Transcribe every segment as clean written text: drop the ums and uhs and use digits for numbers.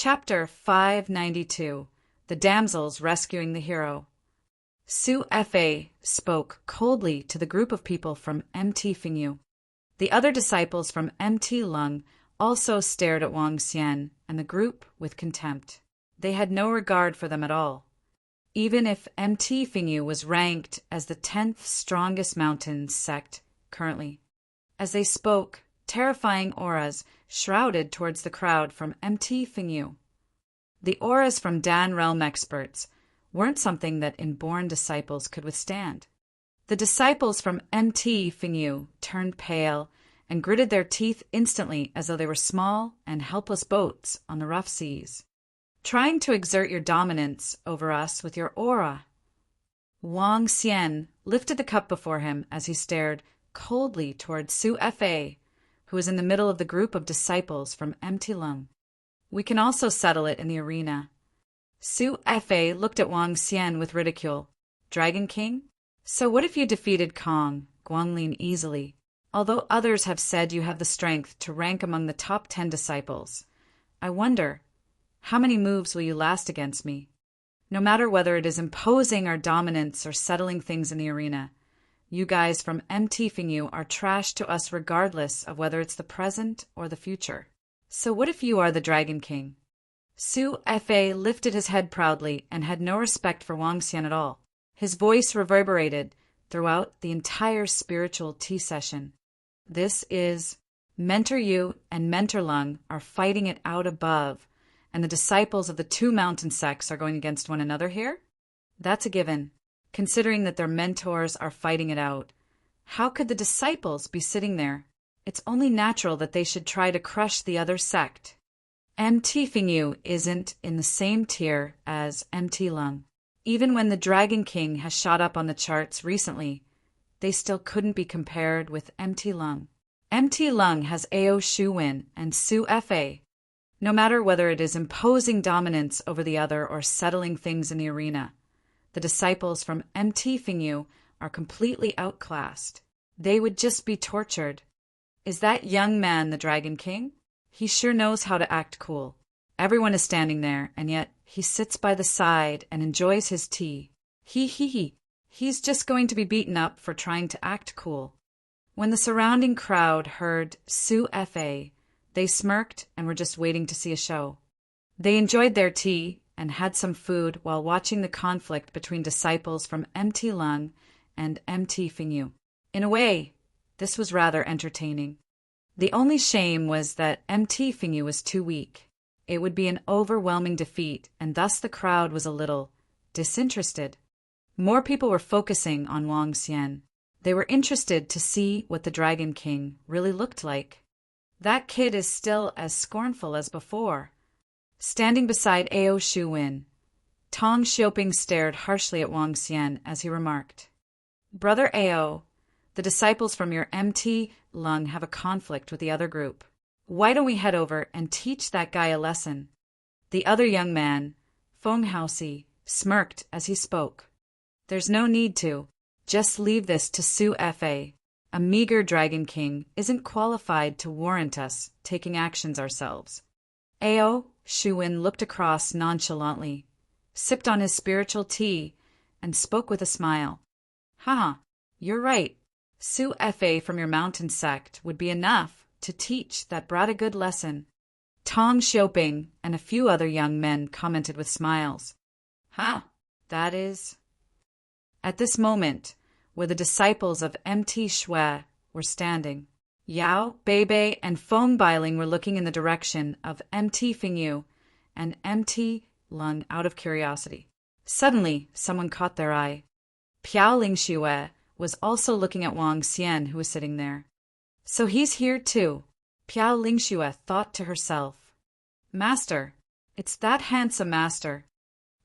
Chapter 592 The Damsels Rescuing the Hero. Su Fa spoke coldly to the group of people from Mt. Fingyu. The other disciples from Mt. Lung also stared at Wang Xian and the group with contempt. They had no regard for them at all. Even if Mt. Fingyu was ranked as the 10th strongest mountain sect currently. As they spoke, terrifying auras shrouded towards the crowd from Mt. Fingyu. The auras from Dan Realm experts weren't something that inborn disciples could withstand. The disciples from Mt. Fingyu turned pale and gritted their teeth instantly as though they were small and helpless boats on the rough seas. Trying to exert your dominance over us with your aura. Wang Xian lifted the cup before him as he stared coldly toward Su Fa, who was in the middle of the group of disciples from Mt. Lung. We can also settle it in the arena. Su Fa looked at Wang Xian with ridicule. Dragon King? So what if you defeated Kong, Guanglin easily? Although others have said you have the strength to rank among the top 10 disciples. I wonder, how many moves will you last against me? No matter whether it is imposing our dominance or settling things in the arena, you guys from Mt. Fingyu are trash to us regardless of whether it's the present or the future. So what if you are the Dragon King? Su Fa lifted his head proudly and had no respect for Wang Xian at all. His voice reverberated throughout the entire spiritual tea session. This is Mentor Yu and Mentor Lung are fighting it out above, and the disciples of the two mountain sects are going against one another here? That's a given. Considering that their mentors are fighting it out, how could the disciples be sitting there? It's only natural that they should try to crush the other sect. Mt. Fingyu isn't in the same tier as Mt. Lung. Even when the Dragon King has shot up on the charts recently, they still couldn't be compared with Mt. Lung. Mt. Lung has Ao Shuwen and Su Fa. No matter whether it is imposing dominance over the other or settling things in the arena, the disciples from Mt. Fingyu are completely outclassed. They would just be tortured. Is that young man the Dragon King? He sure knows how to act cool. Everyone is standing there, and yet he sits by the side and enjoys his tea. He's just going to be beaten up for trying to act cool. When the surrounding crowd heard Su Fa, they smirked and were just waiting to see a show. They enjoyed their tea and had some food while watching the conflict between disciples from Mt. Lung and Mt. Fingyu. In a way, this was rather entertaining. The only shame was that Mt. Fingyu was too weak. It would be an overwhelming defeat, and thus the crowd was a little disinterested. More people were focusing on Wang Xian. They were interested to see what the Dragon King really looked like. That kid is still as scornful as before. Standing beside Ao Shuwen, Tong Xioping stared harshly at Wang Xian as he remarked, Brother Ao, the disciples from your Mt. Lung have a conflict with the other group. Why don't we head over and teach that guy a lesson? The other young man, Feng Haosi, smirked as he spoke. There's no need to. Just leave this to Su Fa. A meager Dragon King isn't qualified to warrant us taking actions ourselves. Ao Shuwen looked across nonchalantly, sipped on his spiritual tea, and spoke with a smile. You're right. Su Fa from your mountain sect would be enough to teach that brat a good lesson. Tong Xioping and a few other young men commented with smiles. That is. At this moment, where the disciples of Mt. Shui were standing, Yao, Beibei, and Feng Bailing were looking in the direction of Mt. Fingyu and Mt. Lung out of curiosity. Suddenly, someone caught their eye. Piao Lingxue was also looking at Wang Xian, who was sitting there. So he's here too, Piao Lingxue thought to herself. Master, it's that handsome master.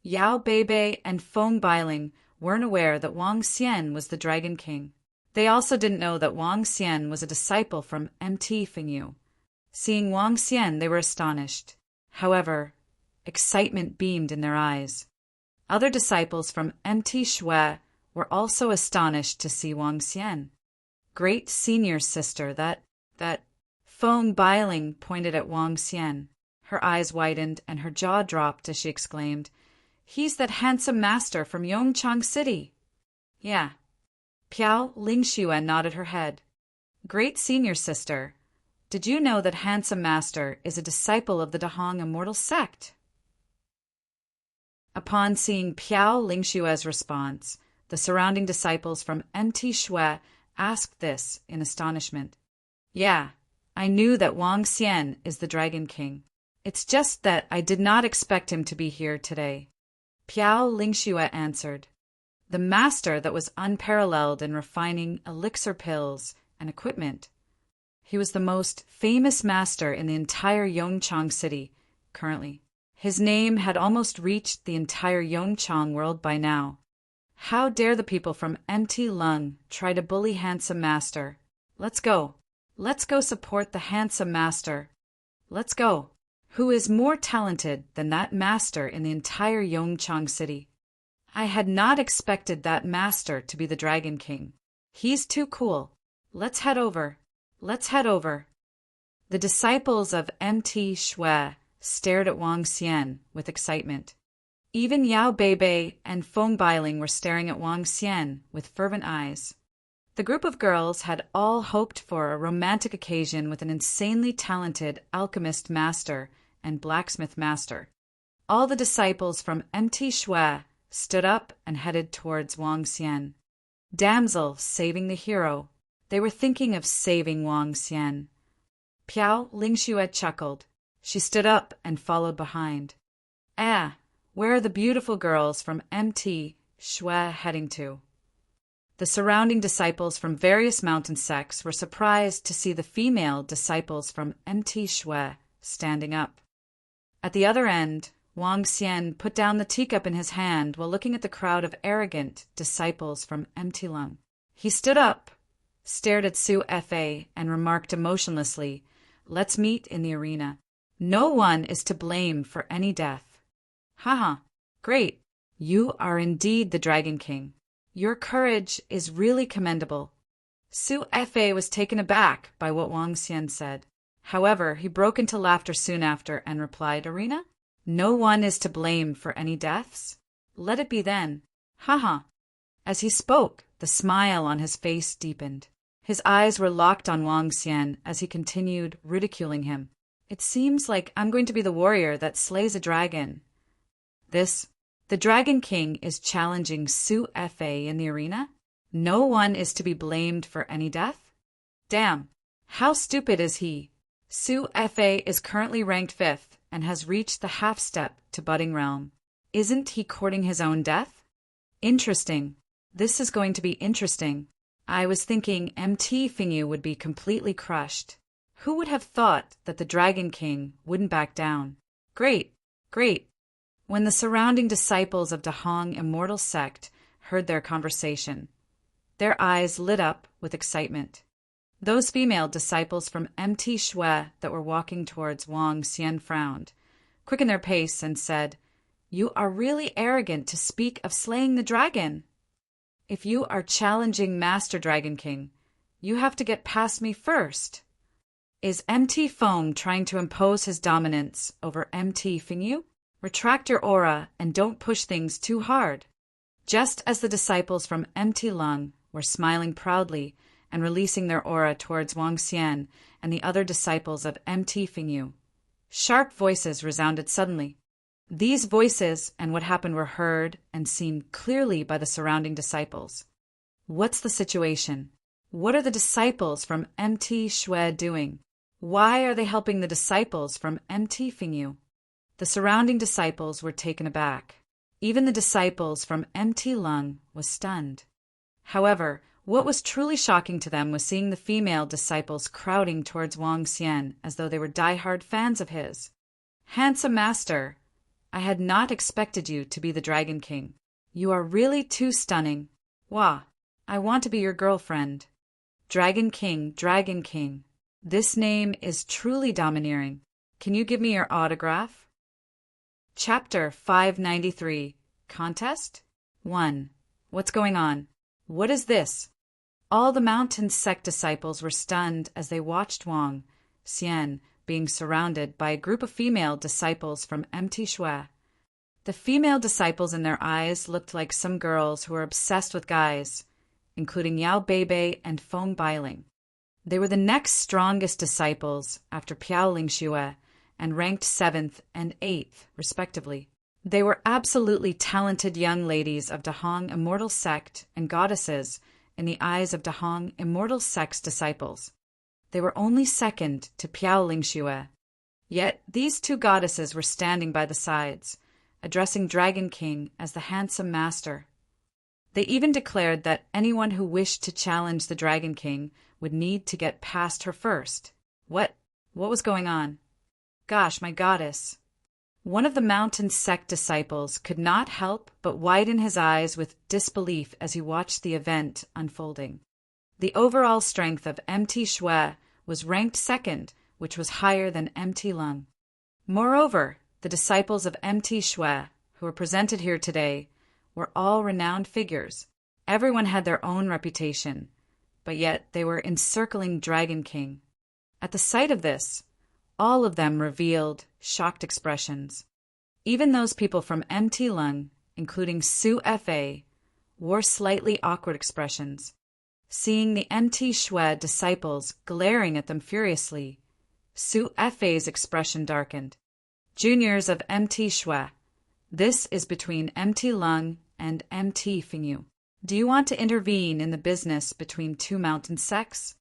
Yao Beibei and Feng Bailing weren't aware that Wang Xian was the Dragon King. They also didn't know that Wang Xian was a disciple from Mt. Fingyu. Seeing Wang Xian, they were astonished. However, excitement beamed in their eyes. Other disciples from Mt. Shui were also astonished to see Wang Xian. Great senior sister, that Feng Bailing pointed at Wang Xian. Her eyes widened and her jaw dropped as she exclaimed, "He's that handsome master from Yongchang City." "Yeah." Piao Lingxue nodded her head. "Great senior sister. Did you know that handsome master is a disciple of the Dahong immortal sect?" Upon seeing Piao Lingxue's response, the surrounding disciples from MT Shui asked this in astonishment. "Yeah, I knew that Wang Xian is the Dragon King. It's just that I did not expect him to be here today," Piao Lingxue answered. "The master that was unparalleled in refining elixir pills and equipment. He was the most famous master in the entire Yongchang city currently. His name had almost reached the entire Yongchang world by now. How dare the people from MT Lung try to bully handsome master? Let's go. Let's go support the handsome master. Let's go. Who is more talented than that master in the entire Yongchang city? I had not expected that master to be the Dragon King. He's too cool. Let's head over. Let's head over." The disciples of MT Shui stared at Wang Xian with excitement. Even Yao Beibei and Feng Bailing were staring at Wang Xian with fervent eyes. The group of girls had all hoped for a romantic occasion with an insanely talented alchemist master and blacksmith master. All the disciples from MT Shui stood up and headed towards Wang Xian. Damsel saving the hero. They were thinking of saving Wang Xian. Piao Lingxue chuckled. She stood up and followed behind. Where are the beautiful girls from MT Shui heading to? The surrounding disciples from various mountain sects were surprised to see the female disciples from MT Shui standing up. At the other end, Wang Xian put down the teacup in his hand while looking at the crowd of arrogant disciples from MT Lung. He stood up, stared at Su Fa, and remarked emotionlessly, "Let's meet in the arena. No one is to blame for any death." "Haha, great. You are indeed the Dragon King. Your courage is really commendable." Su Fa was taken aback by what Wang Xian said. However, he broke into laughter soon after and replied, "Arena? No one is to blame for any deaths? Let it be then. Haha." As he spoke, the smile on his face deepened. His eyes were locked on Wang Xian as he continued ridiculing him. "It seems like I'm going to be the warrior that slays a dragon. The Dragon King is challenging Su Fa in the arena? No one is to be blamed for any death? Damn, how stupid is he? Su Fa is currently ranked 5th and has reached the half step to Budding Realm. Isn't he courting his own death? Interesting. This is going to be interesting. I was thinking MT Fingyu would be completely crushed. Who would have thought that the Dragon King wouldn't back down? Great, great." When the surrounding disciples of Dahong Immortal Sect heard their conversation, their eyes lit up with excitement. Those female disciples from MT Shui that were walking towards Wang Xian frowned, quickened their pace, and said, "You are really arrogant to speak of slaying the dragon. If you are challenging Master Dragon King, you have to get past me first. Is MT Feng trying to impose his dominance over MT Fingyu? Retract your aura and don't push things too hard." Just as the disciples from MT Lung were smiling proudly and releasing their aura towards Wang Xian and the other disciples of MT Fingyu, sharp voices resounded suddenly. These voices and what happened were heard and seen clearly by the surrounding disciples. What's the situation? What are the disciples from MT Shui doing? Why are they helping the disciples from MT Fingyu? The surrounding disciples were taken aback. Even the disciples from MT Lung was stunned. However, what was truly shocking to them was seeing the female disciples crowding towards Wang Xian as though they were die-hard fans of his. "Handsome master, I had not expected you to be the Dragon King. You are really too stunning. Wah, I want to be your girlfriend. Dragon King, this name is truly domineering. Can you give me your autograph?" Chapter 593. Contest? 1. What's going on? What is this? All the mountain sect disciples were stunned as they watched Wang Xian being surrounded by a group of female disciples from MT Shui. The female disciples in their eyes looked like some girls who were obsessed with guys, including Yao Beibei and Feng Bailing. They were the next strongest disciples after Piao Lingxue and ranked 7th and 8th, respectively. They were absolutely talented young ladies of Dahong Immortal Sect and goddesses in the eyes of Dahong Immortal Sect's disciples. They were only second to Piao Lingxue. Yet these two goddesses were standing by the sides, addressing Dragon King as the handsome master. They even declared that anyone who wished to challenge the Dragon King would need to get past her first. What was going on? Gosh, my goddess. One of the mountain sect disciples could not help but widen his eyes with disbelief as he watched the event unfolding. The overall strength of MT Shui was ranked second, which was higher than MT Lung. Moreover, the disciples of MT Shui, who were presented here today, were all renowned figures. Everyone had their own reputation, but yet they were encircling Dragon King. At the sight of this, all of them revealed shocked expressions. Even those people from MT Lung, including Su Fa, wore slightly awkward expressions. Seeing the MT Shui disciples glaring at them furiously, Su Fa's expression darkened. Juniors of MT Shui, this is between MT Lung and MT Fingyu. Do you want to intervene in the business between two mountain sects?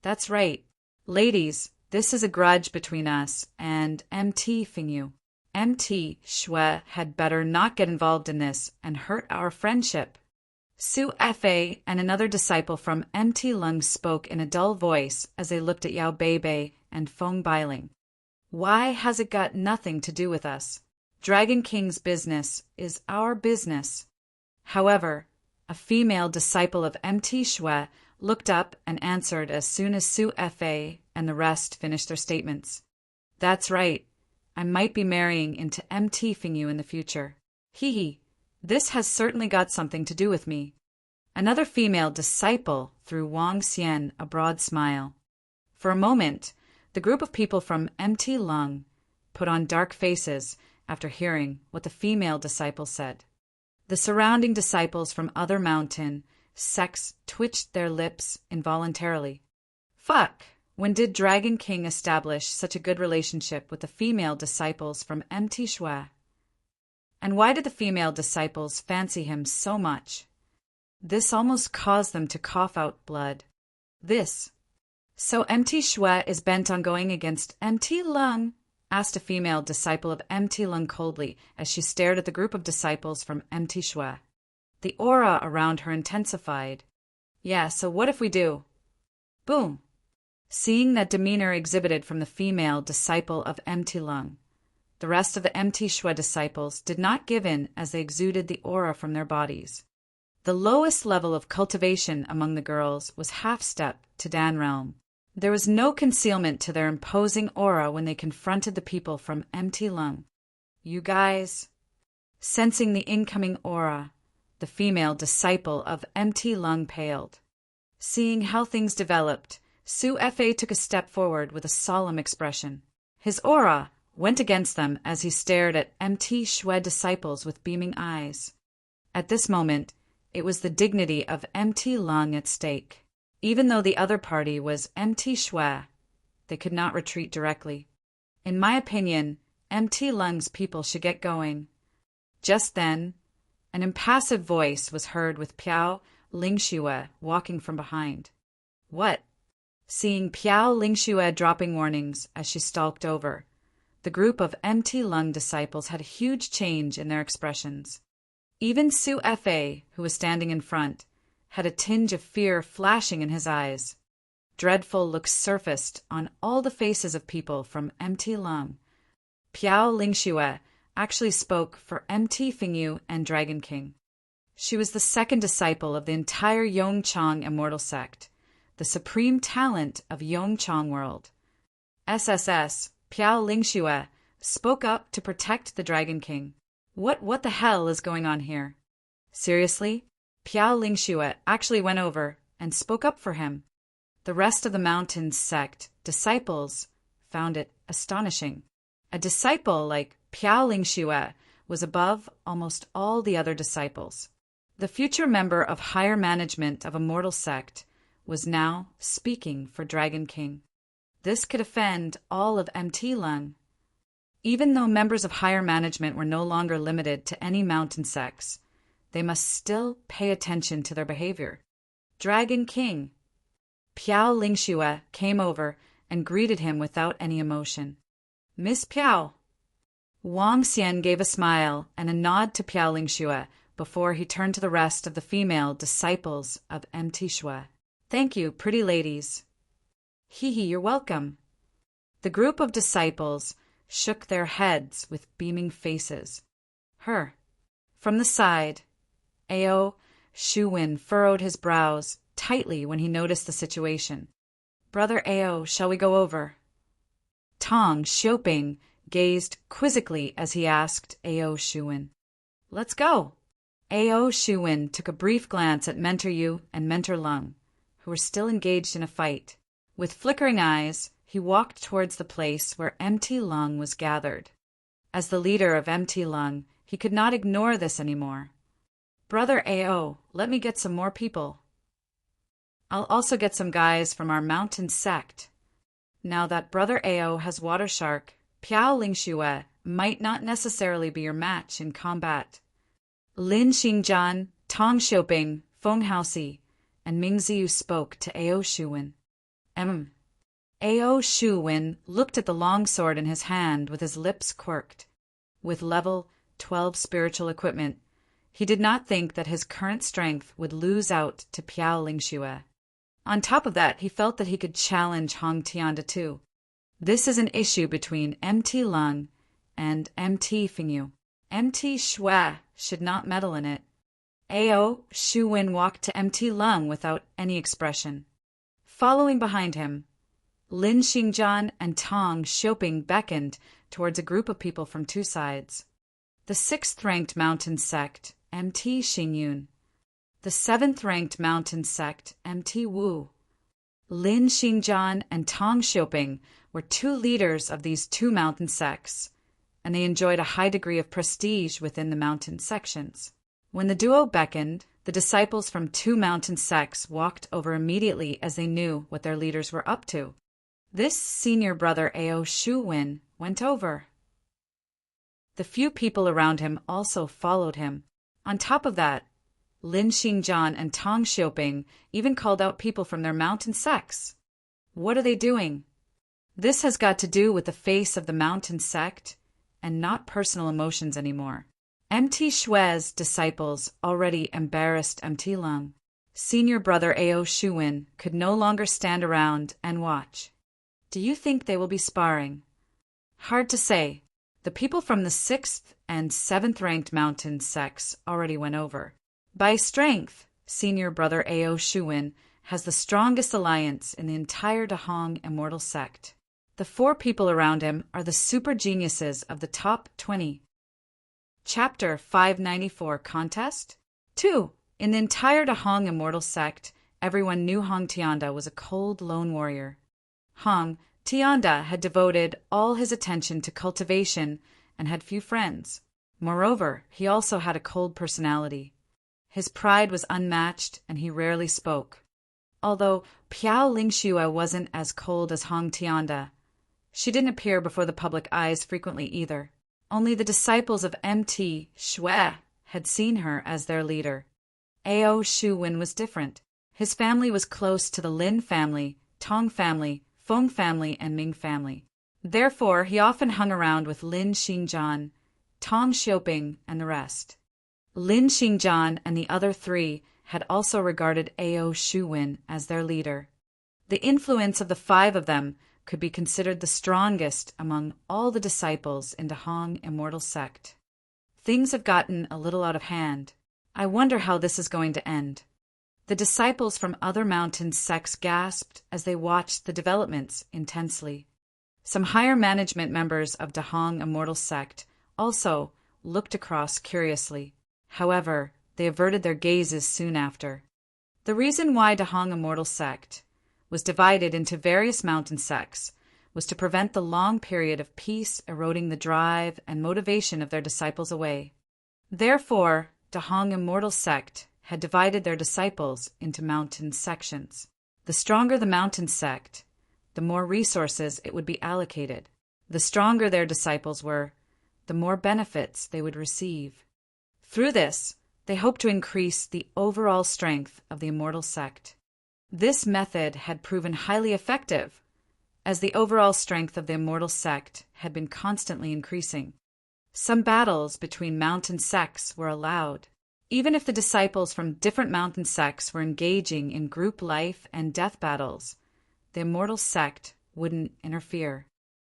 That's right. Ladies, this is a grudge between us and MT Fingyu. MT Shui had better not get involved in this and hurt our friendship. Su Fa and another disciple from MT Lung spoke in a dull voice as they looked at Yao Beibei and Feng Bailing. Why has it got nothing to do with us? Dragon King's business is our business. However, a female disciple of MT Shui looked up and answered as soon as Su Fa and the rest finished their statements. That's right. I might be marrying into MT Fingyu in the future. Hee. This has certainly got something to do with me. Another female disciple threw Wang Xian a broad smile. For a moment, the group of people from MT Lung put on dark faces after hearing what the female disciple said. The surrounding disciples from other mountain sects twitched their lips involuntarily. Fuck! When did Dragon King establish such a good relationship with the female disciples from MT Shui? And why did the female disciples fancy him so much? This almost caused them to cough out blood. So MT Shui is bent on going against MT Lung? Asked a female disciple of MT Lung coldly as she stared at the group of disciples from MT Shui. The aura around her intensified. Yeah, so what if we do? Boom! Seeing that demeanor exhibited from the female disciple of MT Lung, the rest of the MT Shui disciples did not give in as they exuded the aura from their bodies. The lowest level of cultivation among the girls was half-step to Dan Realm. There was no concealment to their imposing aura when they confronted the people from MT Lung. You guys. Sensing the incoming aura, the female disciple of MT Lung paled. Seeing how things developed, Su Fa took a step forward with a solemn expression. His aura went against them as he stared at MT Shui disciples with beaming eyes. At this moment, it was the dignity of MT Lung at stake. Even though the other party was MT Shui, they could not retreat directly. In my opinion, MT Lung's people should get going. Just then, an impassive voice was heard with Piao Lingxue walking from behind. What? Seeing Piao Lingxue dropping warnings as she stalked over, the group of MT Lung disciples had a huge change in their expressions. Even Su Fa, who was standing in front, had a tinge of fear flashing in his eyes. Dreadful looks surfaced on all the faces of people from MT Lung. Piao Lingxue actually spoke for MT Fingyu and Dragon King. She was the second disciple of the entire Yongchang Immortal Sect, the supreme talent of Yongchang World. SSS, Piao Lingxue, spoke up to protect the Dragon King. What the hell is going on here? Seriously? Piao Lingxue actually went over and spoke up for him. The rest of the mountain sect disciples found it astonishing. A disciple like Piao Lingxue was above almost all the other disciples. The future member of higher management of a mortal sect was now speaking for Dragon King. This could offend all of MT Lung. Even though members of higher management were no longer limited to any mountain sects, they must still pay attention to their behavior. Dragon King. Piao Lingxue came over and greeted him without any emotion. Miss Piao. Wang Xian gave a smile and a nod to Piao Lingxue before he turned to the rest of the female disciples of MT Shui. Thank you, pretty ladies. Hee, you're welcome. The group of disciples shook their heads with beaming faces. Her. From the side, Ao Shuwen furrowed his brows tightly when he noticed the situation. Brother Ao, shall we go over? Tong Xiuping gazed quizzically as he asked Ao Shuwen. Let's go. Ao Shuwen took a brief glance at Mentor Yu and Mentor Lung, who were still engaged in a fight. With flickering eyes, he walked towards the place where MT Lung was gathered. As the leader of MT Lung, he could not ignore this anymore. Brother Ao, let me get some more people. I'll also get some guys from our mountain sect. Now that Brother Ao has Water Shark, Piao Lingxue might not necessarily be your match in combat. Lin Xingjian, Tong Xiuping, Feng Haoxi, and Ming Ziyu spoke to Ao Shuwen. Ao Shuwen looked at the long sword in his hand with his lips quirked. With level 12 spiritual equipment, he did not think that his current strength would lose out to Piao Lingxue. On top of that, he felt that he could challenge Hong Tianda too. This is an issue between MT Lung and MT Fingyu. MT Shui should not meddle in it. Ao Shuwen walked to MT Lung without any expression. Following behind him, Lin Xingjian and Tong Xiuping beckoned towards a group of people from two sides. The 6th-ranked mountain sect, MT Xingyun. The 7th-ranked mountain sect, MT Wu. Lin Xingjian and Tong Xiuping were two leaders of these two mountain sects, and they enjoyed a high degree of prestige within the mountain sections. When the duo beckoned, the disciples from two mountain sects walked over immediately as they knew what their leaders were up to. This senior brother Ao Shuwen went over. The few people around him also followed him. On top of that, Lin Xingjian and Tong Xiuping even called out people from their mountain sects. What are they doing? This has got to do with the face of the mountain sect and not personal emotions anymore. MT Shui's disciples already embarrassed MT Lung. Senior brother Ao Shuwen could no longer stand around and watch. Do you think they will be sparring? Hard to say. The people from the 6th and 7th-ranked mountain sects already went over. By strength, senior brother Ao Shuwen has the strongest alliance in the entire Dahong Immortal sect. The 4 people around him are the super geniuses of the top 20. Chapter 594 Contest 2. In the entire Dahong Immortal sect, everyone knew Hong Tianda was a cold lone warrior. Hong Tianda had devoted all his attention to cultivation and had few friends. Moreover, he also had a cold personality. His pride was unmatched and he rarely spoke. Although Piao Lingxue wasn't as cold as Hong Tianda, she didn't appear before the public eyes frequently either. Only the disciples of MT Shui had seen her as their leader. Ao Shuwen was different. His family was close to the Lin family, Tong family, Feng family, and Ming family. Therefore, he often hung around with Lin Xingjian, Tong Xiuping, and the rest. Lin Xingjian and the other 3 had also regarded Ao Shuwen as their leader. The influence of the 5 of them could be considered the strongest among all the disciples in Dahong Immortal sect. Things have gotten a little out of hand. I wonder how this is going to end. The disciples from other mountain sects gasped as they watched the developments intensely. Some higher management members of Dahong Immortal sect also looked across curiously. However, they averted their gazes soon after. The reason why Dahong Immortal sect was divided into various mountain sects was to prevent the long period of peace eroding the drive and motivation of their disciples away. Therefore, the Hong Immortal sect had divided their disciples into mountain sections. The stronger the mountain sect, the more resources it would be allocated. The stronger their disciples were, the more benefits they would receive. Through this, they hoped to increase the overall strength of the Immortal sect. This method had proven highly effective, as the overall strength of the Immortal sect had been constantly increasing. Some battles between mountain sects were allowed, even if the disciples from different mountain sects were engaging in group life and death battles. The Immortal sect wouldn't interfere.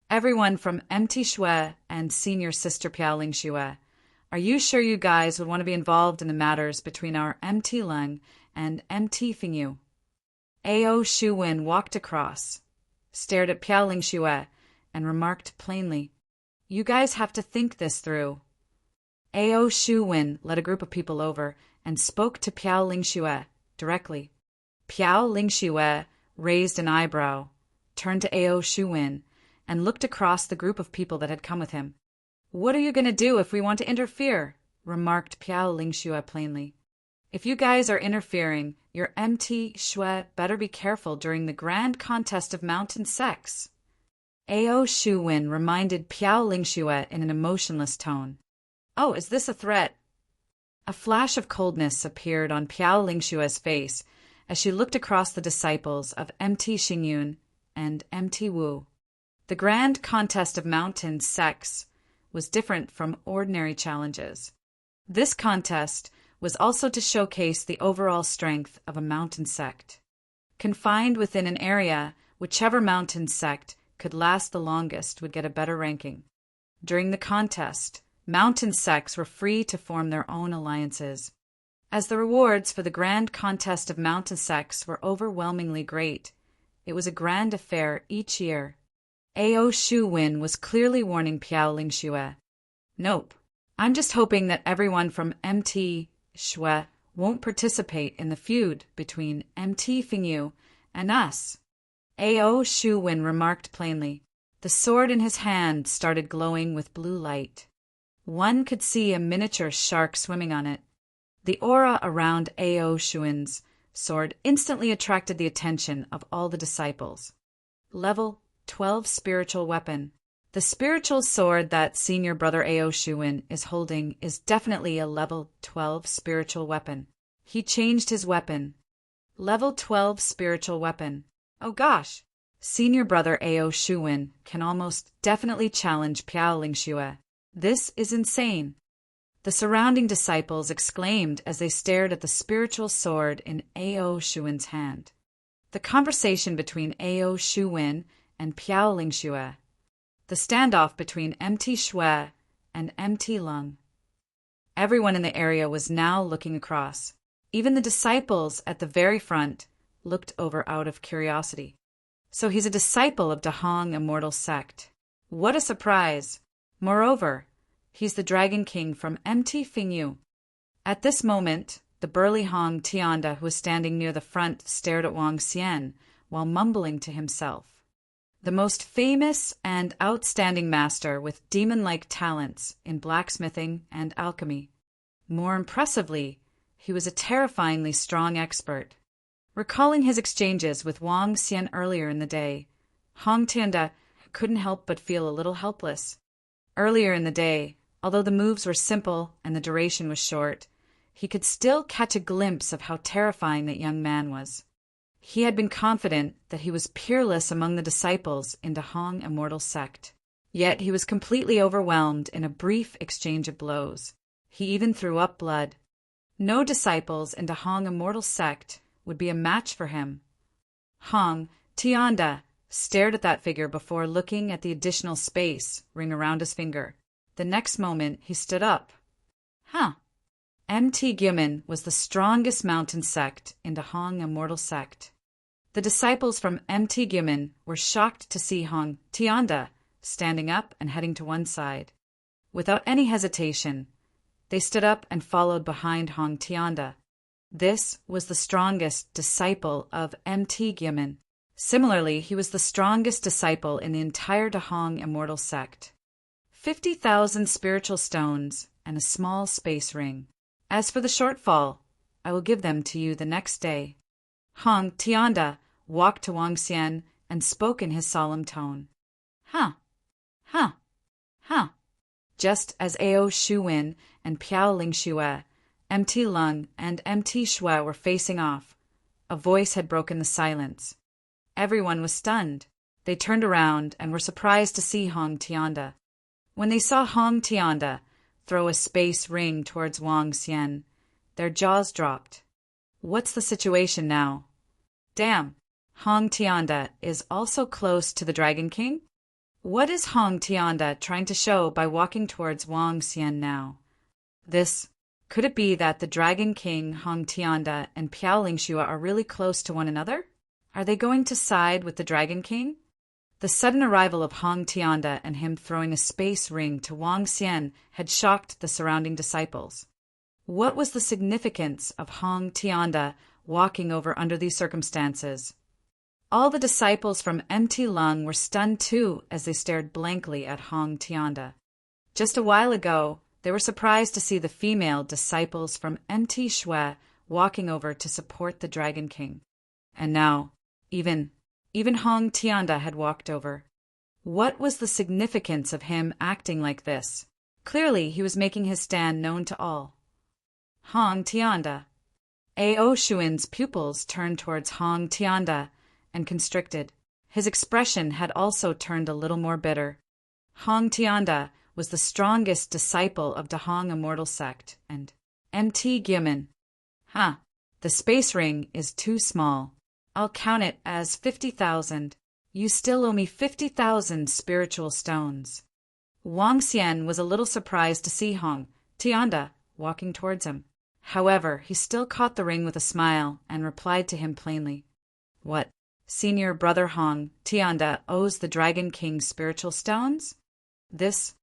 Everyone from MT Shui and Senior Sister Piaoling Shui, are you sure you guys would want to be involved in the matters between our MT Lung and MT Fingyu? Ao Shuwen walked across, stared at Piaoling Shui, and remarked plainly, "You guys have to think this through." Ao Shuwen led a group of people over and spoke to Piaoling Shui directly. Piaoling Shui raised an eyebrow, turned to Ao Shuwen, and looked across the group of people that had come with him. "What are you going to do if we want to interfere?" remarked Piaoling Shui plainly. "If you guys are interfering, your MT Shui better be careful during the grand contest of mountain sects." Ao Shuwen reminded Piaoling Shui in an emotionless tone. "Oh, is this a threat?" A flash of coldness appeared on Piaoling Shui's face as she looked across the disciples of MT Xingyun and MT Wu. The grand contest of mountain sects was different from ordinary challenges. This contest was also to showcase the overall strength of a mountain sect. Confined within an area, whichever mountain sect could last the longest would get a better ranking. During the contest, mountain sects were free to form their own alliances. As the rewards for the grand contest of mountain sects were overwhelmingly great, it was a grand affair each year. Ao Shuwen was clearly warning Piaoling Shui. "Nope. I'm just hoping that everyone from MT Shui won't participate in the feud between MT Fingyu and us." Ao Shuwen remarked plainly. The sword in his hand started glowing with blue light. One could see a miniature shark swimming on it. The aura around Ao Shuwen's sword instantly attracted the attention of all the disciples. Level 12 spiritual weapon. The spiritual sword that senior brother Ao Shuwen is holding is definitely a level 12 spiritual weapon. He changed his weapon. Level 12 spiritual weapon. Oh gosh! Senior brother Ao Shuwen can almost definitely challenge Piaoling Shui. This is insane. The surrounding disciples exclaimed as they stared at the spiritual sword in Ao Shuwen's hand. The conversation between Ao Shuwen and Piaoling Shui. The standoff between MT Shui and MT Lung. Everyone in the area was now looking across. Even the disciples at the very front looked over out of curiosity. So he's a disciple of Dahong Immortal sect. What a surprise! Moreover, he's the Dragon King from MT Fingyu. At this moment, the burly Hong Tianda who was standing near the front stared at Wang Xian while mumbling to himself. The most famous and outstanding master with demon-like talents in blacksmithing and alchemy. More impressively, he was a terrifyingly strong expert. Recalling his exchanges with Wang Xian earlier in the day, Hong Tianda couldn't help but feel a little helpless. Earlier in the day, although the moves were simple and the duration was short, he could still catch a glimpse of how terrifying that young man was. He had been confident that he was peerless among the disciples in Dahong Immortal sect. Yet he was completely overwhelmed in a brief exchange of blows. He even threw up blood. No disciples in Dahong Immortal sect would be a match for him. Hong Tianda stared at that figure before looking at the additional space ring around his finger. The next moment, he stood up. MT Gyumin was the strongest mountain sect in Dahong Immortal sect. The disciples from MT Gyumin were shocked to see Hong Tianda standing up and heading to one side. Without any hesitation, they stood up and followed behind Hong Tianda. This was the strongest disciple of MT Gyumin. Similarly, he was the strongest disciple in the entire Dahong immortal sect. 50,000 spiritual stones and a small space ring. As for the shortfall, I will give them to you the next day. Hong Tianda walked to Wang Xian and spoke in his solemn tone. Huh, huh, huh. Just as Ao Shuwen and Piao Lingxue, MT Lung and MT Shui were facing off, a voice had broken the silence. Everyone was stunned. They turned around and were surprised to see Hong Tianda. When they saw Hong Tianda throw a space ring towards Wang Xian, their jaws dropped. What's the situation now? Damn, Hong Tianda is also close to the Dragon King? What is Hong Tianda trying to show by walking towards Wang Xian now? Could it be that the Dragon King, Hong Tianda, and Piao Lingxue are really close to one another? Are they going to side with the Dragon King? The sudden arrival of Hong Tianda and him throwing a space ring to Wang Xian had shocked the surrounding disciples. What was the significance of Hong Tianda walking over under these circumstances? All the disciples from MT Lung were stunned too as they stared blankly at Hong Tianda. Just a while ago, they were surprised to see the female disciples from MT Shui walking over to support the Dragon King. And now, even Hong Tianda had walked over. What was the significance of him acting like this? Clearly, he was making his stand known to all. Hong Tianda. Ao Shuin's pupils turned towards Hong Tianda and constricted. His expression had also turned a little more bitter. Hong Tianda was the strongest disciple of Dahong immortal sect, and MT Gyeomin. The space ring is too small. I'll count it as 50,000. You still owe me 50,000 spiritual stones. Wang Xian was a little surprised to see Hong Tianda walking towards him. However, he still caught the ring with a smile and replied to him plainly. What? Senior brother Hong Tianda owes the Dragon King spiritual stones? This.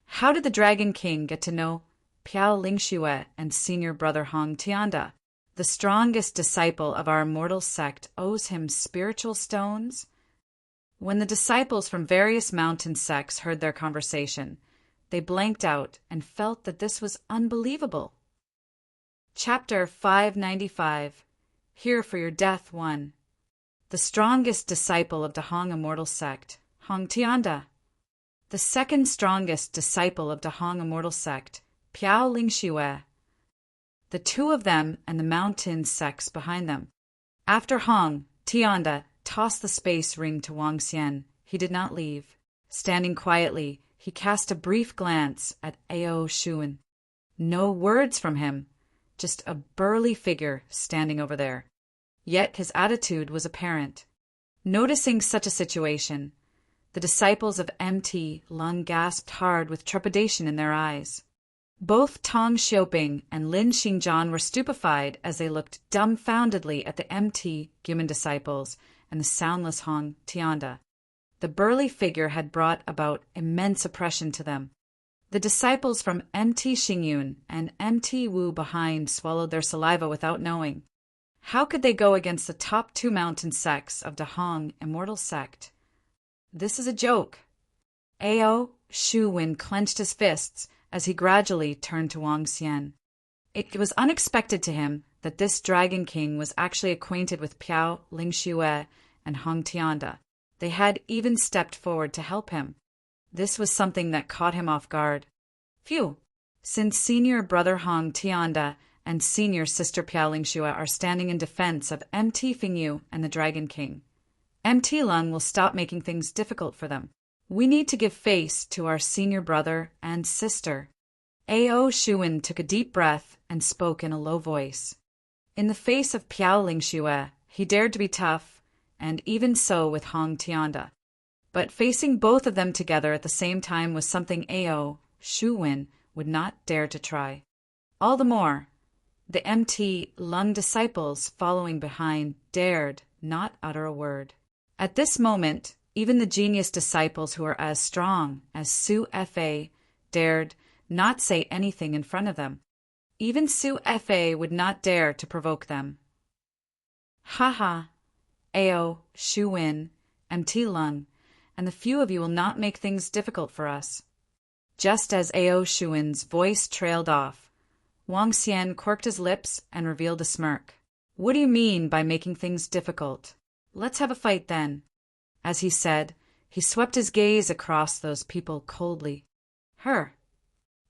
How did the Dragon King get to know Piao Lingxue and senior brother Hong Tianda? The strongest disciple of our immortal sect owes him spiritual stones? When the disciples from various mountain sects heard their conversation, they blanked out and felt that this was unbelievable. Chapter 595. Here for your death 1. The strongest disciple of Dahong immortal sect, Hong Tianda. The second strongest disciple of Dahong immortal sect, Piao Lingxue. The two of them and the mountain sects behind them. After Hong Tianda tossed the space ring to Wang Xian, he did not leave. Standing quietly, he cast a brief glance at Ao Shuin. No words from him, just a burly figure standing over there. Yet his attitude was apparent. Noticing such a situation, the disciples of MT Lung gasped hard with trepidation in their eyes. Both Tong Xiaoping and Lin Xingzhan were stupefied as they looked dumbfoundedly at the MT Gyeomin disciples and the soundless Hong Tianda. The burly figure had brought about immense oppression to them. The disciples from MT Xingyun and MT Wu behind swallowed their saliva without knowing. How could they go against the top two mountain sects of Dahong immortal sect? This is a joke. Ao Shuwen clenched his fists as he gradually turned to Wang Xian. It was unexpected to him that this Dragon King was actually acquainted with Piao Lingxue and Hong Tianda. They had even stepped forward to help him. This was something that caught him off guard. Phew! Since senior brother Hong Tianda and senior sister Piao Lingxue are standing in defense of MT Fingyu and the Dragon King, MT Lung will stop making things difficult for them. We need to give face to our senior brother and sister. Ao Shuin took a deep breath and spoke in a low voice. In the face of Piao Lingxue, he dared to be tough, and even so with Hong Tianda. But facing both of them together at the same time was something Ao Shuin would not dare to try. All the more, the MT Lung disciples following behind dared not utter a word. At this moment, even the genius disciples who were as strong as Su Fa dared not say anything in front of them. Even Su Fa would not dare to provoke them. Ha ha! Ao, Shu Win, MT Lung, and the few of you will not make things difficult for us. Just as Ao Shuin's voice trailed off, Wang Xian quirked his lips and revealed a smirk. What do you mean by making things difficult? Let's have a fight then. As he said, he swept his gaze across those people coldly. Her.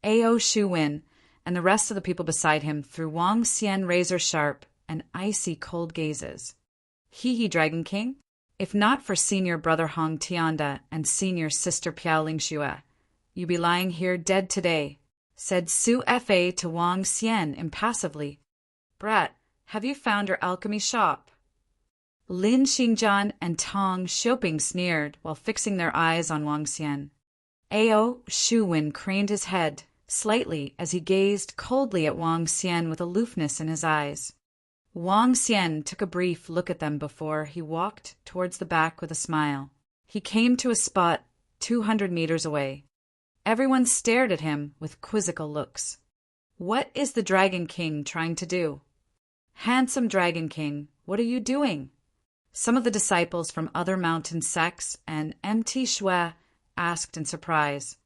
Ao Shuin and the rest of the people beside him threw Wang Xian razor-sharp and icy cold gazes. He, Dragon King? If not for senior brother Hong Tianda and senior sister Piao Lingxue, you be lying here dead today, said Su Fa to Wang Xian impassively. Brat, have you found your alchemy shop? Lin Xingjian and Tong Xiuping sneered while fixing their eyes on Wang Xian. Ao Shuwen craned his head slightly as he gazed coldly at Wang Xian with aloofness in his eyes. Wang Xian took a brief look at them before he walked towards the back with a smile. He came to a spot 200 meters away. Everyone stared at him with quizzical looks. What is the Dragon King trying to do? Handsome Dragon King, what are you doing? Some of the disciples from other mountain sects and MT Shui asked in surprise.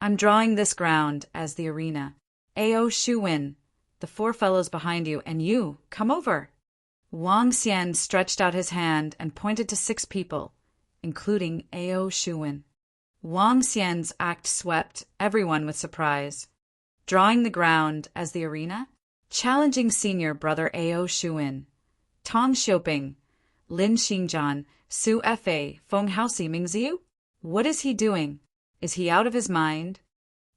I'm drawing this ground as the arena. Ao Shuwen, the four fellows behind you, and you, come over. Wang Xian stretched out his hand and pointed to 6 people, including Ao Shuwen. Wang Xian's act swept everyone with surprise. Drawing the ground as the arena? Challenging senior brother Ao Shuwen, Tong Xiuping, Lin Xingjian, Su Fa, Feng Haoxi Mingziu? What is he doing? Is he out of his mind?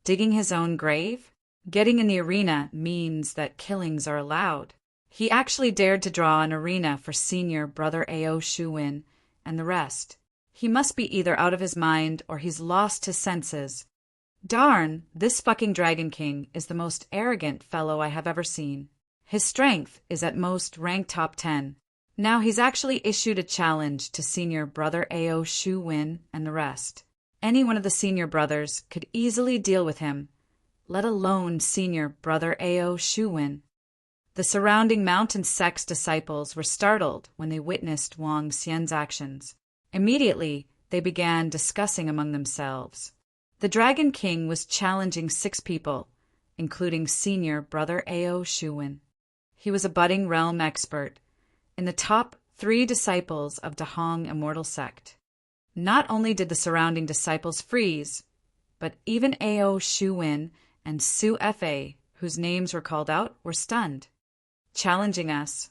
Digging his own grave? Getting in the arena means that killings are allowed. He actually dared to draw an arena for senior brother Ao Shuwen and the rest. He must be either out of his mind or he's lost his senses. Darn, this fucking Dragon King is the most arrogant fellow I have ever seen. His strength is at most rank top 10. Now he's actually issued a challenge to senior brother Ao Shuwen and the rest. Any one of the senior brothers could easily deal with him, let alone senior brother Ao Shuwen. The surrounding mountain sect's disciples were startled when they witnessed Wang Xian's actions. Immediately, they began discussing among themselves. The Dragon King was challenging 6 people, including senior brother Ao Shuwen. He was a budding realm expert, in the top 3 disciples of Dahong Immortal Sect. Not only did the surrounding disciples freeze, but even Ao Shuwen and Su Fa, whose names were called out, were stunned. Challenging us.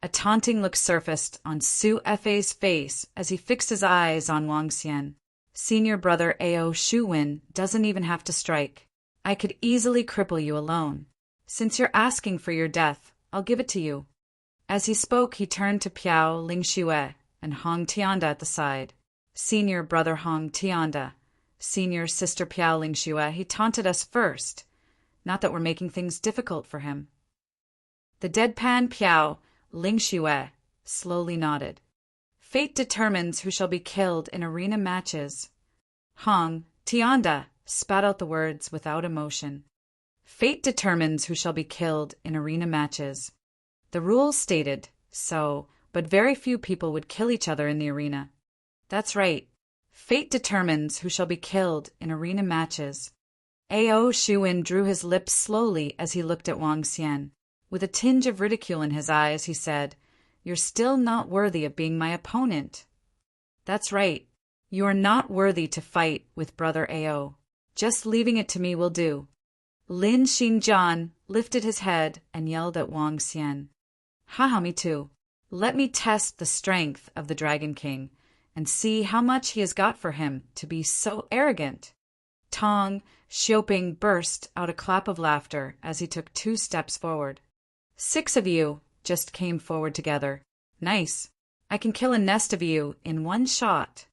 A taunting look surfaced on Su Fa's face as he fixed his eyes on Wang Xian. Senior brother Ao Shuwen doesn't even have to strike. I could easily cripple you alone. Since you're asking for your death, I'll give it to you. As he spoke, he turned to Piao Lingxue and Hong Tianda at the side. Senior brother Hong Tianda, senior sister Piao Lingxue, he taunted us first. Not that we're making things difficult for him. The deadpan Piao Lingxue slowly nodded. Fate determines who shall be killed in arena matches. Hong Tianda spat out the words without emotion. Fate determines who shall be killed in arena matches. The rules stated so, but very few people would kill each other in the arena. That's right. Fate determines who shall be killed in arena matches. Ao Shuwen drew his lips slowly as he looked at Wang Xian. With a tinge of ridicule in his eyes, he said, You're still not worthy of being my opponent. That's right. You are not worthy to fight with brother Ao. Just leaving it to me will do. Lin Xingjian lifted his head and yelled at Wang Xian. Haha, me too. Let me test the strength of the Dragon King and see how much he has got for him to be so arrogant. Tong Xiuping burst out a clap of laughter as he took 2 steps forward. 6 of you just came forward together. Nice. I can kill a nest of you in 1 shot.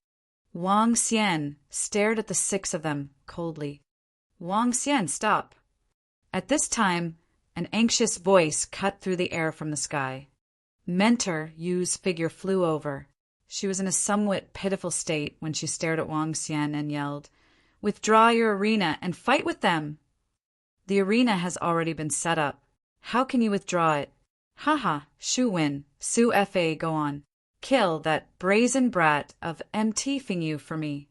Wang Xian stared at the 6 of them coldly. Wang Xian, stop. At this time, an anxious voice cut through the air from the sky. Mentor Yu's figure flew over. She was in a somewhat pitiful state when she stared at Wang Xian and yelled, Withdraw your arena and fight with them! The arena has already been set up. How can you withdraw it? Haha, Shu Win, Su Fa, go on. Kill that brazen brat of MT Fingu for me.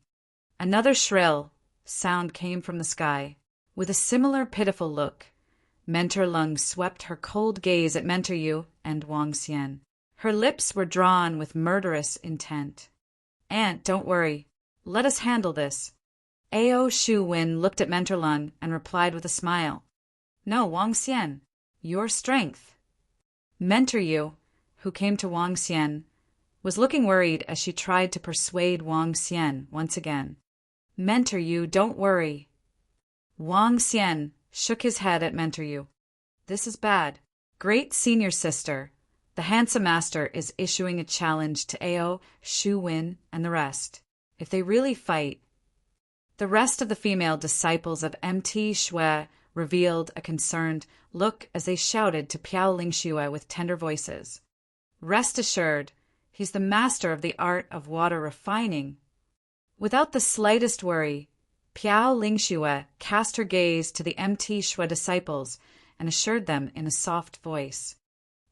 Another shrill sound came from the sky. With a similar pitiful look, Mentor Lung swept her cold gaze at Mentor Yu and Wang Xian. Her lips were drawn with murderous intent. Aunt, don't worry. Let us handle this. Ao Shu Wen looked at Mentor Lung and replied with a smile. No, Wang Xian, your strength. Mentor Yu, who came to Wang Xian, was looking worried as she tried to persuade Wang Xian once again. Mentor Yu, don't worry. Wang Xian shook his head at Mentor Yu. This is bad. Great senior sister, the handsome master is issuing a challenge to Ao, Shu Wen, and the rest. If they really fight... The rest of the female disciples of MT Shui revealed a concerned look as they shouted to Piao Lingxue with tender voices. Rest assured, he's the master of the art of water refining. Without the slightest worry, Piao Lingxue cast her gaze to the MT Shui disciples and assured them in a soft voice.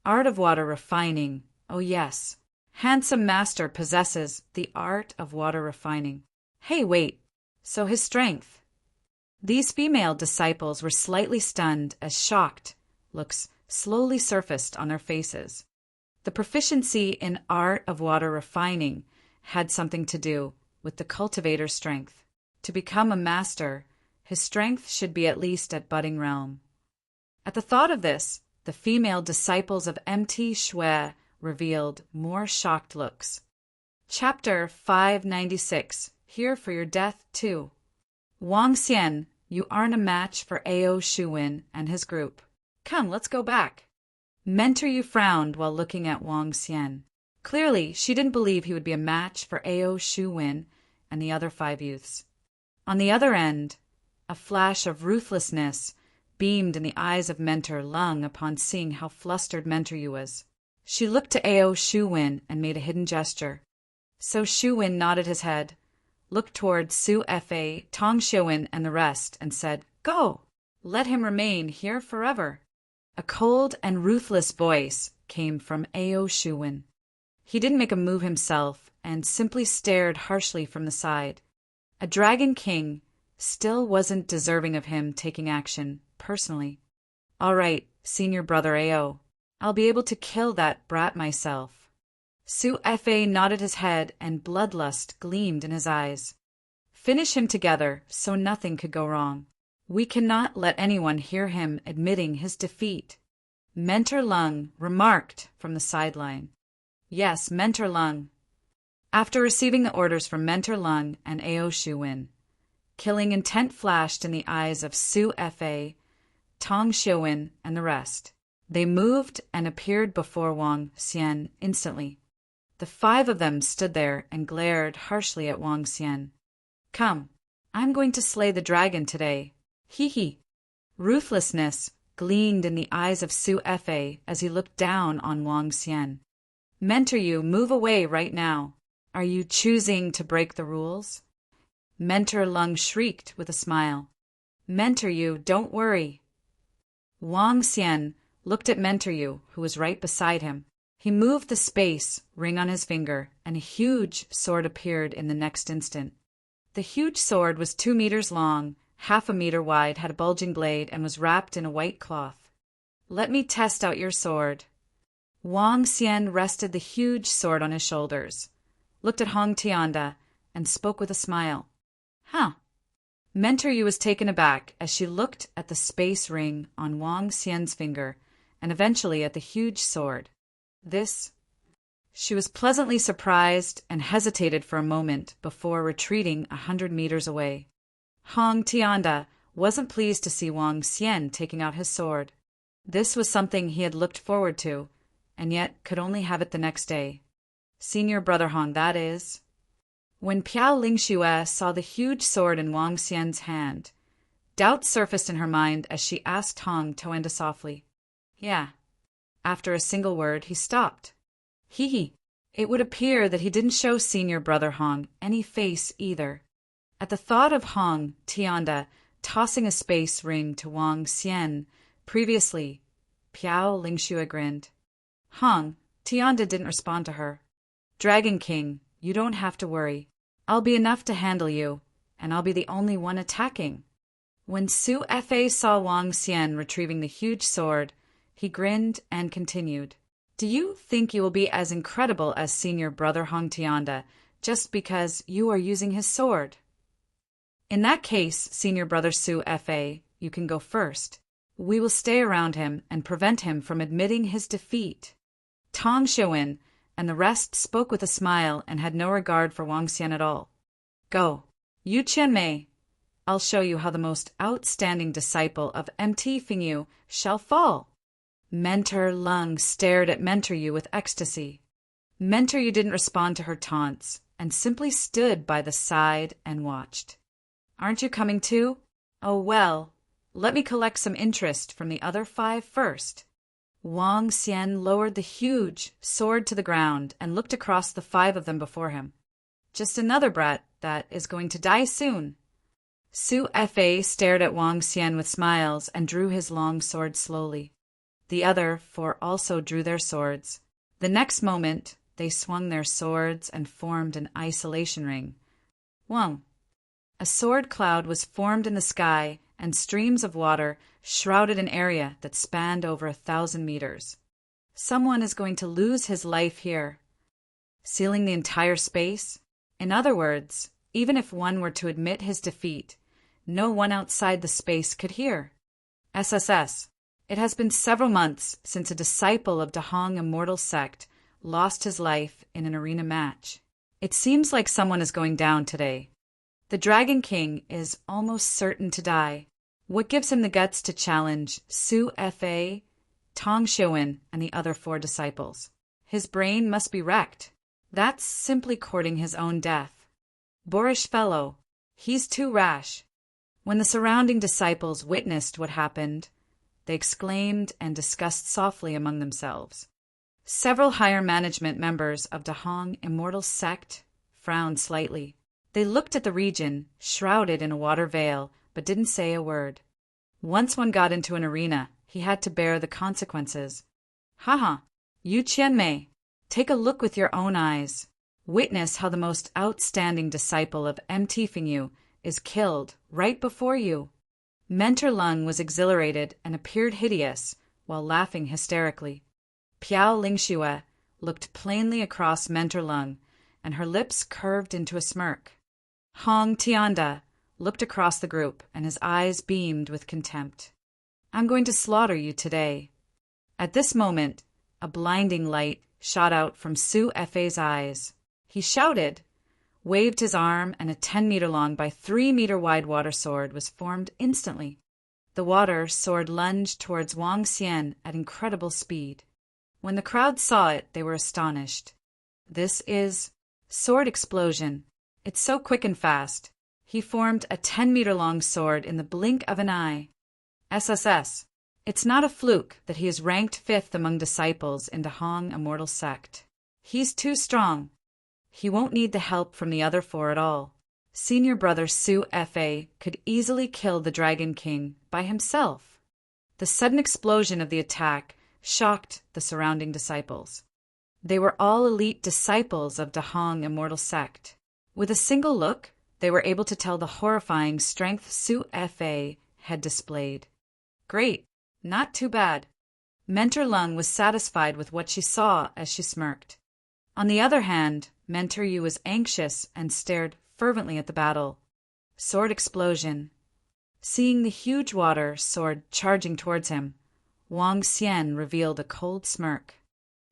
Art of water refining, oh yes. Handsome master possesses the art of water refining. Hey, wait, so his strength. These female disciples were slightly stunned as shocked looks slowly surfaced on their faces. The proficiency in art of water refining had something to do with the cultivator's strength. To become a master, his strength should be at least at budding realm. At the thought of this, the female disciples of MT Shui revealed more shocked looks. Chapter 596. Here for your death, too. Wang Xian, you aren't a match for Ao Shuwen and his group. Come, let's go back. Mentor Yu frowned while looking at Wang Xian. Clearly, she didn't believe he would be a match for Ao Shuwen and the other 5 youths. On the other end, a flash of ruthlessness beamed in the eyes of Mentor Lung upon seeing how flustered Mentor Yu was. She looked to Ao Shuwen and made a hidden gesture. So Shuwen nodded his head, looked toward Su Fa, Tong Xiuwen, and the rest, and said, Go! Let him remain here forever. A cold and ruthless voice came from Ao Shuwen. He didn't make a move himself and simply stared harshly from the side. A dragon king still wasn't deserving of him taking action, personally. All right, senior brother Ao. I'll be able to kill that brat myself. Su Fa nodded his head and bloodlust gleamed in his eyes. Finish him together so nothing could go wrong. We cannot let anyone hear him admitting his defeat. Mentor Lung remarked from the sideline. Yes, Mentor Lung. After receiving the orders from Mentor Lung and Ao Shuwen, killing intent flashed in the eyes of Su Fa, Tong Xiuwen, and the rest. They moved and appeared before Wang Xian instantly. The 5 of them stood there and glared harshly at Wang Xian. Come, I'm going to slay the dragon today. Hee hee. Ruthlessness gleamed in the eyes of Su Fa as he looked down on Wang Xian. Mentor Yu, move away right now. Are you choosing to break the rules? Mentor Lung shrieked with a smile. Mentor Yu, don't worry. Wang Xian looked at Mentor Yu, who was right beside him. He moved the space ring on his finger, and a huge sword appeared in the next instant. The huge sword was 2 meters long, half a meter wide, had a bulging blade, and was wrapped in a white cloth. Let me test out your sword. Wang Xian rested the huge sword on his shoulders, looked at Hong Tianda, and spoke with a smile. Huh. Mentor Yu was taken aback as she looked at the space ring on Wang Xian's finger, and eventually at the huge sword. She was pleasantly surprised and hesitated for a moment before retreating 100 meters away. Hong Tianda wasn't pleased to see Wang Xian taking out his sword. This was something he had looked forward to, and yet could only have it the next day. Senior brother Hong, that is. When Piao Lingxue saw the huge sword in Wang Xian's hand, doubt surfaced in her mind as she asked Hong Toenda softly. Yeah. After a single word, he stopped. Hee hee. It would appear that he didn't show senior brother Hong any face either. At the thought of Hong Tianda tossing a space ring to Wang Xian previously, Piao Lingxue grinned. Hong Tianda didn't respond to her. Dragon King, you don't have to worry. I'll be enough to handle you, and I'll be the only one attacking." When Su Fe saw Wang Xian retrieving the huge sword, he grinned and continued, "Do you think you will be as incredible as senior brother Hong Tianda just because you are using his sword? In that case, senior brother Su Fe, you can go first. We will stay around him and prevent him from admitting his defeat." Tong Shouin and the rest spoke with a smile and had no regard for Wang Xian at all. "Go. Yu Qianmei. I'll show you how the most outstanding disciple of MT Fingyu shall fall." Mentor Lung stared at Mentor Yu with ecstasy. Mentor Yu didn't respond to her taunts and simply stood by the side and watched. "Aren't you coming too? Oh well, let me collect some interest from the other 5 first." Wang Xian lowered the huge sword to the ground and looked across the 5 of them before him. "Just another brat that is going to die soon." Su Fe stared at Wang Xian with smiles and drew his long sword slowly. The other 4 also drew their swords. The next moment, they swung their swords and formed an isolation ring. Wang. A sword cloud was formed in the sky, and streams of water shrouded an area that spanned over 1,000 meters. Someone is going to lose his life here, sealing the entire space. In other words, even if one were to admit his defeat, no one outside the space could hear. SSS. It has been several months since a disciple of Dahong Immortal Sect lost his life in an arena match. It seems like someone is going down today. The Dragon King is almost certain to die. What gives him the guts to challenge Su Fe, Tong Shouin, and the other 4 disciples? His brain must be wrecked. That's simply courting his own death. Boorish fellow. He's too rash. When the surrounding disciples witnessed what happened, they exclaimed and discussed softly among themselves. Several higher management members of Dahong Immortal Sect frowned slightly. They looked at the region, shrouded in a water veil, but didn't say a word. Once one got into an arena, he had to bear the consequences. Haha, Yu Qianmei, take a look with your own eyes. Witness how the most outstanding disciple of MT Fingyu is killed right before you. Mentor Lung was exhilarated and appeared hideous while laughing hysterically. Piao Lingxue looked plainly across Mentor Lung, and her lips curved into a smirk. Hong Tianda looked across the group, and his eyes beamed with contempt. "I'm going to slaughter you today." At this moment, a blinding light shot out from Su Fe's eyes. He shouted, waved his arm, and a 10-meter-long by 3-meter-wide water sword was formed instantly. The water sword lunged towards Wang Xian at incredible speed. When the crowd saw it, they were astonished. This is sword explosion. It's so quick and fast. He formed a 10-meter-long sword in the blink of an eye. SSS. It's not a fluke that he is ranked 5th among disciples in Dahong Immortal Sect. He's too strong. He won't need the help from the other 4 at all. Senior brother Su Fe could easily kill the Dragon King by himself. The sudden explosion of the attack shocked the surrounding disciples. They were all elite disciples of Dahong Immortal Sect. With a single look, they were able to tell the horrifying strength Su Fe had displayed. Great, not too bad. Mentor Lung was satisfied with what she saw as she smirked. On the other hand, Mentor Yu was anxious and stared fervently at the battle. Sword explosion. Seeing the huge water sword charging towards him, Wang Xian revealed a cold smirk.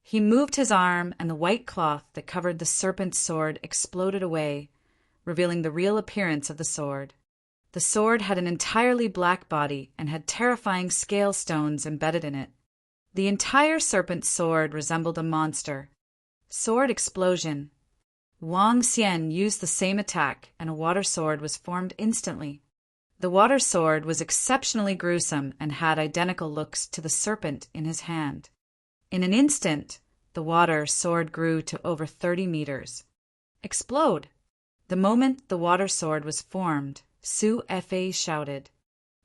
He moved his arm, and the white cloth that covered the serpent's sword exploded away, revealing the real appearance of the sword. The sword had an entirely black body and had terrifying scale stones embedded in it. The entire serpent's sword resembled a monster. Sword explosion. Wang Xian used the same attack, and a water sword was formed instantly. The water sword was exceptionally gruesome and had identical looks to the serpent in his hand. In an instant, the water sword grew to over 30 meters. Explode! The moment the water sword was formed, Su Fe shouted.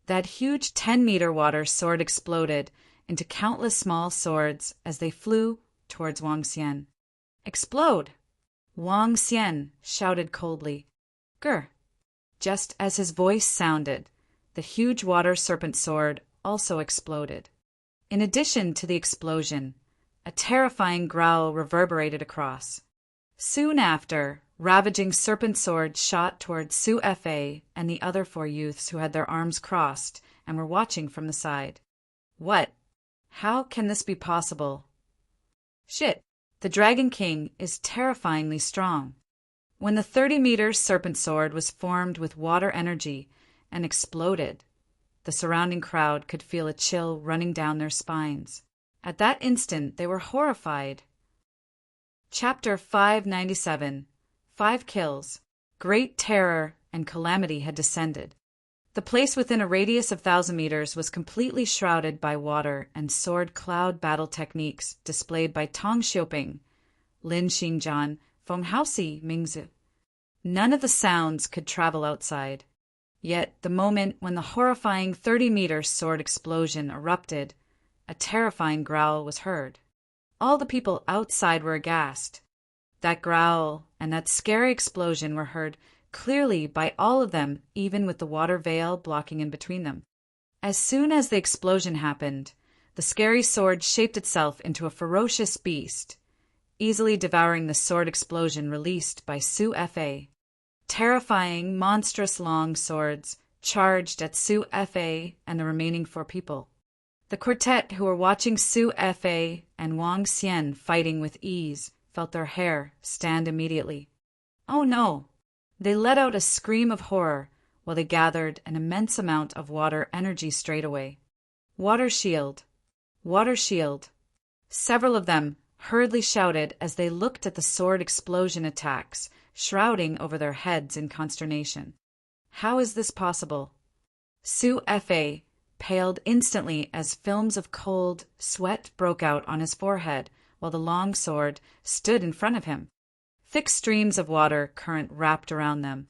That huge 10-meter water sword exploded into countless small swords as they flew towards Wang Xian. Explode! Wang Xian shouted coldly. Grr! Just as his voice sounded, the huge water serpent sword also exploded. In addition to the explosion, a terrifying growl reverberated across. Soon after, ravaging serpent sword shot toward Su Fa and the other 4 youths who had their arms crossed and were watching from the side. What? How can this be possible? Shit, the Dragon King is terrifyingly strong. When the 30-meter serpent sword was formed with water energy and exploded, the surrounding crowd could feel a chill running down their spines. At that instant, they were horrified. Chapter 597. 5 Kills. Great terror and calamity had descended. The place within a radius of 1,000 meters was completely shrouded by water and sword cloud battle techniques displayed by Tong Xiuping, Lin Xingjian, Feng Haoxi, Mingzi. None of the sounds could travel outside. Yet, the moment when the horrifying 30-meter sword explosion erupted, a terrifying growl was heard. All the people outside were aghast. That growl and that scary explosion were heard clearly by all of them, even with the water veil blocking in between them. As soon as the explosion happened, the scary sword shaped itself into a ferocious beast, easily devouring the sword explosion released by Su Fa. Terrifying, monstrous long swords charged at Su Fa and the remaining 4 people. The quartet who were watching Su Fa and Wang Xian fighting with ease felt their hair stand immediately. Oh no! They let out a scream of horror while they gathered an immense amount of water energy straight away. Water shield! Water shield! Several of them hurriedly shouted as they looked at the sword explosion attacks shrouding over their heads in consternation. How is this possible? Su Fa paled instantly as films of cold sweat broke out on his forehead while the long sword stood in front of him. Thick streams of water current wrapped around them.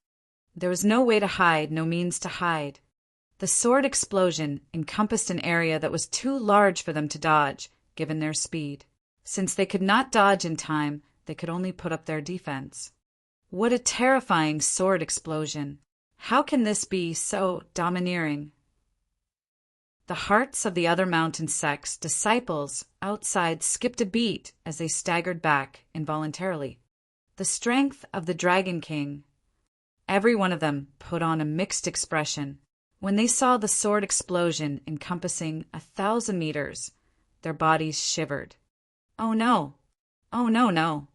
There was no way to hide, no means to hide. The sword explosion encompassed an area that was too large for them to dodge, given their speed. Since they could not dodge in time, they could only put up their defense. What a terrifying sword explosion! How can this be so domineering? The hearts of the other mountain sect's disciples outside skipped a beat as they staggered back involuntarily. The strength of the Dragon King. Every one of them put on a mixed expression. When they saw the sword explosion encompassing 1,000 meters, their bodies shivered. Oh no! Oh no, no!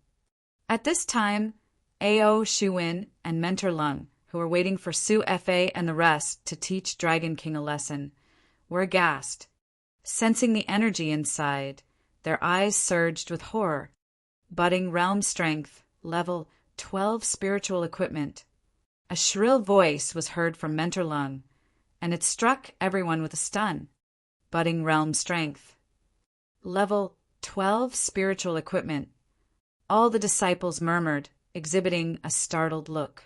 At this time, Ao Shuwen and Mentor Lung, who were waiting for Su Fa and the rest to teach Dragon King a lesson, were aghast. Sensing the energy inside, their eyes surged with horror. Budding realm strength, level 12 spiritual equipment. A shrill voice was heard from Mentor Lung, and it struck everyone with a stun. Budding realm strength. Level 12 spiritual equipment. All the disciples murmured, exhibiting a startled look.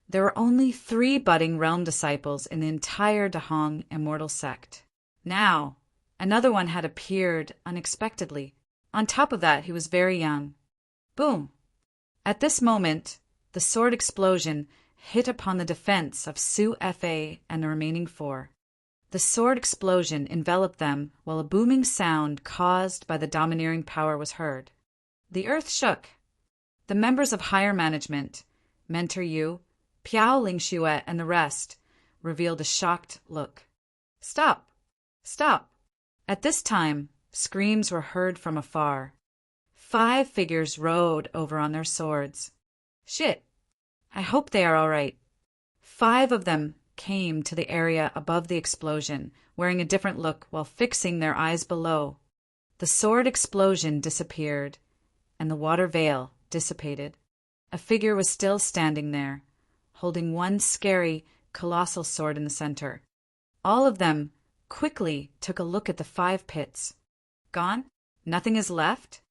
There were only 3 budding realm disciples in the entire Dahong immortal sect. Now, another one had appeared unexpectedly. On top of that, he was very young. Boom! At this moment, the sword explosion hit upon the defense of Su Fa and the remaining 4. The sword explosion enveloped them while a booming sound caused by the domineering power was heard. The earth shook. The members of higher management, Mentor Yu, Piao Lingxue, and the rest, revealed a shocked look. Stop! Stop! At this time, screams were heard from afar. 5 figures rode over on their swords. Shit! I hope they are all right. 5 of them came to the area above the explosion, wearing a different look while fixing their eyes below. The sword explosion disappeared, and the water veil dissipated. A figure was still standing there, holding one scary, colossal sword in the center. All of them quickly took a look at the 5 pits. Gone? Nothing is left?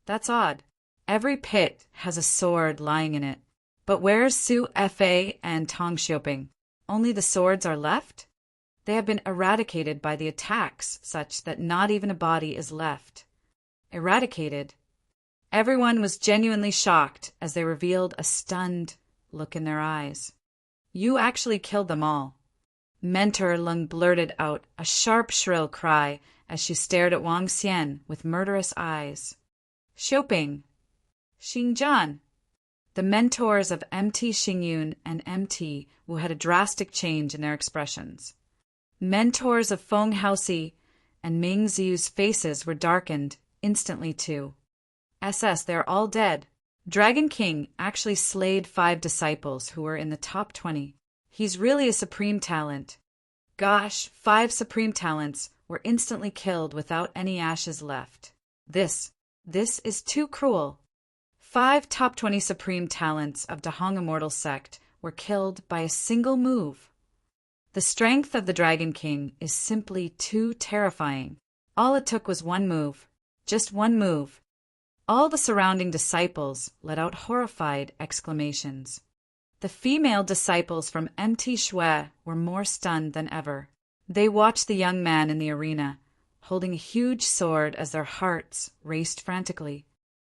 That's odd. Every pit has a sword lying in it. But where's Su Fa and Tong Xiuping? Only the swords are left? They have been eradicated by the attacks such that not even a body is left. Eradicated? Everyone was genuinely shocked as they revealed a stunned look in their eyes. You actually killed them all. Mentor Lung blurted out a sharp, shrill cry as she stared at Wang Xian with murderous eyes. Xiuping! Xingjian! The mentors of MT Xingyun and MT Wu had a drastic change in their expressions. Mentors of Feng Haoxi and Ming Ziu's faces were darkened instantly too. They're all dead. Dragon King actually slayed 5 disciples who were in the top 20. He's really a supreme talent. Gosh, 5 supreme talents were instantly killed without any ashes left. This is too cruel. 5 top 20 supreme talents of Dahong Immortal Sect were killed by a single move. The strength of the Dragon King is simply too terrifying. All it took was one move. Just one move. All the surrounding disciples let out horrified exclamations. The female disciples from MT Shui were more stunned than ever. They watched the young man in the arena, holding a huge sword as their hearts raced frantically.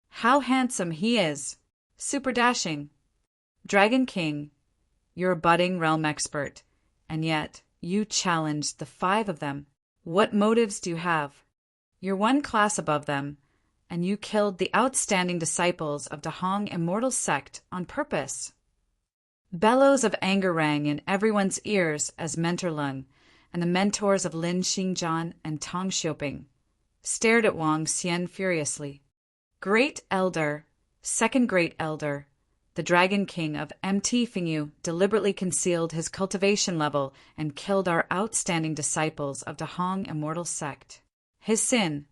How handsome he is! Super dashing! Dragon King, you're a budding realm expert, and yet you challenged the 5 of them. What motives do you have? You're one class above them, and you killed the outstanding disciples of Dahong Immortal Sect on purpose. Bellows of anger rang in everyone's ears as Mentor Lung and the mentors of Lin Xingjian and Tong Xiuping stared at Wang Xian furiously. Great Elder, Second Great Elder, the Dragon King of MT Fingyu deliberately concealed his cultivation level and killed our outstanding disciples of Dahong Immortal Sect. His sin.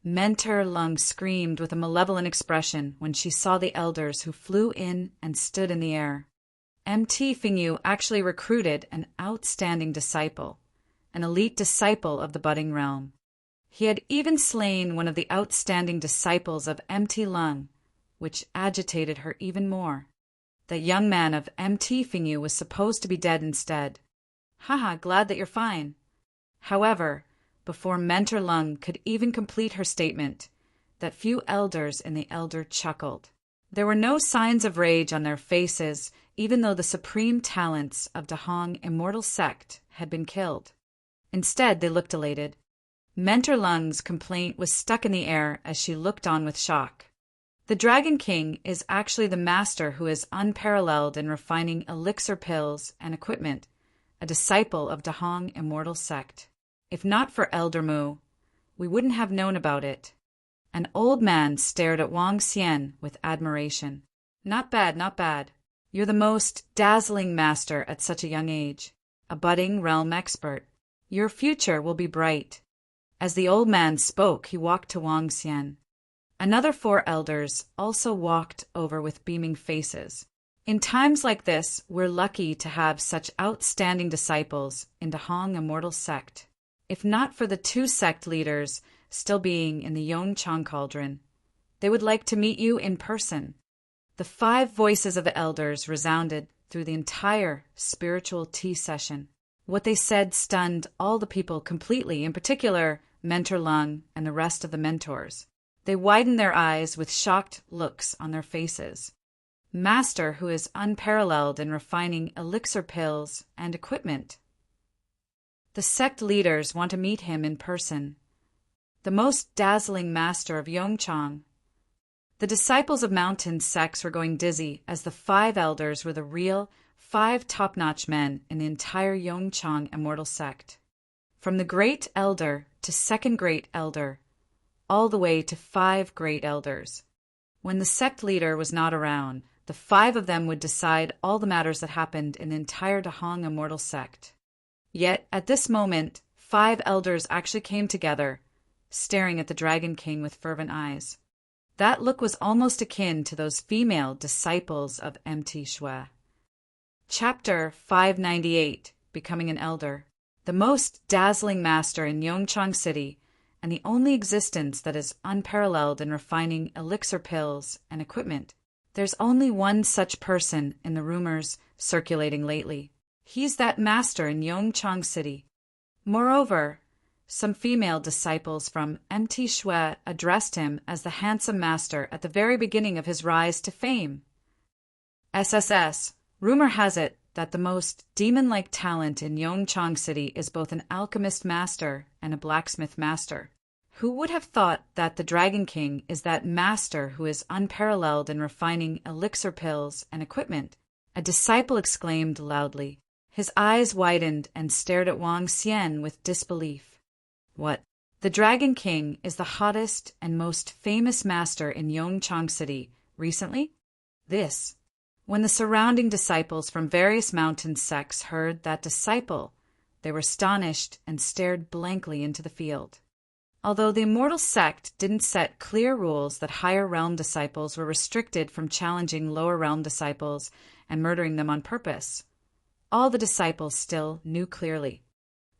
Mentor Lung screamed with a malevolent expression when she saw the elders who flew in and stood in the air. MT Fingyu actually recruited an outstanding disciple, an elite disciple of the budding realm. He had even slain one of the outstanding disciples of MT Lung, which agitated her even more. The young man of MT Fingyu was supposed to be dead instead. Haha, glad that you're fine. However, before Mentor Lung could even complete her statement, that few elders in the Elder chuckled. There were no signs of rage on their faces, even though the supreme talents of Dahong Immortal Sect had been killed. Instead, they looked elated. Mentor Lung's complaint was stuck in the air as she looked on with shock. The Dragon King is actually the master who is unparalleled in refining elixir pills and equipment, a disciple of Dahong Immortal Sect. If not for Elder Mu, we wouldn't have known about it. An old man stared at Wang Xian with admiration. Not bad, not bad. You're the most dazzling master at such a young age, a budding realm expert. Your future will be bright. As the old man spoke, he walked to Wang Xian. Another 4 elders also walked over with beaming faces. In times like this, we're lucky to have such outstanding disciples in Dahong Immortal Sect. If not for the 2 sect leaders still being in the Yongchang Cauldron, they would like to meet you in person. The 5 voices of the elders resounded through the entire spiritual tea session. What they said stunned all the people completely, in particular Mentor Lung and the rest of the mentors. They widened their eyes with shocked looks on their faces. Master who is unparalleled in refining elixir pills and equipment. The sect leaders want to meet him in person. The most dazzling master of Yongchang. The disciples of mountain sects were going dizzy as the 5 elders were the real 5 top-notch men in the entire Yongchang Immortal Sect. From the Great Elder to Second Great Elder, all the way to 5 Great Elders. When the sect leader was not around, the 5 of them would decide all the matters that happened in the entire Dahong Immortal Sect. Yet, at this moment, 5 elders actually came together, staring at the Dragon King with fervent eyes. That look was almost akin to those female disciples of MT Shui. Chapter 598, Becoming an Elder. The most dazzling master in Yongchang City, and the only existence that is unparalleled in refining elixir pills and equipment. There's only one such person in the rumors circulating lately. He's that master in Yongchang City. Moreover, some female disciples from MT Shui addressed him as the handsome master at the very beginning of his rise to fame. SSS, rumor has it that the most demon-like talent in Yongchang City is both an alchemist master and a blacksmith master. Who would have thought that the Dragon King is that master who is unparalleled in refining elixir pills and equipment? A disciple exclaimed loudly. His eyes widened and stared at Wang Xian with disbelief. What? The Dragon King is the hottest and most famous master in Yongchang City recently? This. When the surrounding disciples from various mountain sects heard that disciple, they were astonished and stared blankly into the field. Although the immortal sect didn't set clear rules that higher realm disciples were restricted from challenging lower realm disciples and murdering them on purpose, all the disciples still knew clearly.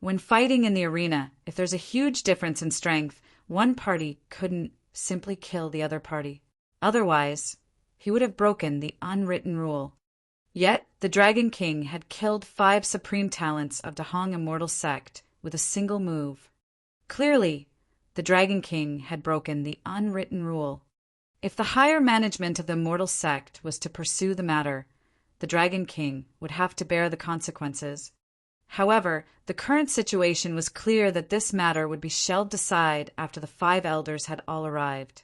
When fighting in the arena, if there's a huge difference in strength, one party couldn't simply kill the other party. Otherwise, he would have broken the unwritten rule. Yet, the Dragon King had killed 5 supreme talents of Dahong immortal sect with a single move. Clearly, the Dragon King had broken the unwritten rule. If the higher management of the immortal sect was to pursue the matter, the Dragon King would have to bear the consequences. However, the current situation was clear that this matter would be shelved aside after the 5 elders had all arrived.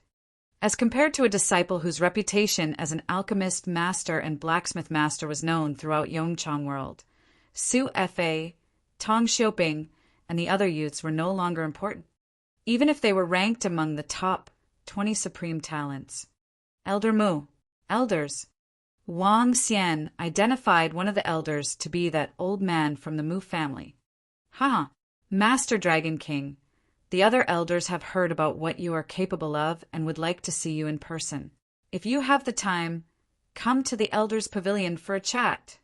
As compared to a disciple whose reputation as an alchemist master and blacksmith master was known throughout Yongchang world, Su Fa, Tong Xiaoping, and the other youths were no longer important, even if they were ranked among the top 20 supreme talents. Elder Mu, elders. Wang Xian identified one of the elders to be that old man from the Mu family. Haha, Master Dragon King. The other elders have heard about what you are capable of and would like to see you in person. If you have the time, come to the elders' pavilion for a chat.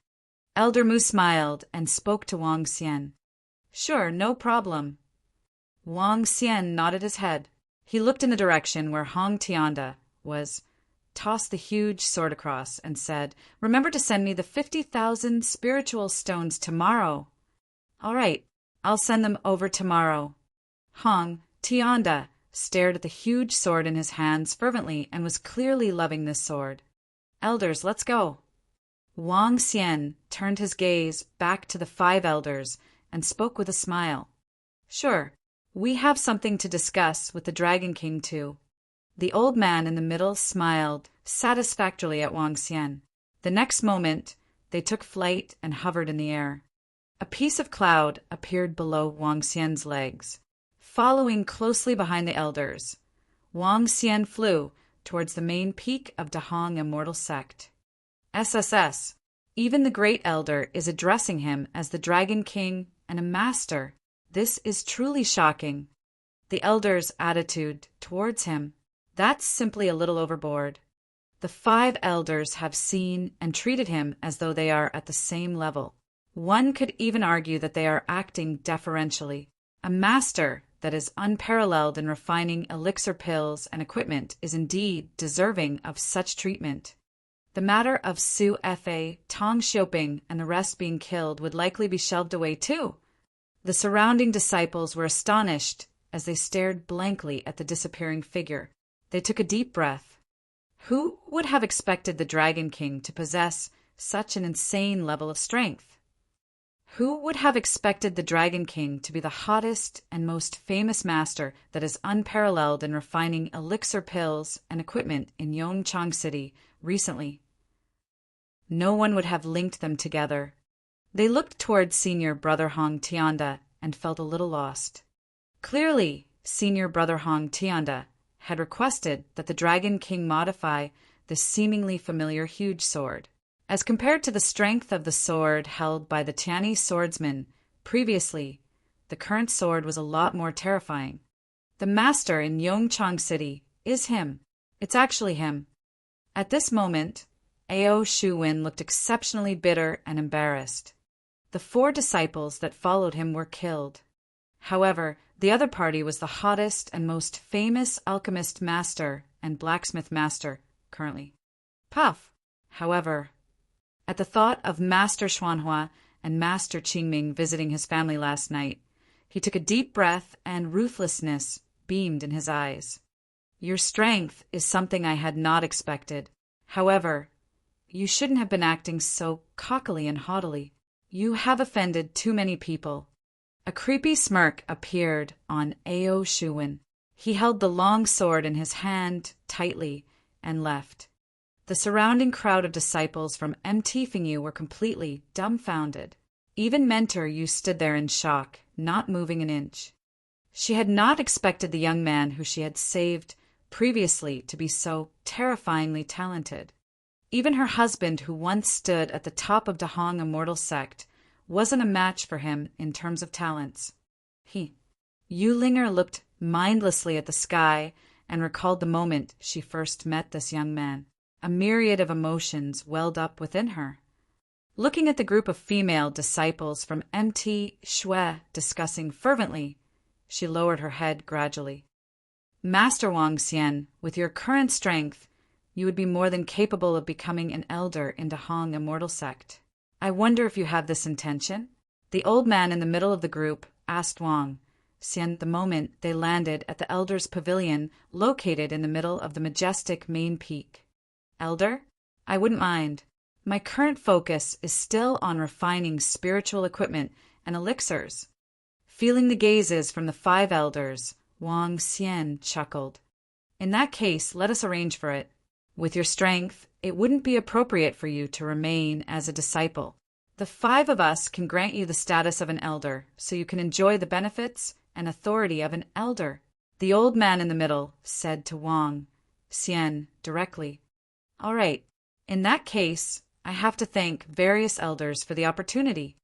Elder Mu smiled and spoke to Wang Xian. Sure, no problem. Wang Xian nodded his head. He looked in the direction where Hong Tianda was, tossed the huge sword across, and said, Remember to send me the 50,000 spiritual stones tomorrow. All right, I'll send them over tomorrow. Hong Tianda stared at the huge sword in his hands fervently and was clearly loving this sword. Elders, let's go. Wang Xian turned his gaze back to the 5 elders and spoke with a smile. Sure, we have something to discuss with the Dragon King too. The old man in the middle smiled satisfactorily at Wang Xian. The next moment, they took flight and hovered in the air. A piece of cloud appeared below Wang Xian's legs. Following closely behind the elders, Wang Xian flew towards the main peak of Dahong immortal sect. SSS, even the great elder is addressing him as the Dragon King and a master. This is truly shocking. The elder's attitude towards him, that's simply a little overboard. The 5 elders have seen and treated him as though they are at the same level. One could even argue that they are acting deferentially. A master that is unparalleled in refining elixir pills and equipment is indeed deserving of such treatment. The matter of Su Fa, Tong Xiaoping, and the rest being killed would likely be shelved away too. The surrounding disciples were astonished as they stared blankly at the disappearing figure. They took a deep breath. Who would have expected the Dragon King to possess such an insane level of strength? Who would have expected the Dragon King to be the hottest and most famous master that is unparalleled in refining elixir pills and equipment in Yongchang City recently? No one would have linked them together. They looked towards Senior Brother Hong Tianda and felt a little lost. Clearly, Senior Brother Hong Tianda had requested that the Dragon King modify the seemingly familiar huge sword. As compared to the strength of the sword held by the Tiani swordsman previously, the current sword was a lot more terrifying. The master in Yongchang City is him. It's actually him. At this moment, Ao Shuwen looked exceptionally bitter and embarrassed. The 4 disciples that followed him were killed. However, the other party was the hottest and most famous alchemist master and blacksmith master currently. Puff, however, at the thought of Master Xuanhua and Master Qingming visiting his family last night, He took a deep breath, and ruthlessness beamed in his eyes. Your strength is something I had not expected. However, you shouldn't have been acting so cockily and haughtily. You have offended too many people. A creepy smirk appeared on Ao Shuwen. He held the long sword in his hand tightly and left. The surrounding crowd of disciples from MT Fingyu were completely dumbfounded. Even Mentor Yu stood there in shock, not moving an inch. She had not expected the young man who she had saved previously to be so terrifyingly talented. Even her husband, who once stood at the top of Dahong Immortal Sect, wasn't a match for him in terms of talents. Yulinger looked mindlessly at the sky and recalled the moment she first met this young man. A myriad of emotions welled up within her. Looking at the group of female disciples from MT Shui discussing fervently, she lowered her head gradually. Master Wang Xian, with your current strength, you would be more than capable of becoming an elder in Dahong Immortal Sect. I wonder if you have this intention? The old man in the middle of the group asked Wang Xian the moment they landed at the Elder's Pavilion located in the middle of the majestic main peak. Elder? I wouldn't mind. My current focus is still on refining spiritual equipment and elixirs. Feeling the gazes from the 5 elders, Wang Xian chuckled. In that case, let us arrange for it. With your strength, it wouldn't be appropriate for you to remain as a disciple. The 5 of us can grant you the status of an elder, so you can enjoy the benefits and authority of an elder. The old man in the middle said to Wang Xian directly. All right, in that case, I have to thank various elders for the opportunity.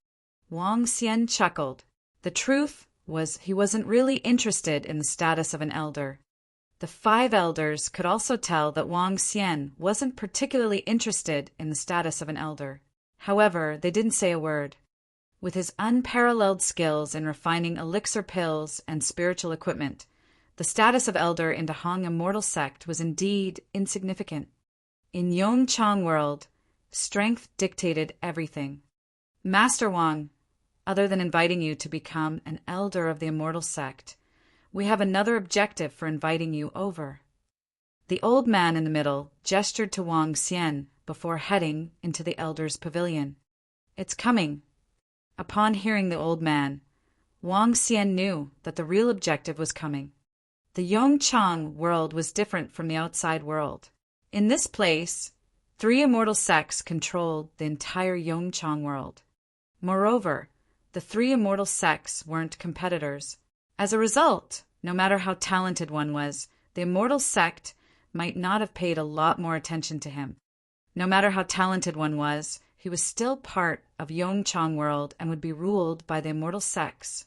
Wang Xian chuckled. The truth was he wasn't really interested in the status of an elder. The 5 elders could also tell that Wang Xian wasn't particularly interested in the status of an elder. However, they didn't say a word. With his unparalleled skills in refining elixir pills and spiritual equipment, the status of elder in Dahong Immortal Sect was indeed insignificant. In Yongchang world, strength dictated everything. Master Wang, other than inviting you to become an elder of the Immortal Sect, we have another objective for inviting you over. The old man in the middle gestured to Wang Xian before heading into the Elder's Pavilion. It's coming. Upon hearing the old man, Wang Xian knew that the real objective was coming. The Yongchang world was different from the outside world. In this place, 3 immortal sects controlled the entire Yongchang world. Moreover, the 3 immortal sects weren't competitors. As a result, no matter how talented one was, the immortal sect might not have paid a lot more attention to him. No matter how talented one was, he was still part of Yongchang world and would be ruled by the immortal sects.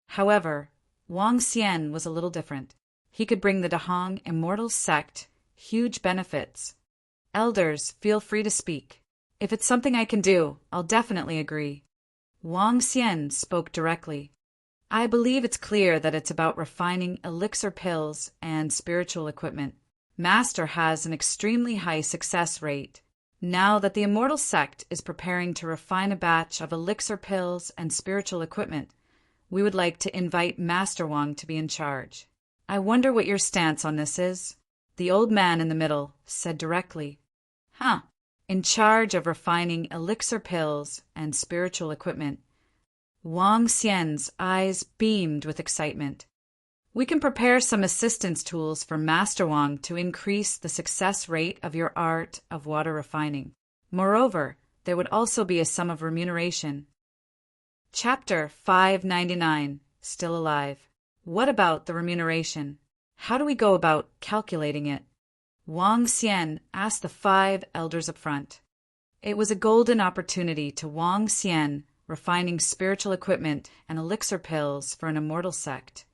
However, Wang Xian was a little different. He could bring the Dahong Immortal Sect huge benefits. Elders, feel free to speak. If it's something I can do, I'll definitely agree. Wang Xian spoke directly. I believe it's clear that it's about refining elixir pills and spiritual equipment. Master has an extremely high success rate. Now that the Immortal Sect is preparing to refine a batch of elixir pills and spiritual equipment, we would like to invite Master Wang to be in charge. I wonder what your stance on this is? The old man in the middle said directly. In charge of refining elixir pills and spiritual equipment. Wang Xian's eyes beamed with excitement. We can prepare some assistance tools for Master Wang to increase the success rate of your art of water refining. Moreover, there would also be a sum of remuneration. Chapter 599, Still Alive. What about the remuneration? How do we go about calculating it? Wang Xian asked the 5 elders up front. It was a golden opportunity to Wang Xian refining spiritual equipment and elixir pills for an immortal sect.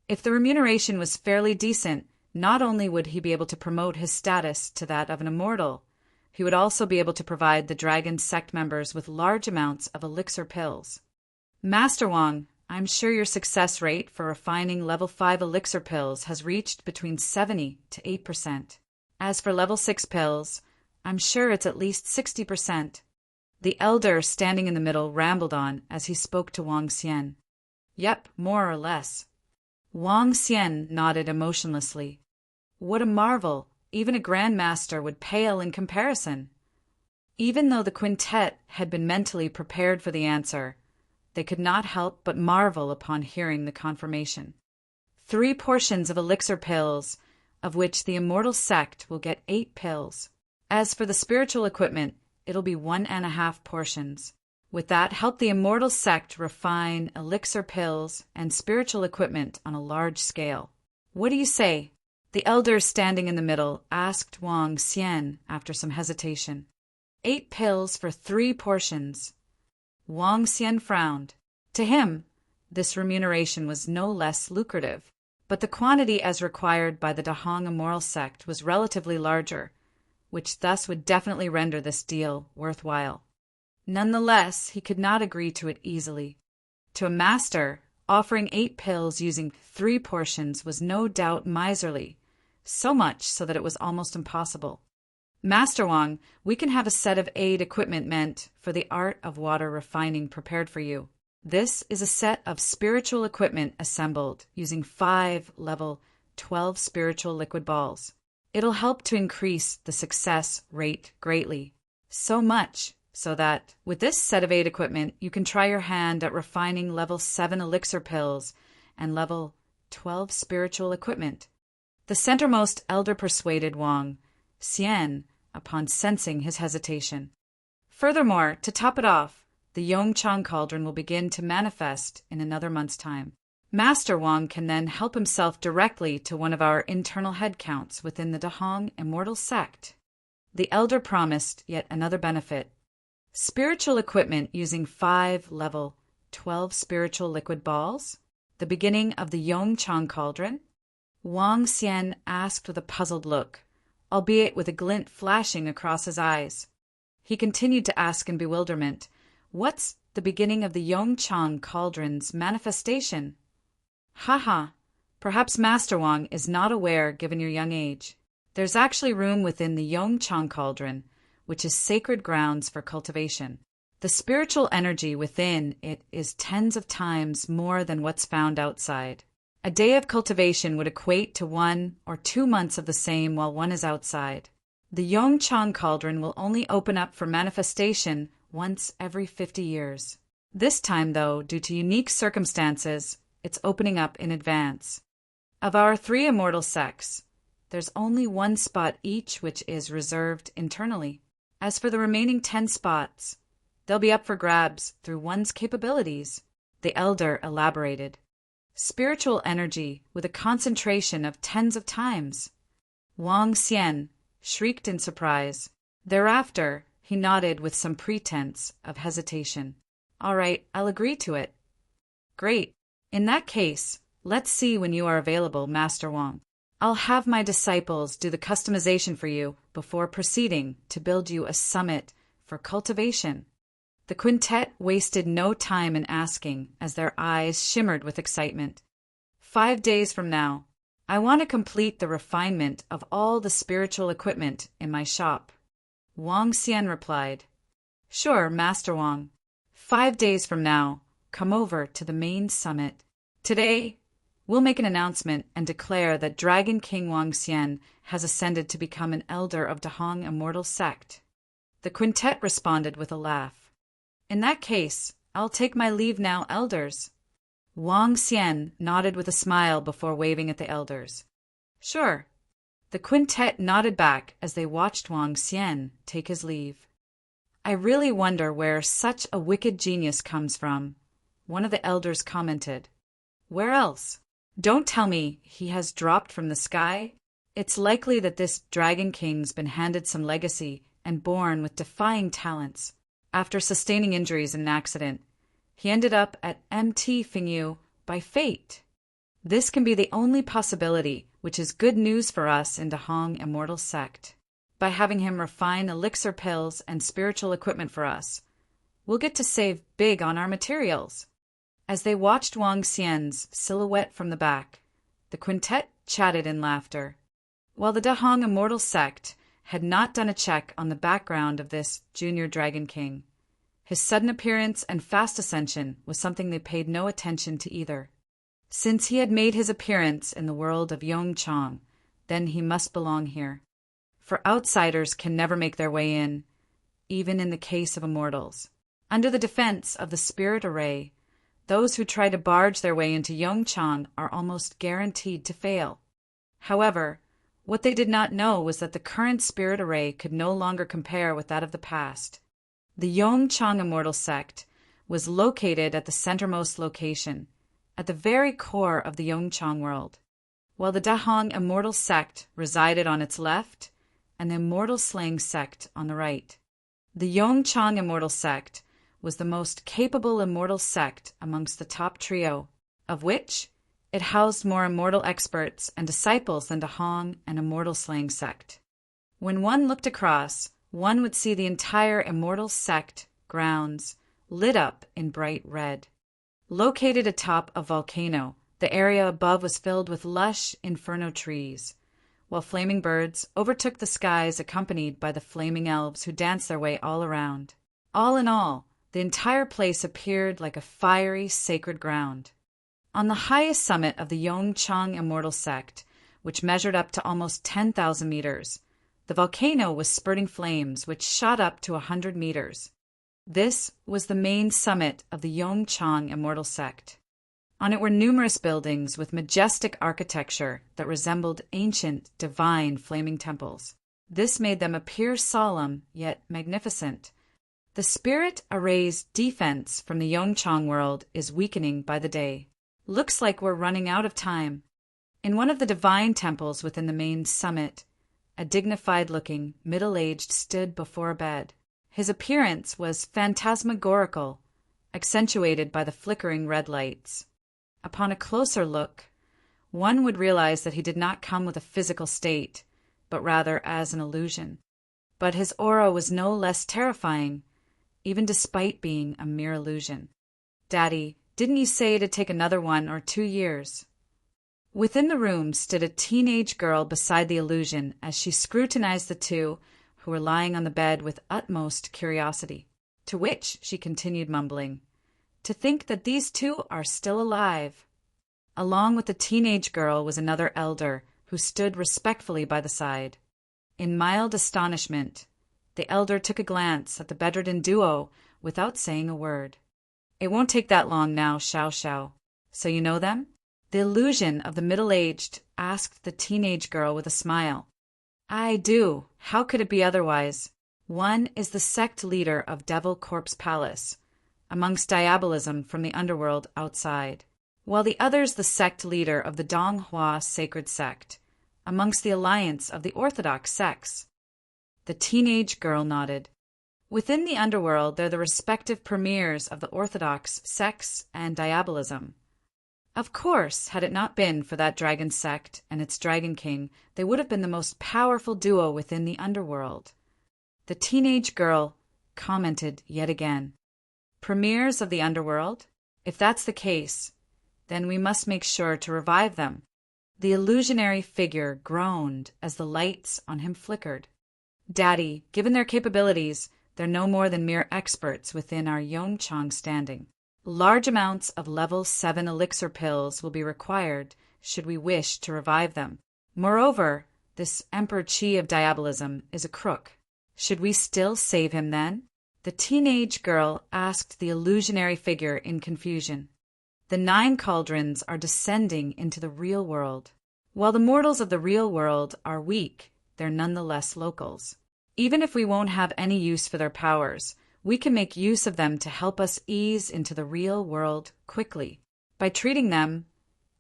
If the remuneration was fairly decent, not only would he be able to promote his status to that of an immortal, he would also be able to provide the dragon sect members with large amounts of elixir pills. Master Wang, I'm sure your success rate for refining level 5 elixir pills has reached between 70 to 8%. As for level 6 pills, I'm sure it's at least 60%. The elder standing in the middle rambled on as he spoke to Wang Xian. Yep, more or less. Wang Xian nodded emotionlessly. What a marvel! Even a grandmaster would pale in comparison. Even though the quintet had been mentally prepared for the answer, they could not help but marvel upon hearing the confirmation. 3 portions of elixir pills, of which the immortal sect will get 8 pills. As for the spiritual equipment, it'll be 1.5 portions. With that, help the immortal sect refine elixir pills and spiritual equipment on a large scale. What do you say? The elder standing in the middle asked Wang Xian after some hesitation. 8 pills for 3 portions. Wang Xian frowned. To him, this remuneration was no less lucrative, but the quantity as required by the Dahong immoral sect was relatively larger, which thus would definitely render this deal worthwhile. Nonetheless, he could not agree to it easily. To a master, offering 8 pills using 3 portions was no doubt miserly, so much so that it was almost impossible. Master Wang, we can have a set of 8 equipment meant for the art of water refining prepared for you. This is a set of spiritual equipment assembled using 5 level 12 spiritual liquid balls. It'll help to increase the success rate greatly. So much so that, with this set of 8 equipment, you can try your hand at refining level 7 elixir pills and level 12 spiritual equipment. The centermost elder persuaded Wang Xian upon sensing his hesitation. Furthermore, to top it off, the Yongchang cauldron will begin to manifest in another month's time. Master Wang can then help himself directly to one of our internal head counts within the Dahong immortal sect. The elder promised yet another benefit. Spiritual equipment using 5 level 12 spiritual liquid balls? The beginning of the Yongchang cauldron? Wang Xian asked with a puzzled look, albeit with a glint flashing across his eyes. He continued to ask in bewilderment, what's the beginning of the Yongchang cauldron's manifestation? Ha! Perhaps Master Wang is not aware given your young age. There's actually room within the Yongchang cauldron, which is sacred grounds for cultivation. The spiritual energy within it is tens of times more than what's found outside. A day of cultivation would equate to 1 or 2 months of the same while one is outside. The Yongchang cauldron will only open up for manifestation once every 50 years. This time, though, due to unique circumstances, it's opening up in advance. Of our 3 immortal sects, there's only 1 spot each which is reserved internally. As for the remaining 10 spots, they'll be up for grabs through one's capabilities, the elder elaborated. Spiritual energy with a concentration of tens of times. Wang Xian shrieked in surprise. Thereafter, he nodded with some pretense of hesitation. All right, I'll agree to it. Great. In that case, let's see when you are available, Master Wang. I'll have my disciples do the customization for you before proceeding to build you a summit for cultivation. The quintet wasted no time in asking as their eyes shimmered with excitement. 5 days from now, I want to complete the refinement of all the spiritual equipment in my shop. Wang Xian replied, Sure, Master Wang. 5 days from now, come over to the main summit. Today, we'll make an announcement and declare that Dragon King Wang Xian has ascended to become an elder of Dahong immortal sect. The quintet responded with a laugh. In that case, I'll take my leave now, elders. Wang Xian nodded with a smile before waving at the elders. Sure. The quintet nodded back as they watched Wang Xian take his leave. I really wonder where such a wicked genius comes from, one of the elders commented. Where else? Don't tell me he has dropped from the sky. It's likely that this Dragon King's been handed some legacy and born with defying talents. After sustaining injuries in an accident, he ended up at MT Fingyu by fate. This can be the only possibility, which is good news for us in Dahong Immortal Sect. By having him refine elixir pills and spiritual equipment for us, we'll get to save big on our materials. As they watched Wang Xian's silhouette from the back, the quintet chatted in laughter. While the Dahong Immortal Sect had not done a check on the background of this junior Dragon King, His sudden appearance and fast ascension was something they paid no attention to either. Since he had made his appearance in the world of Yongchang, then he must belong here. For outsiders can never make their way in, even in the case of immortals. Under the defense of the spirit array, those who try to barge their way into Yongchang are almost guaranteed to fail. However, what they did not know was that the current spirit array could no longer compare with that of the past. The Yongchang immortal sect was located at the centermost location, at the very core of the Yongchang world, while the Dahong immortal sect resided on its left and the immortal slaying sect on the right. The Yongchang immortal sect was the most capable immortal sect amongst the top trio, of which it housed more immortal experts and disciples than Dahong and immortal slaying sect. When one looked across, one would see the entire immortal sect grounds lit up in bright red. Located atop a volcano, the area above was filled with lush inferno trees, while flaming birds overtook the skies accompanied by the flaming elves who danced their way all around. All in all, the entire place appeared like a fiery, sacred ground. On the highest summit of the Yongchang immortal sect, which measured up to almost 10,000 meters, the volcano was spurting flames which shot up to 100 meters. This was the main summit of the Yongchang immortal sect. On it were numerous buildings with majestic architecture that resembled ancient, divine flaming temples. This made them appear solemn, yet magnificent. The spirit array's defense from the Yongchang world is weakening by the day. Looks like we're running out of time. In one of the divine temples within the main summit, a dignified-looking, middle-aged stood before a bed. His appearance was phantasmagorical, accentuated by the flickering red lights. Upon a closer look, one would realize that he did not come with a physical state, but rather as an illusion. But his aura was no less terrifying, even despite being a mere illusion. "Daddy, didn't you say it'd take another 1 or 2 years?" Within the room stood a teenage girl beside the illusion as she scrutinized the two who were lying on the bed with utmost curiosity, to which she continued mumbling, "To think that these two are still alive." Along with the teenage girl was another elder who stood respectfully by the side. In mild astonishment, the elder took a glance at the bedridden duo without saying a word. "It won't take that long now, Xiao Xiao. So you know them?" The illusion of the middle-aged asked the teenage girl with a smile. "I do. How could it be otherwise? One is the sect leader of Devil Corpse Palace, amongst diabolism from the underworld outside, while the other's the sect leader of the Donghua sacred sect, amongst the alliance of the orthodox sects." The teenage girl nodded. Within the underworld, they're the respective premiers of the orthodox sects and diabolism. Of course, had it not been for that dragon sect and its dragon king, they would have been the most powerful duo within the underworld. The teenage girl commented yet again. "Premiers of the underworld? If that's the case, then we must make sure to revive them." The illusionary figure groaned as the lights on him flickered. "Daddy, given their capabilities, they're no more than mere experts within our Yongchang standing. Large amounts of level 7 elixir pills will be required should we wish to revive them. Moreover, this Emperor Qi of diabolism is a crook. Should we still save him then?" The teenage girl asked the illusionary figure in confusion. "The 9 cauldrons are descending into the real world. While the mortals of the real world are weak, they're nonetheless locals. Even if we won't have any use for their powers, we can make use of them to help us ease into the real world quickly. By treating them,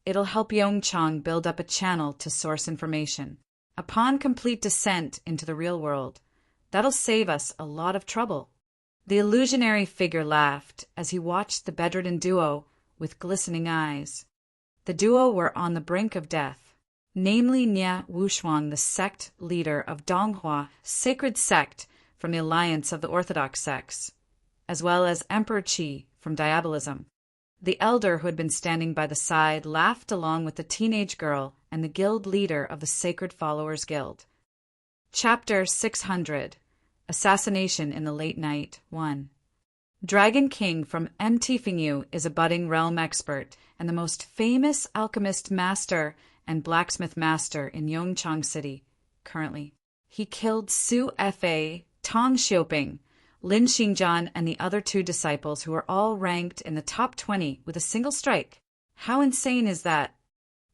it'll help Yongchang build up a channel to source information. Upon complete descent into the real world, that'll save us a lot of trouble." The illusionary figure laughed as he watched the bedridden duo with glistening eyes. The duo were on the brink of death, namely Nya Wushuang, the sect leader of Donghua sacred sect from the alliance of the orthodox sects, as well as Emperor Qi from diabolism. The elder who had been standing by the side laughed along with the teenage girl and the guild leader of the Sacred Followers Guild. Chapter 600. Assassination in the Late Night 1. Dragon King from Mtfinyu is a budding realm expert and the most famous alchemist master and blacksmith master in Yongchang City, currently. He killed Su Fa, Tong Xiaoping, Lin Xingjian, and the other two disciples who were all ranked in the top 20 with a single strike. How insane is that?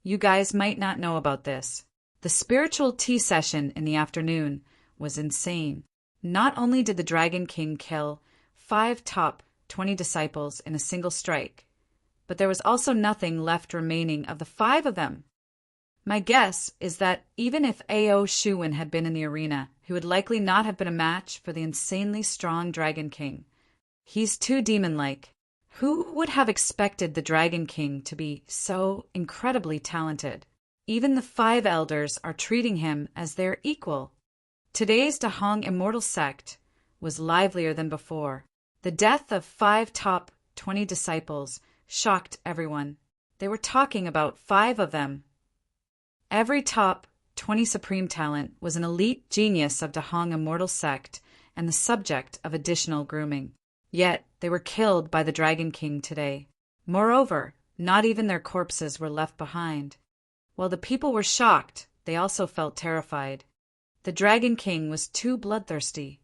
You guys might not know about this. The spiritual tea session in the afternoon was insane. Not only did the Dragon King kill 5 top 20 disciples in a single strike, but there was also nothing left remaining of the 5 of them. My guess is that even if Ao Shuwen had been in the arena, he would likely not have been a match for the insanely strong Dragon King. He's too demon-like. Who would have expected the Dragon King to be so incredibly talented? Even the 5 elders are treating him as their equal. Today's Dahong Immortal Sect was livelier than before. The death of 5 top 20 disciples shocked everyone. They were talking about 5 of them. Every top 20 supreme talent was an elite genius of Dahong Immortal Sect and the subject of additional grooming. Yet they were killed by the Dragon King today. Moreover, not even their corpses were left behind. While the people were shocked, they also felt terrified. The Dragon King was too bloodthirsty.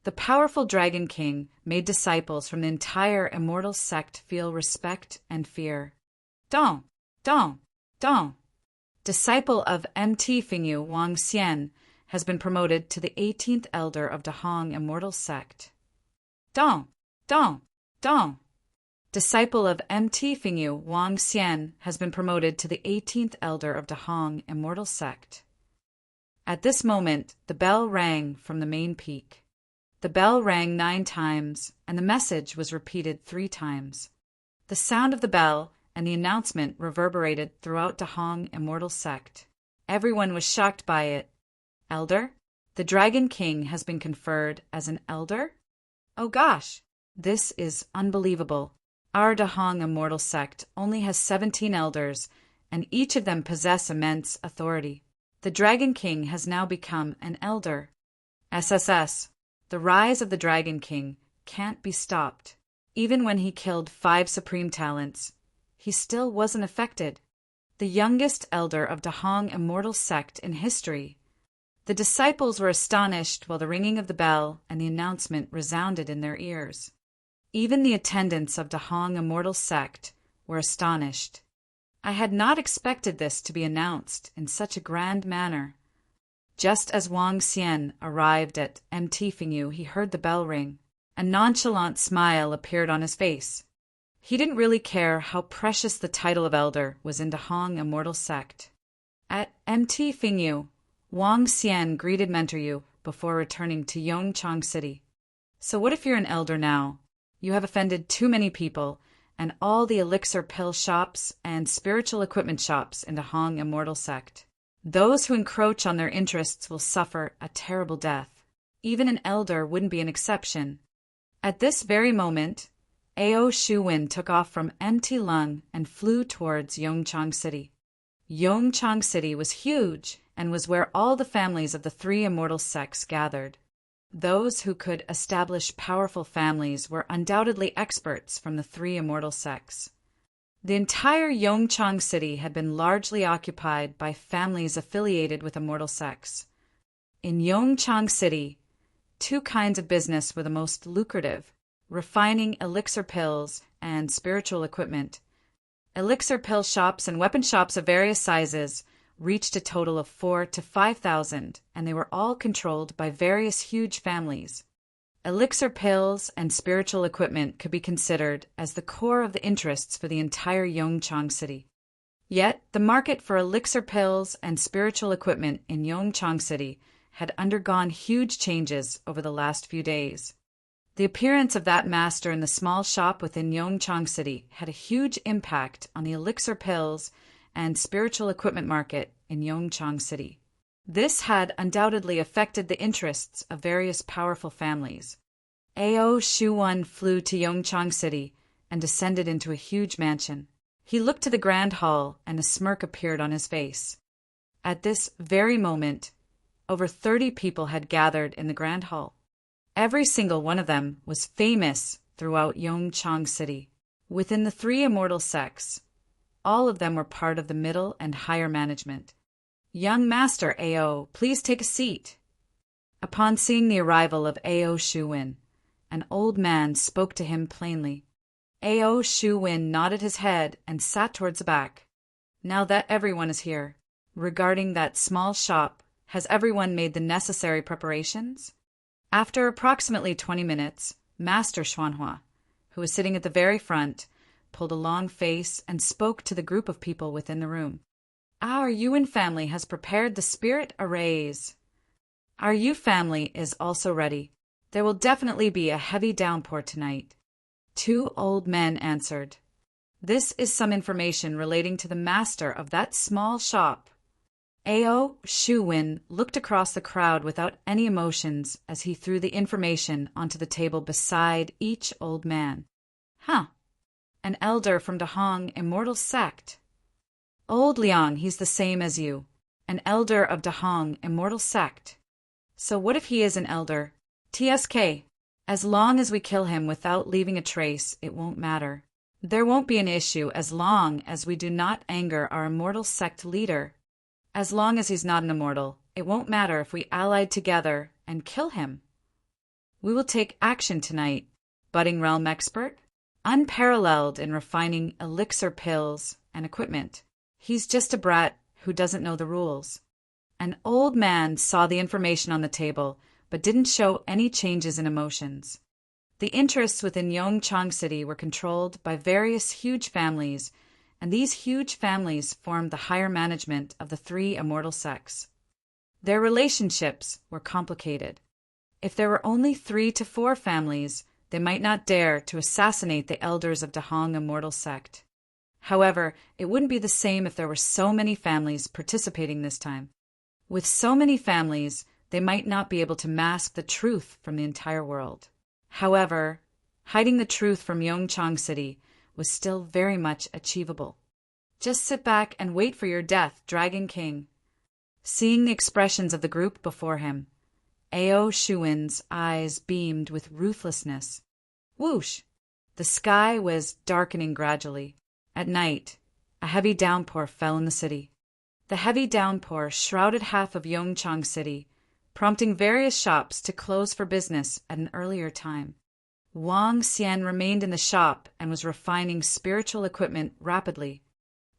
The powerful Dragon King made disciples from the entire Immortal Sect feel respect and fear. Dong! Dong! Dong! Disciple of Mtfinyu Wang Xian has been promoted to the 18th Elder of Dahong Immortal Sect. Dong! Dong! Dong! Disciple of Mtfinyu Wang Xian has been promoted to the 18th Elder of Dahong Immortal Sect. At this moment, the bell rang from the main peak. The bell rang 9 times, and the message was repeated 3 times. The sound of the bell and the announcement reverberated throughout Dahong Immortal Sect. Everyone was shocked by it. Elder? The Dragon King has been conferred as an elder? Oh gosh, this is unbelievable. Our Dahong Immortal Sect only has 17 elders, and each of them possess immense authority. The Dragon King has now become an elder. SSS. The rise of the Dragon King can't be stopped. Even when he killed 5 supreme talents, he still wasn't affected. The youngest elder of Dahong Immortal Sect in history. The disciples were astonished while the ringing of the bell and the announcement resounded in their ears. Even the attendants of Dahong Immortal Sect were astonished. I had not expected this to be announced in such a grand manner. Just as Wang Xian arrived at Mtfinyu, he heard the bell ring. A nonchalant smile appeared on his face. He didn't really care how precious the title of elder was in Dahong Immortal Sect. At Mtfinyu, Wang Xian greeted Mentoryu before returning to Yongchang City. So what if you're an elder now? You have offended too many people, and all the elixir pill shops and spiritual equipment shops in Dahong Immortal Sect. Those who encroach on their interests will suffer a terrible death. Even an elder wouldn't be an exception. At this very moment, Ao Shuwen took off from Lung and flew towards Yongchang City. Yongchang City was huge and was where all the families of the 3 immortal sects gathered. Those who could establish powerful families were undoubtedly experts from the 3 immortal sects. The entire Yongchang City had been largely occupied by families affiliated with immortal sects. In Yongchang City, 2 kinds of business were the most lucrative: refining elixir pills and spiritual equipment. Elixir pill shops and weapon shops of various sizes reached a total of 4,000 to 5,000, and they were all controlled by various huge families. Elixir pills and spiritual equipment could be considered as the core of the interests for the entire Yongchang City. Yet, the market for elixir pills and spiritual equipment in Yongchang City had undergone huge changes over the last few days. The appearance of that master in the small shop within Yongchang City had a huge impact on the elixir pills and spiritual equipment market in Yongchang City. This had undoubtedly affected the interests of various powerful families. Ao Shuwen flew to Yongchang City and descended into a huge mansion. He looked to the grand hall, and a smirk appeared on his face. At this very moment, over 30 people had gathered in the grand hall. Every single one of them was famous throughout Yongchang City. Within the three immortal sects, all of them were part of the middle and higher management. "Young Master Ao, please take a seat." Upon seeing the arrival of Ao Shuwen, an old man spoke to him plainly. Ao Shuwen nodded his head and sat towards the back. "Now that everyone is here, regarding that small shop, has everyone made the necessary preparations?" After approximately 20 minutes, Master Xuanhua, who was sitting at the very front, pulled a long face and spoke to the group of people within the room. "Our Yuan family has prepared the spirit arrays. Our Yu family is also ready. There will definitely be a heavy downpour tonight." Two old men answered. "This is some information relating to the master of that small shop." Ao Shuwen looked across the crowd without any emotions as he threw the information onto the table beside each old man. "Huh. An elder from Dahong Immortal Sect. Old Liang, he's the same as you. An elder of Dahong Immortal Sect. So what if he is an elder? TSK. As long as we kill him without leaving a trace, it won't matter. There won't be an issue as long as we do not anger our immortal sect leader. As long as he's not an immortal, it won't matter if we allied together and kill him. We will take action tonight. Budding realm expert, unparalleled in refining elixir pills and equipment. He's just a brat who doesn't know the rules." An old man saw the information on the table, but didn't show any changes in emotions. The interests within Yongchang City were controlled by various huge families, and these huge families formed the higher management of the three immortal sects. Their relationships were complicated. If there were only 3 to 4 families, they might not dare to assassinate the elders of Dahong Immortal Sect. However, it wouldn't be the same if there were so many families participating this time. With so many families, they might not be able to mask the truth from the entire world. However, hiding the truth from Yongchang City was still very much achievable. "Just sit back and wait for your death, Dragon King." Seeing the expressions of the group before him, Ao Shuwen's eyes beamed with ruthlessness. Whoosh! The sky was darkening gradually. At night, a heavy downpour fell in the city. The heavy downpour shrouded half of Yongchang City, prompting various shops to close for business at an earlier time. Wang Xian remained in the shop and was refining spiritual equipment rapidly.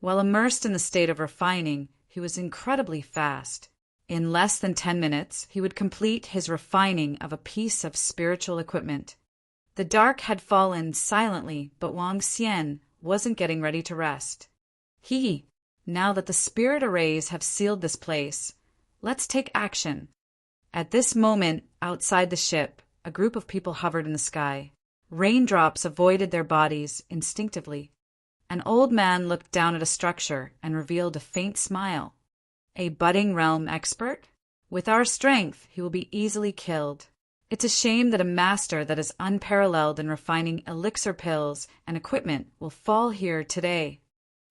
While immersed in the state of refining, he was incredibly fast. In less than 10 minutes, he would complete his refining of a piece of spiritual equipment. The dark had fallen silently, but Wang Xian wasn't getting ready to rest. Now that the spirit arrays have sealed this place, let's take action. At this moment, outside the ship, a group of people hovered in the sky. Raindrops avoided their bodies instinctively. An old man looked down at a structure and revealed a faint smile. "A budding realm expert? With our strength, he will be easily killed. It's a shame that a master that is unparalleled in refining elixir pills and equipment will fall here today."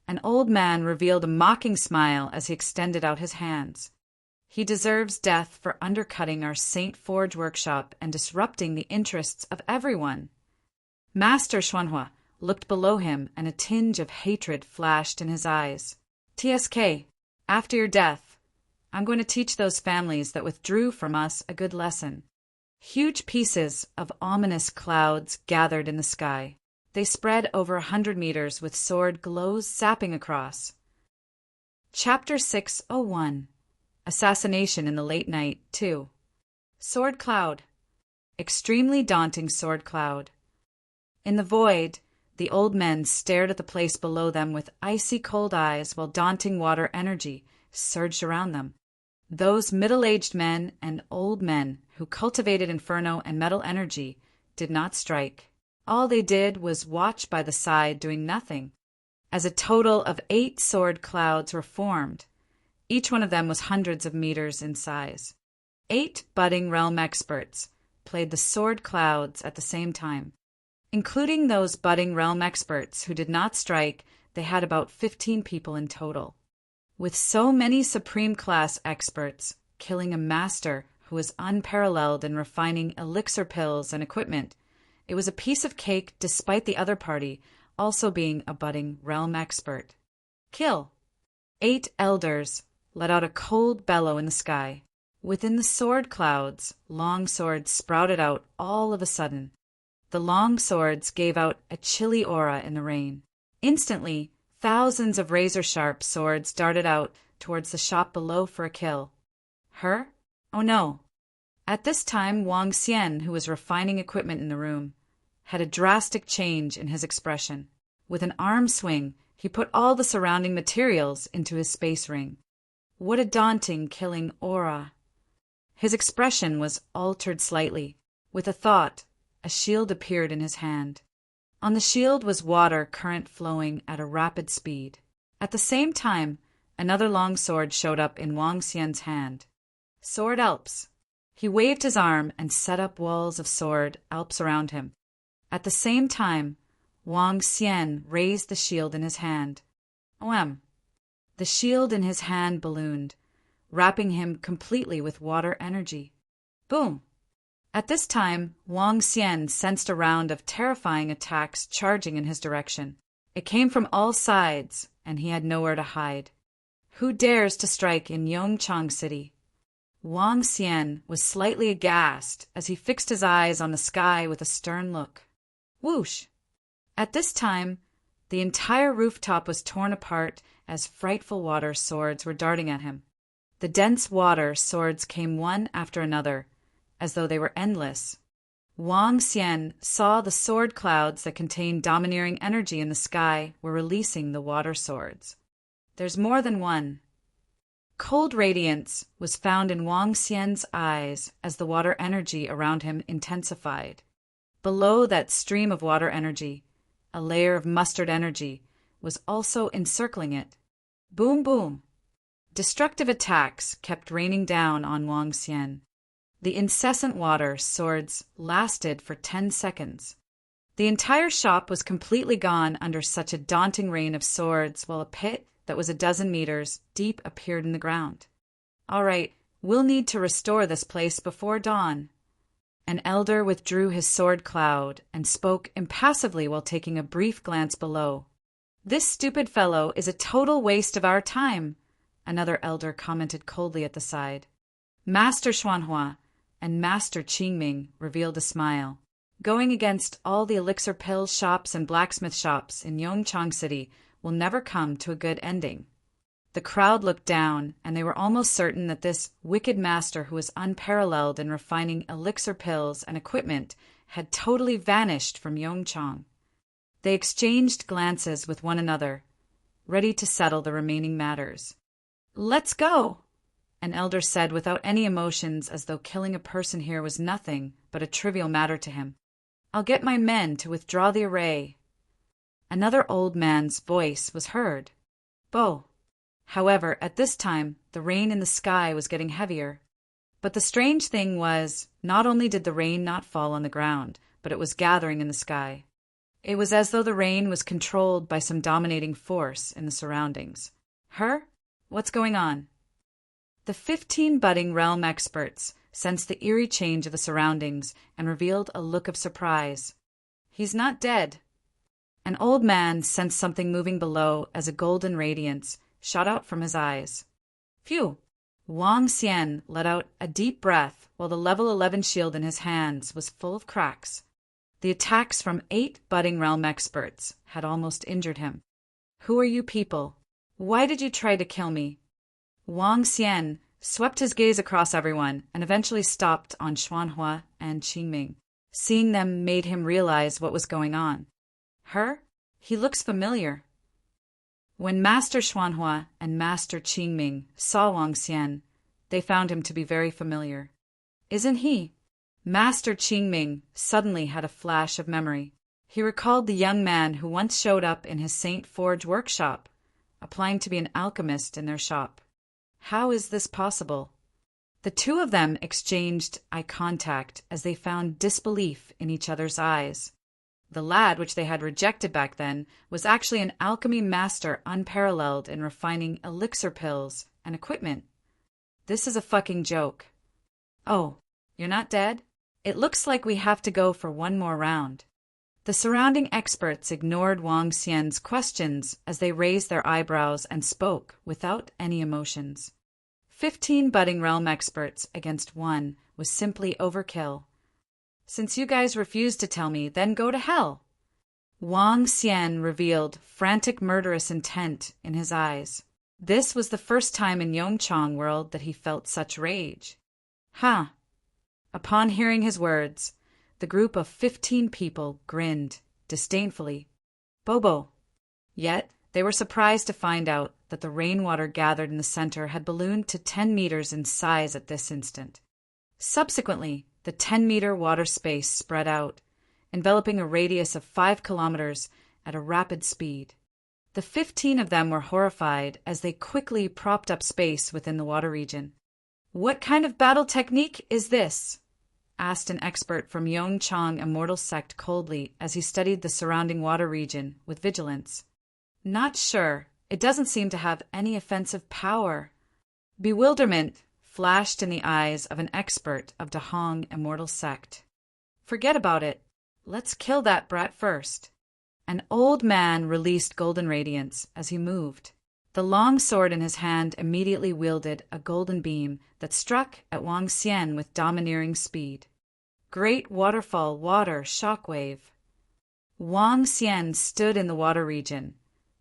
An old man revealed a mocking smile as he extended out his hands. "He deserves death for undercutting our Saint Forge workshop and disrupting the interests of everyone." Master Xuanhua looked below him and a tinge of hatred flashed in his eyes. "TSK, after your death, I'm going to teach those families that withdrew from us a good lesson." Huge pieces of ominous clouds gathered in the sky. They spread over 100 meters with sword glows zapping across. Chapter 601. Assassination in the Late Night 2. Sword Cloud. Extremely daunting sword cloud. In the void, the old men stared at the place below them with icy cold eyes while daunting water energy surged around them. Those middle-aged men and old men who cultivated inferno and metal energy did not strike. All they did was watch by the side doing nothing, as a total of 8 sword clouds were formed. Each one of them was hundreds of meters in size. 8 budding realm experts played the sword clouds at the same time. Including those budding realm experts who did not strike, they had about 15 people in total. With so many supreme class experts, killing a master who was unparalleled in refining elixir pills and equipment, It was a piece of cake despite the other party also being a budding realm expert. Kill! 8 elders let out a cold bellow in the sky. Within the sword clouds, long swords sprouted out all of a sudden. The long swords gave out a chilly aura in the rain. Instantly, thousands of razor-sharp swords darted out towards the shop below for a kill. Her? Oh no. At this time, Wang Xian, who was refining equipment in the room, had a drastic change in his expression. With an arm swing, he put all the surrounding materials into his space ring. What a daunting, killing aura. His expression was altered slightly. With a thought, a shield appeared in his hand. On the shield was water current flowing at a rapid speed. At the same time, another long sword showed up in Wang Xian's hand. Sword Alps. He waved his arm and set up walls of sword Alps around him. At the same time, Wang Xian raised the shield in his hand. Oem. The shield in his hand ballooned, wrapping him completely with water energy. Boom! At this time, Wang Xian sensed a round of terrifying attacks charging in his direction. It came from all sides, and he had nowhere to hide. Who dares to strike in Yongchang City? Wang Xian was slightly aghast as he fixed his eyes on the sky with a stern look. Whoosh! At this time, the entire rooftop was torn apart as frightful water swords were darting at him. The dense water swords came one after another, as though they were endless. Wang Xian saw the sword clouds that contained domineering energy in the sky were releasing the water swords. There's more than one. Cold radiance was found in Wang Xian's eyes as the water energy around him intensified. Below that stream of water energy, a layer of mustard energy was also encircling it. Boom, boom. Destructive attacks kept raining down on Wang Xian. The incessant water swords lasted for 10 seconds. The entire shop was completely gone under such a daunting rain of swords, while a pit that was 12 meters deep appeared in the ground. All right, we'll need to restore this place before dawn. An elder withdrew his sword cloud and spoke impassively while taking a brief glance below. This stupid fellow is a total waste of our time, another elder commented coldly at the side. Master Xuanhua and Master Qingming revealed a smile. Going against all the elixir pill shops and blacksmith shops in Yongchang City will never come to a good ending. The crowd looked down, and they were almost certain that this wicked master who was unparalleled in refining elixir pills and equipment had totally vanished from Yongchang. They exchanged glances with one another, ready to settle the remaining matters. Let's go, an elder said without any emotions, as though killing a person here was nothing but a trivial matter to him. I'll get my men to withdraw the array. Another old man's voice was heard. Bo. However, at this time, the rain in the sky was getting heavier. But the strange thing was, not only did the rain not fall on the ground, but it was gathering in the sky. It was as though the rain was controlled by some dominating force in the surroundings. Her? What's going on? The 15 budding realm experts sensed the eerie change of the surroundings and revealed a look of surprise. He's not dead. An old man sensed something moving below as a golden radiance shot out from his eyes. Phew! Wang Xian let out a deep breath while the level 11 shield in his hands was full of cracks. The attacks from 8 budding realm experts had almost injured him. Who are you people? Why did you try to kill me? Wang Xian swept his gaze across everyone and eventually stopped on Xuanhua and Qingming. Seeing them made him realize what was going on. Her? He looks familiar. When Master Xuanhua and Master Qingming saw Wang Xian, they found him to be very familiar. Isn't he? Master Qingming suddenly had a flash of memory. He recalled the young man who once showed up in his Saint Forge workshop, applying to be an alchemist in their shop. How is this possible? The two of them exchanged eye contact as they found disbelief in each other's eyes. The lad, which they had rejected back then, was actually an alchemy master unparalleled in refining elixir pills and equipment. This is a fucking joke. Oh, you're not dead? It looks like we have to go for one more round. The surrounding experts ignored Wang Xian's questions as they raised their eyebrows and spoke without any emotions. 15 budding realm experts against one was simply overkill. Since you guys refused to tell me, then go to hell. Wang Xian revealed frantic murderous intent in his eyes. This was the first time in Yongchang world that he felt such rage. Huh. Upon hearing his words, the group of 15 people grinned disdainfully. Bobo. Yet, they were surprised to find out that the rainwater gathered in the center had ballooned to 10 meters in size at this instant. Subsequently, the 10-meter water space spread out, enveloping a radius of 5 kilometers at a rapid speed. The 15 of them were horrified as they quickly propped up space within the water region. What kind of battle technique is this? Asked an expert from Yongchang Immortal Sect coldly as he studied the surrounding water region with vigilance. Not sure. It doesn't seem to have any offensive power. Bewilderment flashed in the eyes of an expert of Dahong Immortal Sect. Forget about it. Let's kill that brat first. An old man released golden radiance as he moved. The long sword in his hand immediately wielded a golden beam that struck at Wang Xian with domineering speed. Great waterfall water shockwave. Wang Xian stood in the water region,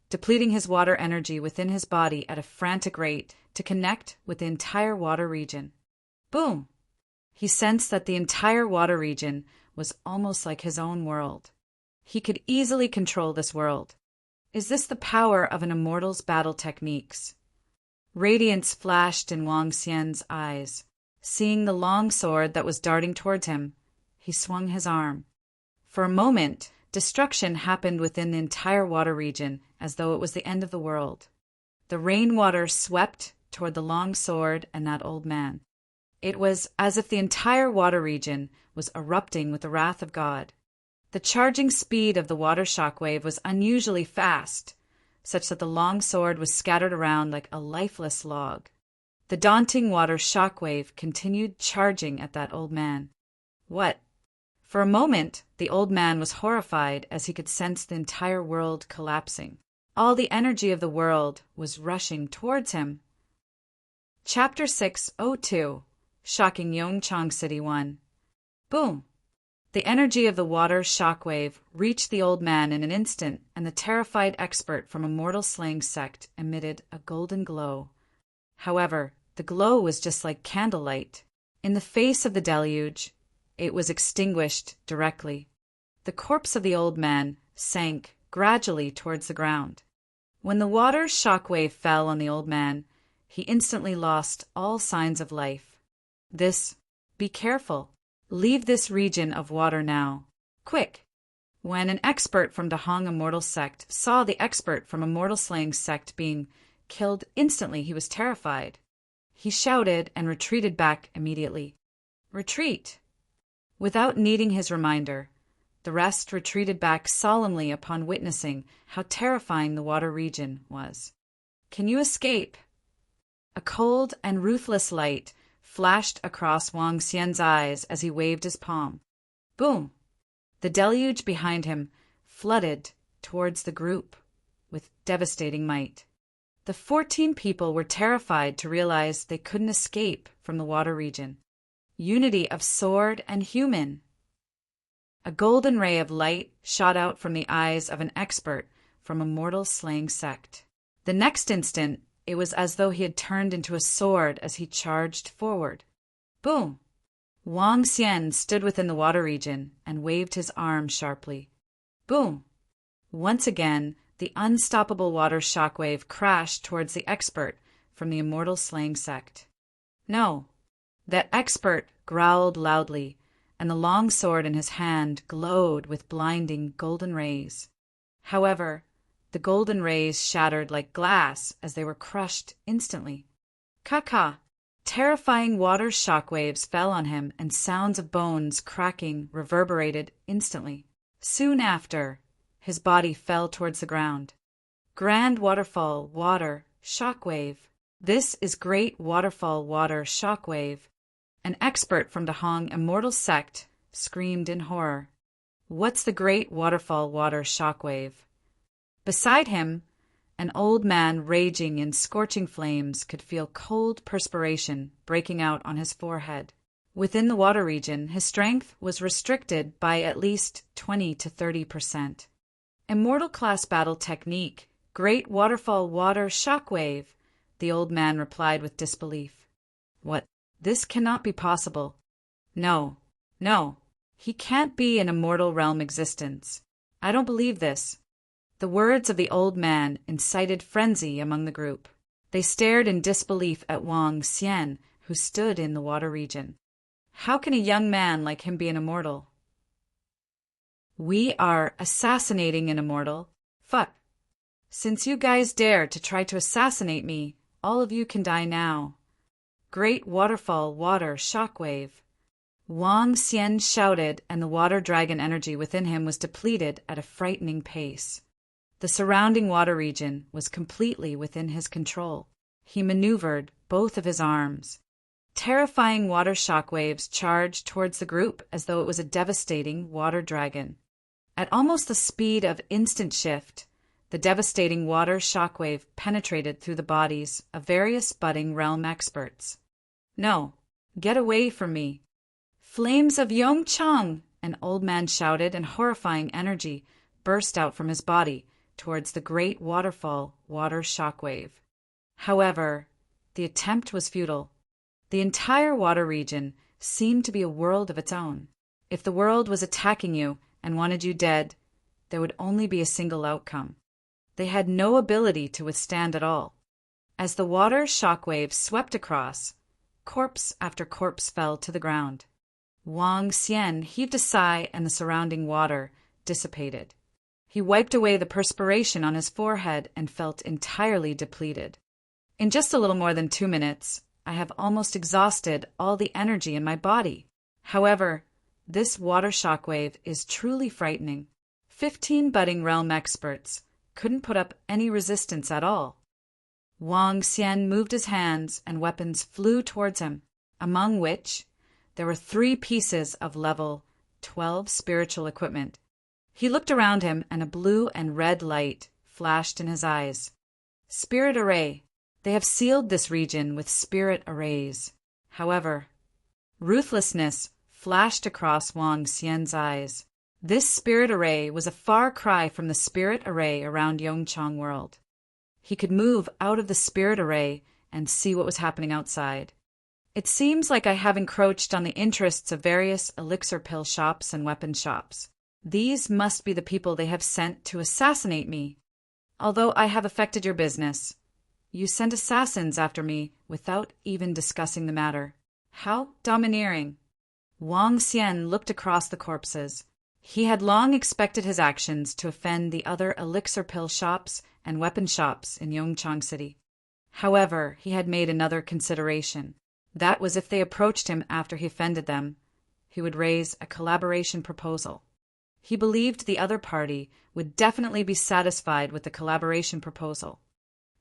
depleting his water energy within his body at a frantic rate to connect with the entire water region. Boom! He sensed that the entire water region was almost like his own world. He could easily control this world. Is this the power of an immortal's battle techniques? Radiance flashed in Wang Xian's eyes. Seeing the long sword that was darting towards him, he swung his arm. For a moment, destruction happened within the entire water region as though it was the end of the world. The rainwater swept toward the long sword and that old man. It was as if the entire water region was erupting with the wrath of God. The charging speed of the water shockwave was unusually fast, such that the long sword was scattered around like a lifeless log. The daunting water shockwave continued charging at that old man. What? For a moment, the old man was horrified as he could sense the entire world collapsing. All the energy of the world was rushing towards him. Chapter 602. Shocking Yongchang City 1. Boom! The energy of the water shockwave reached the old man in an instant, and the terrified expert from Immortal Slaying Sect emitted a golden glow. However, the glow was just like candlelight. In the face of the deluge, it was extinguished directly. The corpse of the old man sank gradually towards the ground. When the water shockwave fell on the old man, he instantly lost all signs of life. Be careful. Leave this region of water now. Quick! When an expert from Dahong Immortal Sect saw the expert from Immortal Slaying Sect being killed instantly, he was terrified. He shouted and retreated back immediately. Retreat! Without needing his reminder, the rest retreated back solemnly upon witnessing how terrifying the water region was. Can you escape? A cold and ruthless light flashed across Wang Xian's eyes as he waved his palm. Boom! The deluge behind him flooded towards the group with devastating might. The 14 people were terrified to realize they couldn't escape from the water region. Unity of sword and human. A golden ray of light shot out from the eyes of an expert from Immortal Slaying Sect. The next instant, it was as though he had turned into a sword as he charged forward. Boom! Wang Xian stood within the water region and waved his arm sharply. Boom! Once again, the unstoppable water shockwave crashed towards the expert from the Immortal Slaying Sect. No! That expert growled loudly, and the long sword in his hand glowed with blinding golden rays. However, the golden rays shattered like glass as they were crushed instantly. Ka-ka! Terrifying water shockwaves fell on him, and sounds of bones cracking reverberated instantly. Soon after, his body fell towards the ground. Grand waterfall water shockwave. This is great waterfall water shockwave. An expert from Dahong Immortal Sect screamed in horror. What's the great waterfall water shockwave? Beside him, an old man raging in scorching flames could feel cold perspiration breaking out on his forehead. Within the water region, his strength was restricted by at least 20 to 30%. Immortal class battle technique, great waterfall water shockwave, the old man replied with disbelief. What? This cannot be possible. No, no, he can't be an immortal realm existence. I don't believe this. The words of the old man incited frenzy among the group. They stared in disbelief at Wang Xian, who stood in the water region. How can a young man like him be an immortal? We are assassinating an immortal. Fuck. Since you guys dare to try to assassinate me, all of you can die now. Great waterfall water shockwave. Wang Xian shouted, and the water dragon energy within him was depleted at a frightening pace. The surrounding water region was completely within his control. He maneuvered both of his arms. Terrifying water shockwaves charged towards the group as though it was a devastating water dragon. At almost the speed of instant shift, the devastating water shockwave penetrated through the bodies of various budding realm experts. No, get away from me. Flames of Yongchang! An old man shouted, and horrifying energy burst out from his body towards the great waterfall water shockwave. However, the attempt was futile. The entire water region seemed to be a world of its own. If the world was attacking you and wanted you dead, there would only be a single outcome. They had no ability to withstand it all. As the water shockwave swept across, corpse after corpse fell to the ground. Wang Xian heaved a sigh, and the surrounding water dissipated. He wiped away the perspiration on his forehead and felt entirely depleted. In just a little more than 2 minutes, I have almost exhausted all the energy in my body. However, this water shockwave is truly frightening. 15 budding realm experts couldn't put up any resistance at all. Wang Xian moved his hands, and weapons flew towards him, among which there were 3 pieces of level 12 spiritual equipment. He looked around him, and a blue and red light flashed in his eyes. Spirit array. They have sealed this region with spirit arrays. However, ruthlessness flashed across Wang Xian's eyes. This spirit array was a far cry from the spirit array around Yongchang World. He could move out of the spirit array and see what was happening outside. It seems like I have encroached on the interests of various elixir pill shops and weapon shops. These must be the people they have sent to assassinate me. Although I have affected your business, you sent assassins after me without even discussing the matter. How domineering. Wang Xian looked across the corpses. He had long expected his actions to offend the other elixir pill shops and weapon shops in Yongchang City. However, he had made another consideration. That was if they approached him after he offended them, he would raise a collaboration proposal. He believed the other party would definitely be satisfied with the collaboration proposal.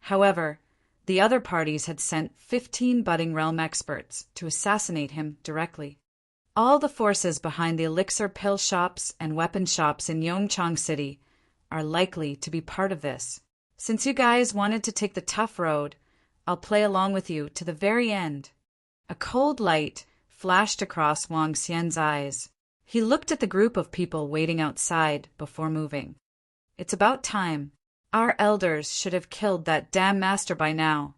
However, the other parties had sent 15 budding realm experts to assassinate him directly. All the forces behind the elixir pill shops and weapon shops in Yongchang City are likely to be part of this. Since you guys wanted to take the tough road, I'll play along with you to the very end. A cold light flashed across Wang Xian's eyes. He looked at the group of people waiting outside before moving. It's about time. Our elders should have killed that damn master by now.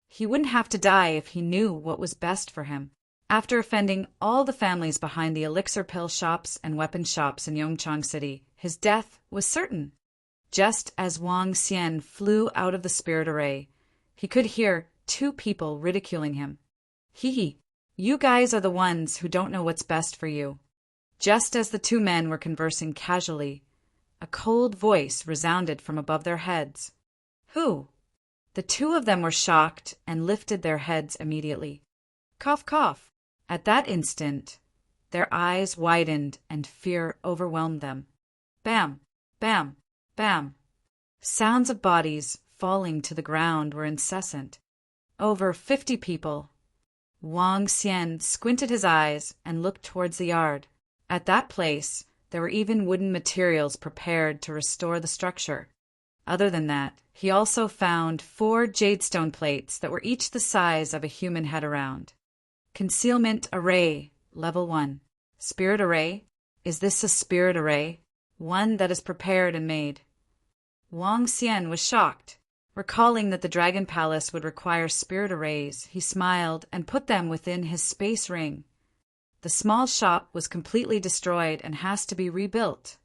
He wouldn't have to die if he knew what was best for him. After offending all the families behind the elixir pill shops and weapon shops in Yongchang City, his death was certain. Just as Wang Xian flew out of the spirit array, he could hear 2 people ridiculing him. Hee, you guys are the ones who don't know what's best for you. Just as the 2 men were conversing casually, a cold voice resounded from above their heads. Who? The 2 of them were shocked and lifted their heads immediately. Cough, cough. At that instant, their eyes widened and fear overwhelmed them. Bam, bam, bam. Sounds of bodies falling to the ground were incessant. Over 50 people. Wang Xian squinted his eyes and looked towards the yard. At that place, there were even wooden materials prepared to restore the structure. Other than that, he also found 4 jadestone plates that were each the size of a human head around. Concealment array, level 1. Spirit array? Is this a spirit array? One that is prepared and made. Wang Xian was shocked. Recalling that the Dragon Palace would require spirit arrays, he smiled and put them within his space ring. The small shop was completely destroyed and has to be rebuilt.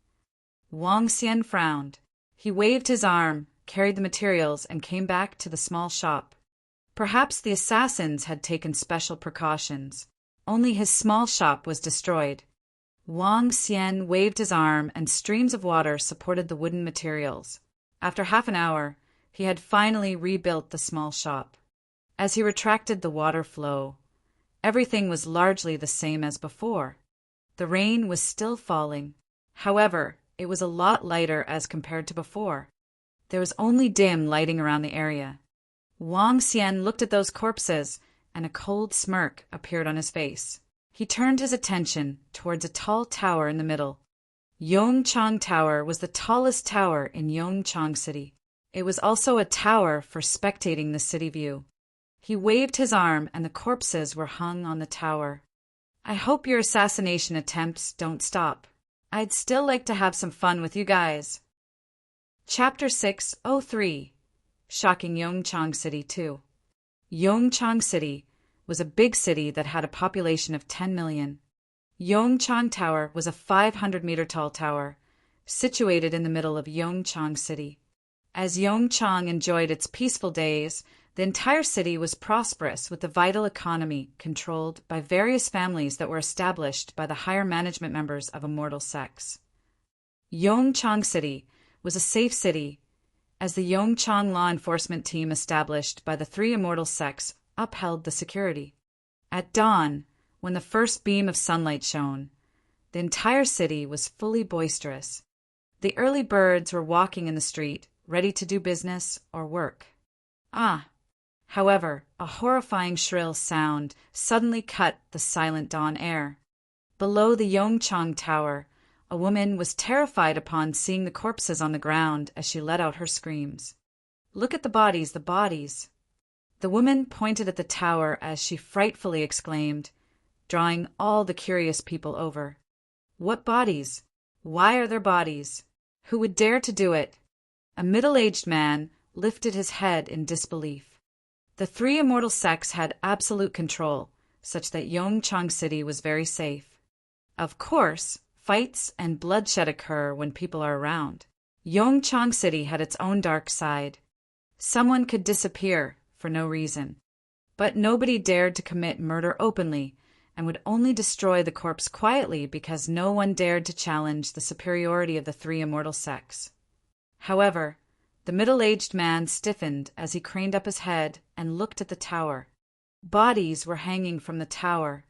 Wang Xian frowned. He waved his arm, carried the materials, and came back to the small shop. Perhaps the assassins had taken special precautions. Only his small shop was destroyed. Wang Xian waved his arm and streams of water supported the wooden materials. After half an hour, he had finally rebuilt the small shop. As he retracted the water flow, everything was largely the same as before. The rain was still falling. However, it was a lot lighter as compared to before. There was only dim lighting around the area. Wang Xian looked at those corpses, and a cold smirk appeared on his face. He turned his attention towards a tall tower in the middle. Yongchang Tower was the tallest tower in Yongchang City. It was also a tower for spectating the city view. He waved his arm and the corpses were hung on the tower. I hope your assassination attempts don't stop. I'd still like to have some fun with you guys. Chapter 603. Shocking Yongchang City 2. Yongchang City was a big city that had a population of 10 million. Yongchang Tower was a 500-meter tall tower, situated in the middle of Yongchang City. As Yongchang enjoyed its peaceful days, the entire city was prosperous with a vital economy controlled by various families that were established by the higher management members of immortal sects. Yongchang City was a safe city, as the Yongchang law enforcement team established by the 3 immortal sects upheld the security. At dawn, when the first beam of sunlight shone, the entire city was fully boisterous. The early birds were walking in the street, ready to do business or work. However, a horrifying shrill sound suddenly cut the silent dawn air. Below the Yongchang Tower, a woman was terrified upon seeing the corpses on the ground as she let out her screams. Look at the bodies, the bodies. The woman pointed at the tower as she frightfully exclaimed, drawing all the curious people over. What bodies? Why are there bodies? Who would dare to do it? A middle-aged man lifted his head in disbelief. The 3 immortal sects had absolute control, such that Yongchang City was very safe. Of course, fights and bloodshed occur when people are around. Yongchang City had its own dark side. Someone could disappear for no reason. But nobody dared to commit murder openly and would only destroy the corpse quietly because no one dared to challenge the superiority of the 3 immortal sects. However, the middle-aged man stiffened as he craned up his head and looked at the tower. Bodies were hanging from the tower.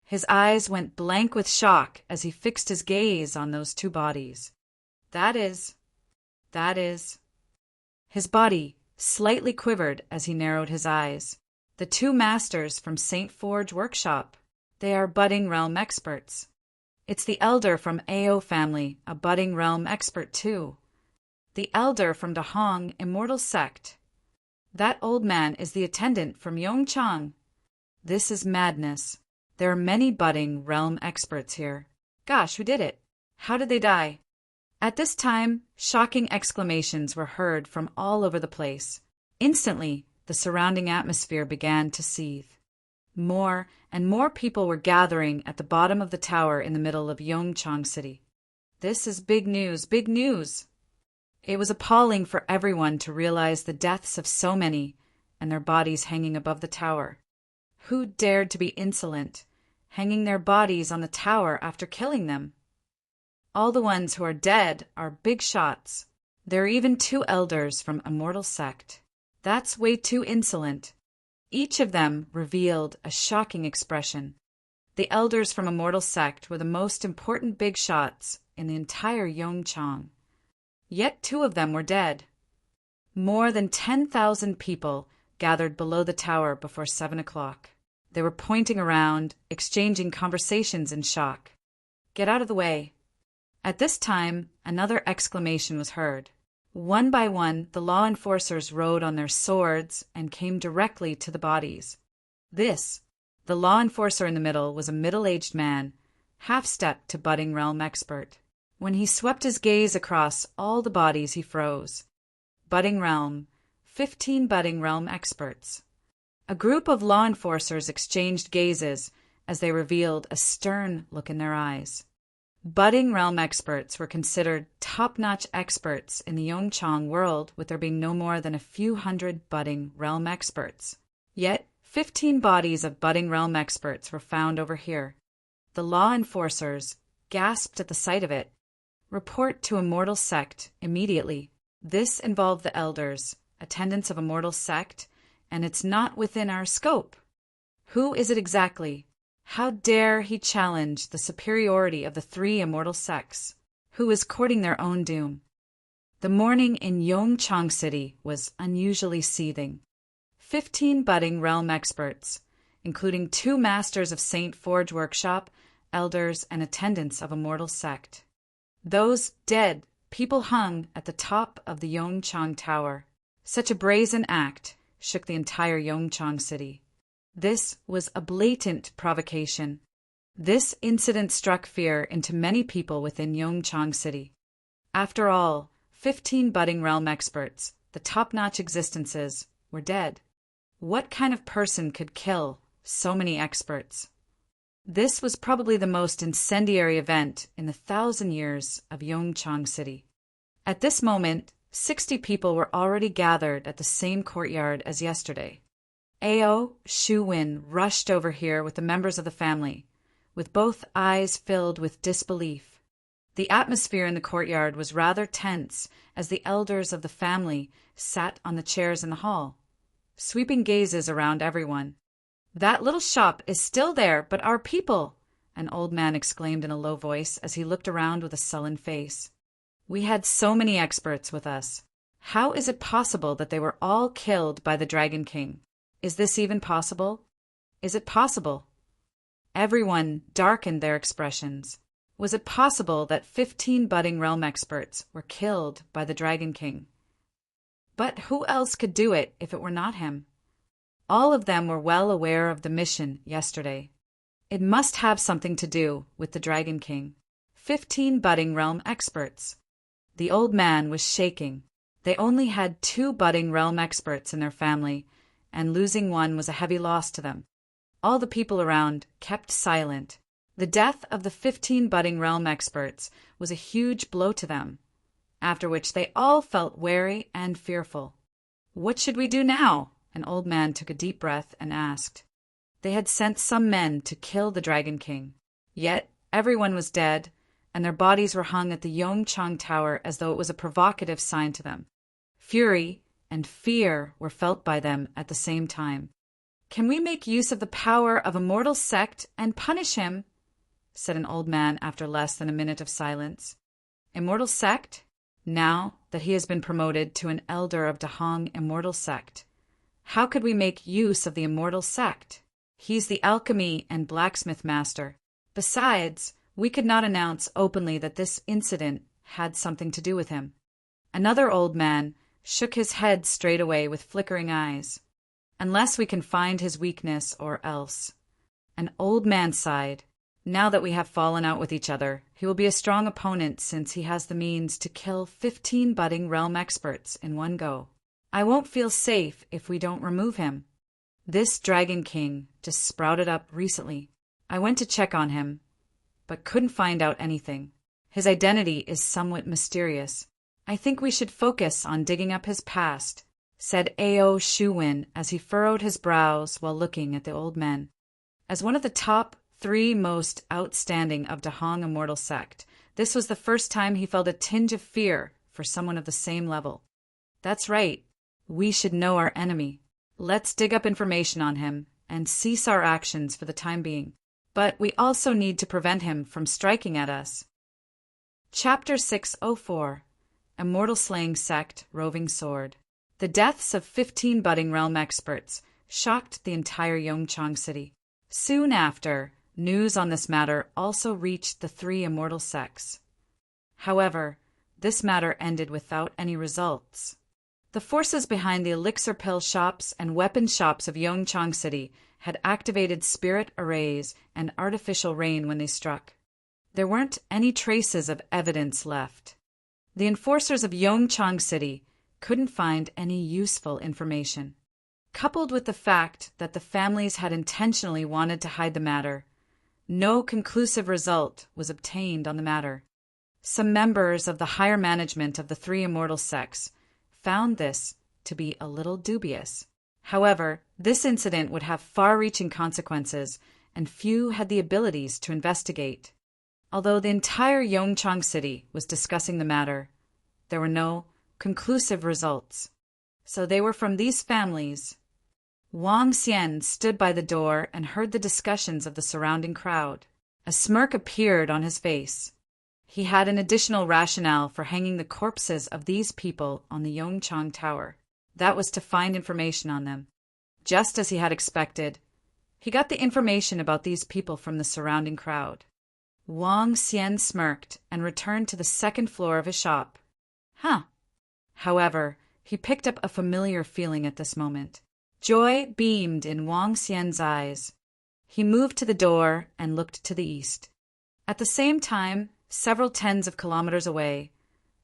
His eyes went blank with shock as he fixed his gaze on those 2 bodies. That is. His body slightly quivered as he narrowed his eyes. The 2 masters from St. Forge Workshop. They are budding realm experts. It's the elder from AO family, a budding realm expert too. The elder from Dahong Immortal Sect. That old man is the attendant from Yongchang. This is madness. There are many budding realm experts here. Gosh, who did it? How did they die? At this time, shocking exclamations were heard from all over the place. Instantly, the surrounding atmosphere began to seethe. More and more people were gathering at the bottom of the tower in the middle of Yongchang City. This is big news, big news! It was appalling for everyone to realize the deaths of so many and their bodies hanging above the tower. Who dared to be insolent, hanging their bodies on the tower after killing them? All the ones who are dead are big shots. There are even 2 elders from Immortal Sect. That's way too insolent. Each of them revealed a shocking expression. The elders from Immortal Sect were the most important big shots in the entire Yongchang. Yet 2 of them were dead. More than 10,000 people gathered below the tower before 7 o'clock. They were pointing around, exchanging conversations in shock. Get out of the way." At this time, another exclamation was heard. One by one, the law enforcers rode on their swords and came directly to the bodies. The law enforcer in the middle, was a middle-aged man, half-stepped to budding realm expert. When he swept his gaze across all the bodies, he froze. Budding realm, 15 budding realm experts. A group of law enforcers exchanged gazes as they revealed a stern look in their eyes. Budding realm experts were considered top-notch experts in the Yongchang world, with there being no more than a few hundred budding realm experts. Yet, 15 bodies of budding realm experts were found over here. The law enforcers gasped at the sight of it. Report to Immortal Sect immediately. This involved the elders, attendants of Immortal Sect, and it's not within our scope. Who is it exactly? How dare he challenge the superiority of the 3 immortal sects, who is courting their own doom? The morning in Yongchang City was unusually seething. 15 budding realm experts, including 2 masters of Saint Forge Workshop, elders, and attendants of Immortal Sect. Those dead people hung at the top of the Yongchang Tower. Such a brazen act shook the entire Yongchang City. This was a blatant provocation. This incident struck fear into many people within Yongchang City. After all, 15 budding realm experts, the top-notch existences, were dead. What kind of person could kill so many experts? This was probably the most incendiary event in the 1,000 years of Yongchang City. At this moment, 60 people were already gathered at the same courtyard as yesterday. Ao Shuwen rushed over here with the members of the family, with both eyes filled with disbelief. The atmosphere in the courtyard was rather tense as the elders of the family sat on the chairs in the hall, sweeping gazes around everyone. "That little shop is still there, but our people," an old man exclaimed in a low voice as he looked around with a sullen face. "We had so many experts with us. How is it possible that they were all killed by the Dragon King? Is this even possible? Is it possible?" Everyone darkened their expressions. Was it possible that 15 budding realm experts were killed by the Dragon King? But who else could do it if it were not him? All of them were well aware of the mission yesterday. It must have something to do with the Dragon King. 15 budding realm experts. The old man was shaking. They only had 2 budding realm experts in their family, and losing one was a heavy loss to them. All the people around kept silent. The death of the 15 budding realm experts was a huge blow to them, after which they all felt wary and fearful. "What should we do now?" An old man took a deep breath and asked. They had sent some men to kill the Dragon King, yet everyone was dead, and their bodies were hung at the Yongchang Tower as though it was a provocative sign to them. Fury and fear were felt by them at the same time. "Can we make use of the power of Immortal Sect and punish him?" said an old man after less than a minute of silence. "Immortal Sect? Now that he has been promoted to an elder of Dahong Immortal Sect. How could we make use of the Immortal Sect? He's the alchemy and blacksmith master. Besides, we could not announce openly that this incident had something to do with him." Another old man shook his head straight away with flickering eyes. "Unless we can find his weakness or else." An old man sighed. "Now that we have fallen out with each other, he will be a strong opponent since he has the means to kill 15 budding realm experts in one go. I won't feel safe if we don't remove him. This Dragon King just sprouted up recently. I went to check on him, but couldn't find out anything. His identity is somewhat mysterious. I think we should focus on digging up his past," said Ao Shuwen as he furrowed his brows while looking at the old men. As one of the top 3 most outstanding of Dahong Immortal Sect, this was the first time he felt a tinge of fear for someone of the same level. "That's right. We should know our enemy. Let's dig up information on him and cease our actions for the time being. But we also need to prevent him from striking at us." Chapter 604. Immortal Slaying Sect Roving Sword. The deaths of 15 budding realm experts shocked the entire Yongchang City. Soon after, News on this matter also reached the three immortal sects. However, this matter ended without any results. The forces behind the elixir pill shops and weapon shops of Yongchang City had activated spirit arrays and artificial rain when they struck. There weren't any traces of evidence left. The enforcers of Yongchang City couldn't find any useful information. Coupled with the fact that the families had intentionally wanted to hide the matter, no conclusive result was obtained on the matter. Some members of the higher management of the three immortal sects found this to be a little dubious. However, this incident would have far-reaching consequences, and few had the abilities to investigate. Although the entire Yongchang City was discussing the matter, there were no conclusive results. So they were from these families. Wang Xian stood by the door and heard the discussions of the surrounding crowd. A smirk appeared on his face. He had an additional rationale for hanging the corpses of these people on the Yongchang Tower. That was to find information on them. Just as he had expected, he got the information about these people from the surrounding crowd. Wang Xian smirked and returned to the second floor of his shop. However, he picked up a familiar feeling at this moment. Joy beamed in Wang Xian's eyes. He moved to the door and looked to the east. At the same time, several tens of kilometers away,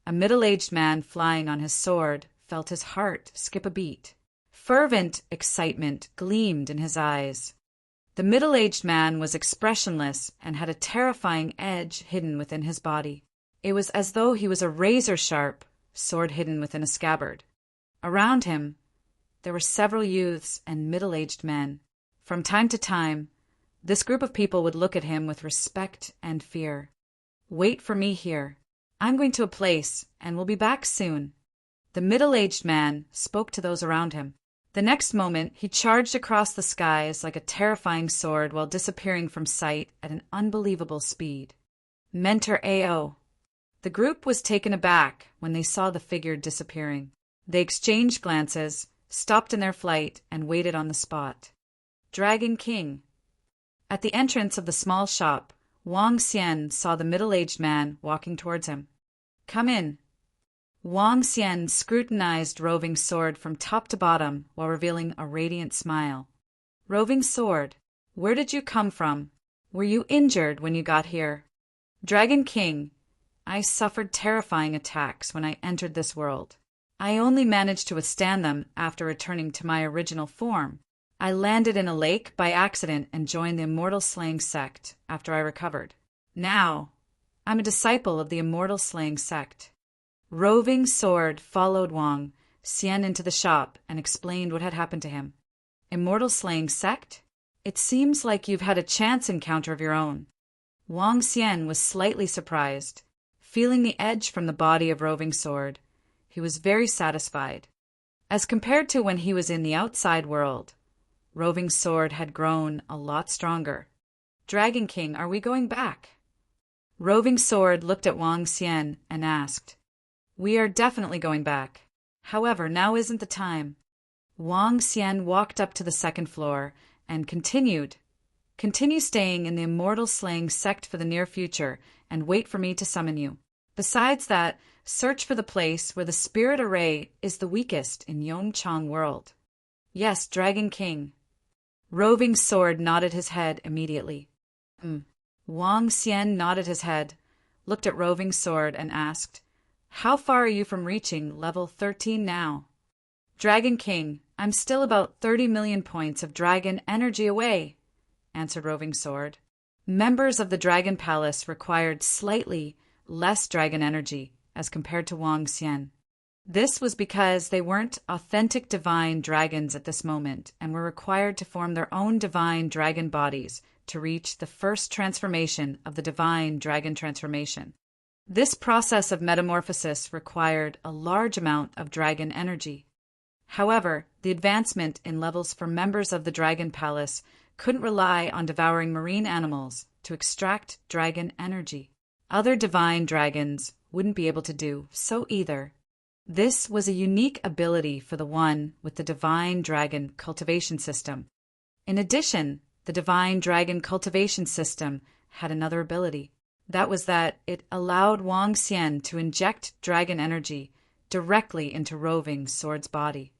a middle-aged man flying on his sword felt his heart skip a beat. Fervent excitement gleamed in his eyes. The middle-aged man was expressionless and had a terrifying edge hidden within his body. It was as though he was a razor-sharp sword hidden within a scabbard. Around him, there were several youths and middle-aged men. From time to time, this group of people would look at him with respect and fear. "Wait for me here. I'm going to a place, and we'll be back soon." The middle-aged man spoke to those around him. The next moment, he charged across the skies like a terrifying sword while disappearing from sight at an unbelievable speed. Mentor AO. The group was taken aback when they saw the figure disappearing. They exchanged glances, stopped in their flight, and waited on the spot. Dragon King. At the entrance of the small shop, Wang Xian saw the middle-aged man walking towards him. "Come in." Wang Xian scrutinized Roving Sword from top to bottom while revealing a radiant smile. "Roving Sword, where did you come from? Were you injured when you got here?" "Dragon King, I suffered terrifying attacks when I entered this world. I only managed to withstand them after returning to my original form. I landed in a lake by accident and joined the Immortal Slaying Sect after I recovered. Now, I'm a disciple of the Immortal Slaying Sect." Roving Sword followed Wang Xian into the shop and explained what had happened to him. "Immortal Slaying Sect? It seems like you've had a chance encounter of your own." Wang Xian was slightly surprised. Feeling the edge from the body of Roving Sword, he was very satisfied. As compared to when he was in the outside world, Roving Sword had grown a lot stronger. "Dragon King, are we going back?" Roving Sword looked at Wang Xian and asked. "We are definitely going back. However, now isn't the time." Wang Xian walked up to the second floor and continued. "Continue staying in the Immortal Slaying Sect for the near future and wait for me to summon you. Besides that, search for the place where the spirit array is the weakest in Yongchang world." "Yes, Dragon King." Roving Sword nodded his head immediately. Wang Xian nodded his head, looked at Roving Sword and asked, "How far are you from reaching level 13 now?" "Dragon King, I'm still about 30 million points of dragon energy away," answered Roving Sword. Members of the Dragon Palace required slightly less dragon energy as compared to Wang Xian. This was because they weren't authentic divine dragons at this moment and were required to form their own divine dragon bodies to reach the first transformation of the divine dragon transformation. This process of metamorphosis required a large amount of dragon energy. However, the advancement in levels for members of the Dragon Palace couldn't rely on devouring marine animals to extract dragon energy. Other divine dragons wouldn't be able to do so either. This was a unique ability for the one with the divine dragon cultivation system. In addition, The divine dragon cultivation system had another ability. That was that it allowed Wang Xian to inject dragon energy directly into Roving Sword's body.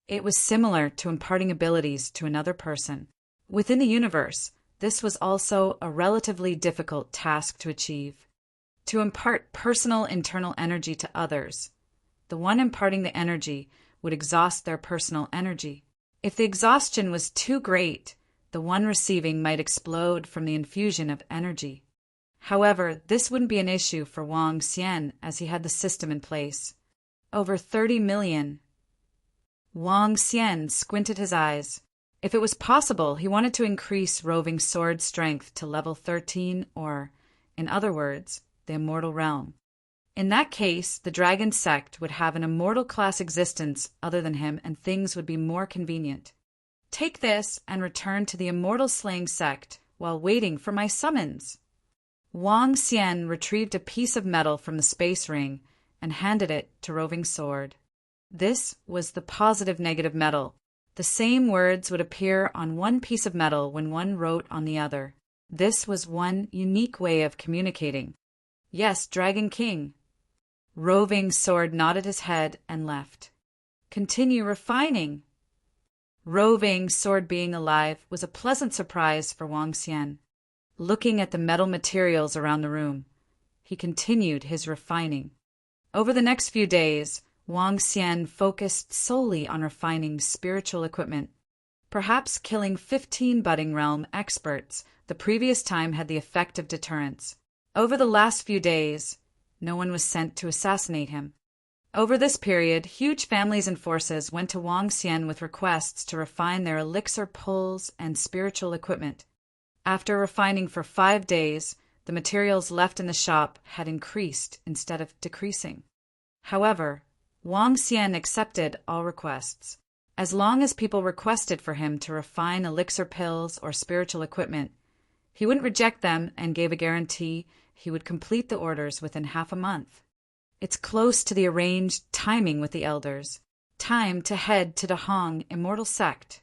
It was similar to imparting abilities to another person. Within the universe, this was also a relatively difficult task to achieve. To impart personal internal energy to others, the one imparting the energy would exhaust their personal energy. If the exhaustion was too great, the one receiving might explode from the infusion of energy. However, this wouldn't be an issue for Wang Xian as he had the system in place. Over 30 million. Wang Xian squinted his eyes. If it was possible, he wanted to increase Roving Sword strength to level 13 or, in other words, the immortal realm. In that case, the dragon sect would have an immortal class existence other than him and things would be more convenient. Take this and return to the immortal slaying sect while waiting for my summons. Wang Xian retrieved a piece of metal from the space ring and handed it to Roving Sword. This was the positive-negative metal. The same words would appear on one piece of metal when one wrote on the other. This was one unique way of communicating. Yes, Dragon King. Roving Sword nodded his head and left. Continue refining. Roving Sword being alive was a pleasant surprise for Wang Xian. Looking at the metal materials around the room, he continued his refining. Over the next few days, Wang Xian focused solely on refining spiritual equipment. Perhaps killing 15 budding realm experts the previous time had the effect of deterrence. Over the last few days, no one was sent to assassinate him. Over this period, huge families and forces went to Wang Xian with requests to refine their elixir pulls and spiritual equipment. After refining for 5 days, the materials left in the shop had increased instead of decreasing. However, Wang Xian accepted all requests. As long as people requested for him to refine elixir pills or spiritual equipment, he wouldn't reject them and gave a guarantee he would complete the orders within half a month. It's close to the arranged timing with the elders. Time to head to Dahong Immortal Sect.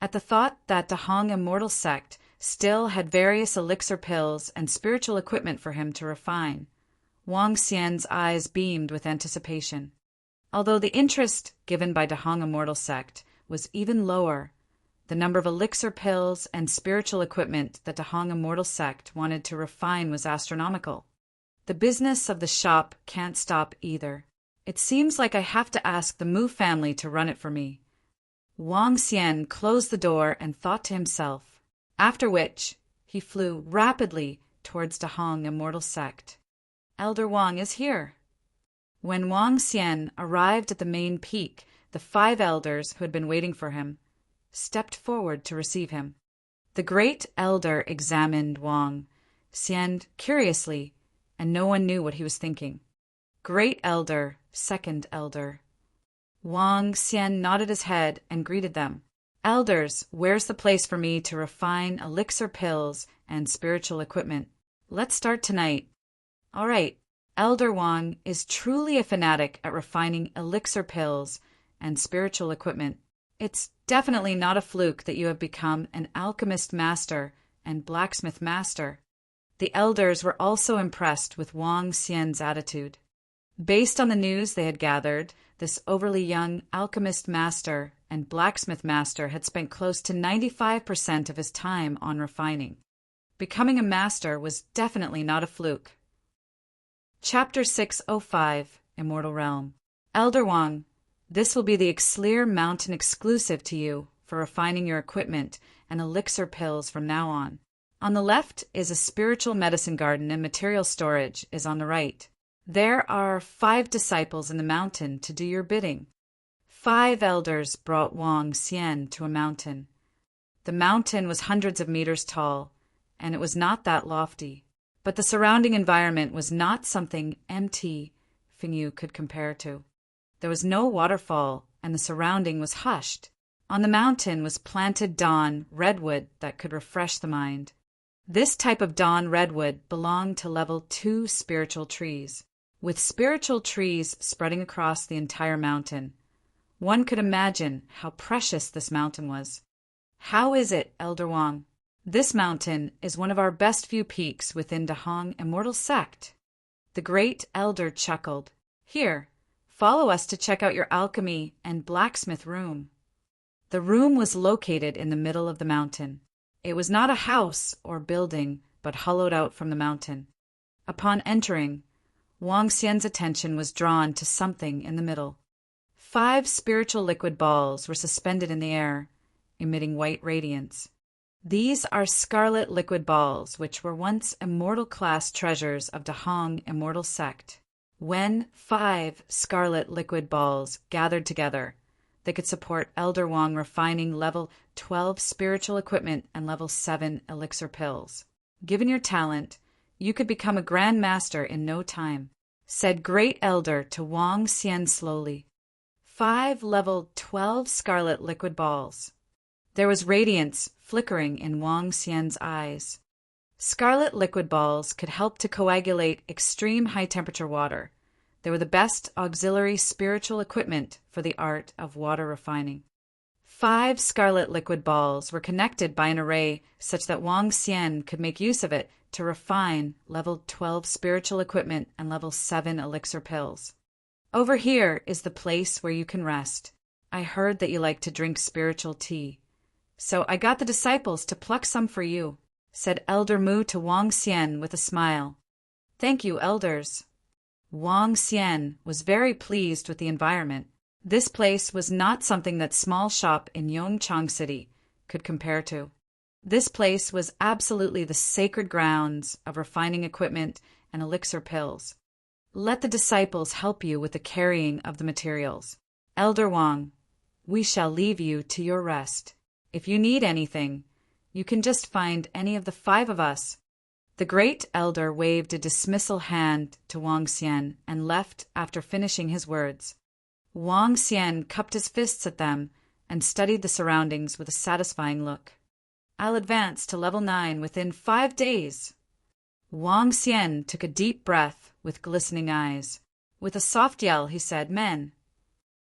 At the thought that Dahong Immortal Sect still had various elixir pills and spiritual equipment for him to refine, Wang Xian's eyes beamed with anticipation. Although the interest given by Dahong Immortal Sect was even lower, the number of elixir pills and spiritual equipment that Dahong Immortal Sect wanted to refine was astronomical. The business of the shop can't stop either. It seems like I have to ask the Mu family to run it for me. Wang Xian closed the door and thought to himself, after which he flew rapidly towards Dahong Immortal Sect. Elder Wang is here. When Wang Xian arrived at the main peak, the 5 elders who had been waiting for him stepped forward to receive him. The great elder examined Wang Xian curiously, and no one knew what he was thinking. Great elder, second elder. Wang Xian nodded his head and greeted them. Elders, where's the place for me to refine elixir pills and spiritual equipment? Let's start tonight. All right. Elder Wang is truly a fanatic at refining elixir pills and spiritual equipment. It's definitely not a fluke that you have become an alchemist master and blacksmith master. The elders were also impressed with Wang Xian's attitude. Based on the news they had gathered, this overly young alchemist master and blacksmith master had spent close to 95% of his time on refining. Becoming a master was definitely not a fluke. Chapter 605, Immortal Realm. Elder Wang, this will be the Exlear Mountain exclusive to you for refining your equipment and elixir pills from now on. On the left is a spiritual medicine garden and material storage is on the right. There are 5 disciples in the mountain to do your bidding. 5 elders brought Wang Xian to a mountain. The mountain was hundreds of meters tall, and it was not that lofty. But the surrounding environment was not something MT Fingyu could compare to. There was no waterfall, and the surrounding was hushed. On the mountain was planted dawn redwood that could refresh the mind. This type of dawn redwood belonged to level 2 spiritual trees, with spiritual trees spreading across the entire mountain. One could imagine how precious this mountain was. How is it, Elder Wang? This mountain is one of our best few peaks within Dahong Immortal Sect. The great elder chuckled. Here, follow us to check out your alchemy and blacksmith room. The room was located in the middle of the mountain. It was not a house or building, but hollowed out from the mountain. Upon entering, Wang Xian's attention was drawn to something in the middle. 5 spiritual liquid balls were suspended in the air, emitting white radiance. These are scarlet liquid balls, which were once immortal-class treasures of Dahong Immortal Sect. When 5 scarlet liquid balls gathered together, they could support Elder Wang refining level 12 spiritual equipment and level 7 elixir pills. Given your talent, you could become a Grand Master in no time, said Great Elder to Wang Xian slowly. 5 level 12 scarlet liquid balls. There was radiance flickering in Wang Xian's eyes. Scarlet liquid balls could help to coagulate extreme high-temperature water. They were the best auxiliary spiritual equipment for the art of water refining. 5 scarlet liquid balls were connected by an array such that Wang Xian could make use of it to refine level 12 spiritual equipment and level 7 elixir pills. Over here is the place where you can rest. I heard that you like to drink spiritual tea, so I got the disciples to pluck some for you, said Elder Mu to Wang Xian with a smile. Thank you, elders. Wang Xian was very pleased with the environment. This place was not something that small shop in Yongchang City could compare to. This place was absolutely the sacred grounds of refining equipment and elixir pills. Let the disciples help you with the carrying of the materials. Elder Wang, we shall leave you to your rest. If you need anything, you can just find any of the 5 of us. The great elder waved a dismissal hand to Wang Xian and left after finishing his words. Wang Xian cupped his fists at them and studied the surroundings with a satisfying look. I'll advance to level 9 within 5 days. Wang Xian took a deep breath with glistening eyes. With a soft yell, he said, Men.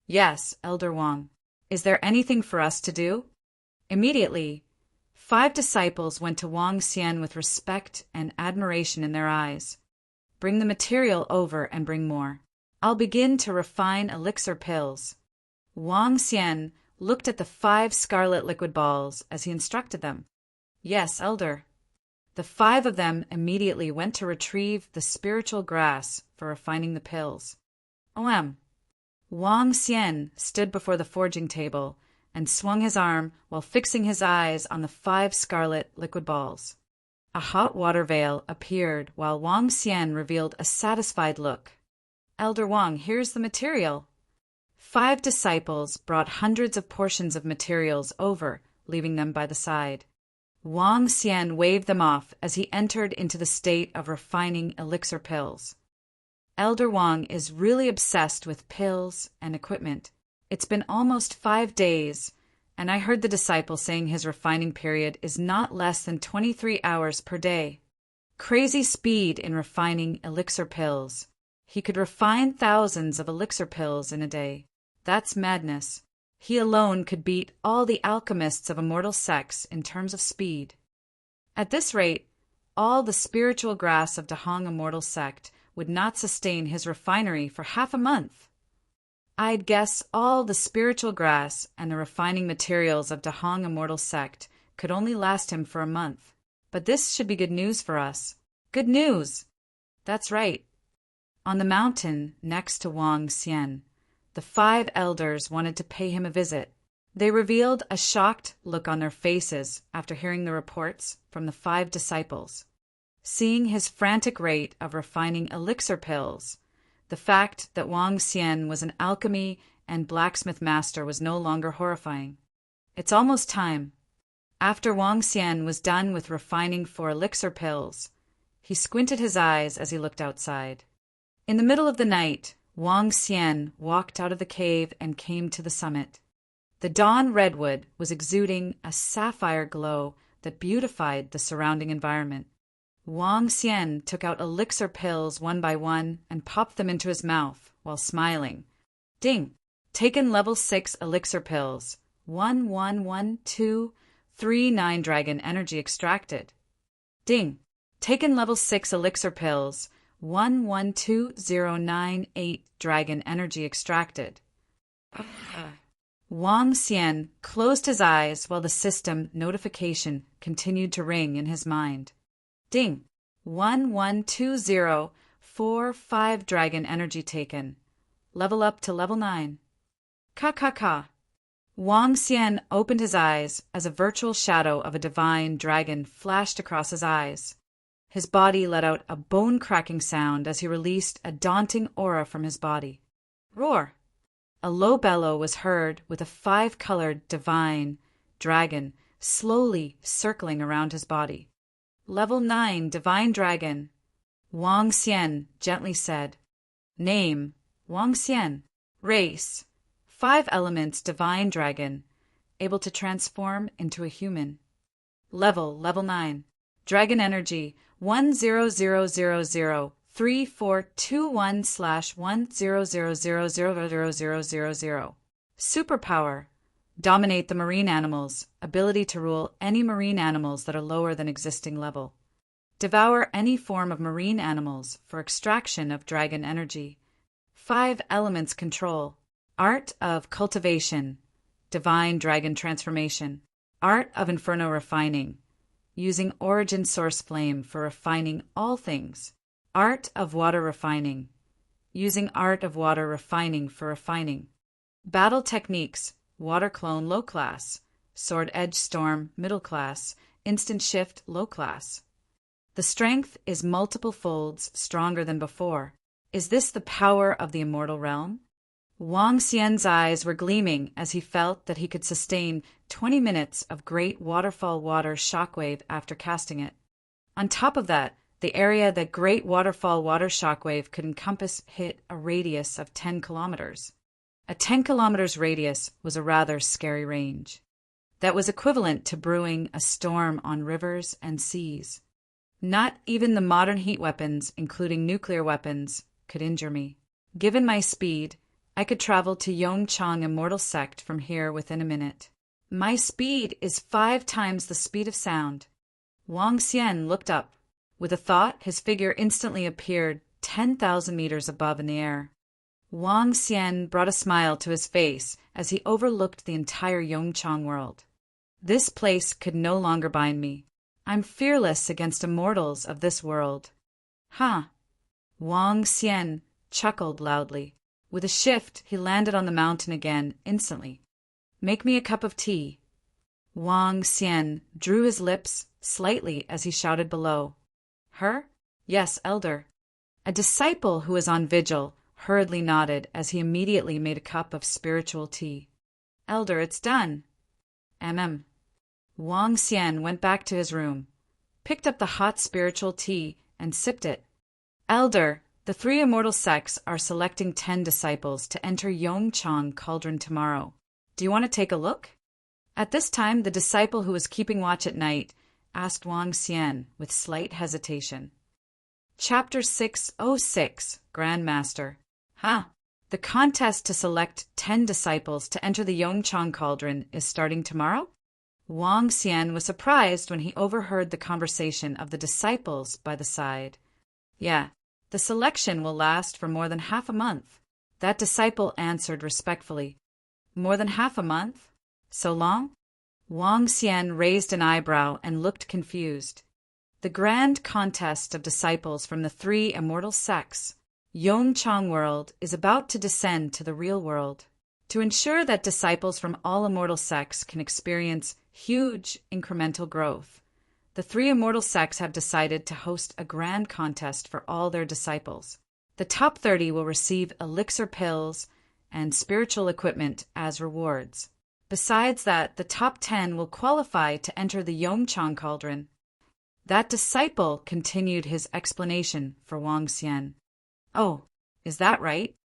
Yes, Elder Wang. Is there anything for us to do? Immediately, 5 disciples went to Wang Xian with respect and admiration in their eyes. Bring the material over and bring more. I'll begin to refine elixir pills. Wang Xian looked at the 5 scarlet liquid balls as he instructed them. Yes, Elder. The 5 of them immediately went to retrieve the spiritual grass for refining the pills. Wang Xian stood before the forging table and swung his arm while fixing his eyes on the 5 scarlet liquid balls. A hot water veil appeared while Wang Xian revealed a satisfied look. Elder Wang, here's the material. 5 disciples brought hundreds of portions of materials over, leaving them by the side. Wang Xian waved them off as he entered into the state of refining elixir pills. Elder Wang is really obsessed with pills and equipment. It's been almost 5 days, and I heard the disciple saying his refining period is not less than 23 hours per day. Crazy speed in refining elixir pills. He could refine thousands of elixir pills in a day. That's madness. He alone could beat all the alchemists of immortal sects in terms of speed. At this rate, all the spiritual grass of Dahong Immortal Sect would not sustain his refinery for half a month. I'd guess all the spiritual grass and the refining materials of Dahong Immortal Sect could only last him for a month. But this should be good news for us. Good news! That's right. On the mountain next to Wang Xian, the 5 elders wanted to pay him a visit. They revealed a shocked look on their faces after hearing the reports from the 5 disciples. Seeing his frantic rate of refining elixir pills, the fact that Wang Xian was an alchemy and blacksmith master was no longer horrifying. It's almost time. After Wang Xian was done with refining for elixir pills, he squinted his eyes as he looked outside. In the middle of the night, Wang Xian walked out of the cave and came to the summit. The dawn redwood was exuding a sapphire glow that beautified the surrounding environment. Wang Xian took out elixir pills one by one and popped them into his mouth while smiling. Ding! Taken level 6 elixir pills. 1112 3-9 dragon energy extracted. Ding. Taken level 6 elixir pills. 112098 dragon energy extracted. Wang Xian closed his eyes while the system notification continued to ring in his mind. Ding. 112045 dragon energy taken. Level up to level 9. Ka. Wang Xian opened his eyes as a virtual shadow of a divine dragon flashed across his eyes. His body let out a bone-cracking sound as he released a daunting aura from his body. Roar! A low bellow was heard with a 5-colored divine dragon slowly circling around his body. Level 9 divine dragon. Wang Xian gently said. Name, Wang Xian. Race, 5 elements divine dragon, able to transform into a human. Level 9. Dragon energy, 100003421/100000000. Superpower. Dominate the marine animals. Ability to rule any marine animals that are lower than existing level. Devour any form of marine animals for extraction of dragon energy. 5 elements control. Art of cultivation. Divine dragon transformation. Art of inferno refining. Using origin source flame for refining all things. Art of water refining. Using art of water refining for refining. Battle techniques. Water clone low class. Sword edge storm middle class. Instant shift low class. The strength is multiple folds stronger than before. Is this the power of the immortal realm? Wang Xian's eyes were gleaming as he felt that he could sustain 20 minutes of great waterfall water shockwave after casting it. On top of that, the area that great waterfall water shockwave could encompass hit a radius of 10 kilometers. A 10 kilometers radius was a rather scary range. That was equivalent to brewing a storm on rivers and seas. Not even the modern heat weapons, including nuclear weapons, could injure me. Given my speed, I could travel to Yongchang Immortal Sect from here within a minute. My speed is 5 times the speed of sound. Wang Xian looked up. With a thought, his figure instantly appeared 10,000 meters above in the air. Wang Xian brought a smile to his face as he overlooked the entire Yongchang world. This place could no longer bind me. I'm fearless against immortals of this world. Ha! Wang Xian chuckled loudly. With a shift, he landed on the mountain again instantly. Make me a cup of tea. Wang Xian drew his lips slightly as he shouted below. Her? Yes, elder. A disciple who was on vigil hurriedly nodded as he immediately made a cup of spiritual tea. Elder, it's done. Wang Xian went back to his room, picked up the hot spiritual tea, and sipped it. Elder, the 3 immortal sects are selecting 10 disciples to enter Yongchang Cauldron tomorrow. Do you want to take a look? At this time, the disciple who was keeping watch at night asked Wang Xian with slight hesitation. Chapter 606, Grand Master. The contest to select 10 disciples to enter the Yongchang Cauldron is starting tomorrow? Wang Xian was surprised when he overheard the conversation of the disciples by the side. Yeah, the selection will last for more than half a month. That disciple answered respectfully. More than half a month? So long? Wang Xian raised an eyebrow and looked confused. The grand contest of disciples from the 3 immortal sects, Yongchang world, is about to descend to the real world. To ensure that disciples from all immortal sects can experience huge incremental growth, the 3 immortal sects have decided to host a grand contest for all their disciples. The top 30 will receive elixir pills and spiritual equipment as rewards. Besides that, the top 10 will qualify to enter the Yongchang Cauldron. That disciple continued his explanation for Wang Xian. Oh, is that right?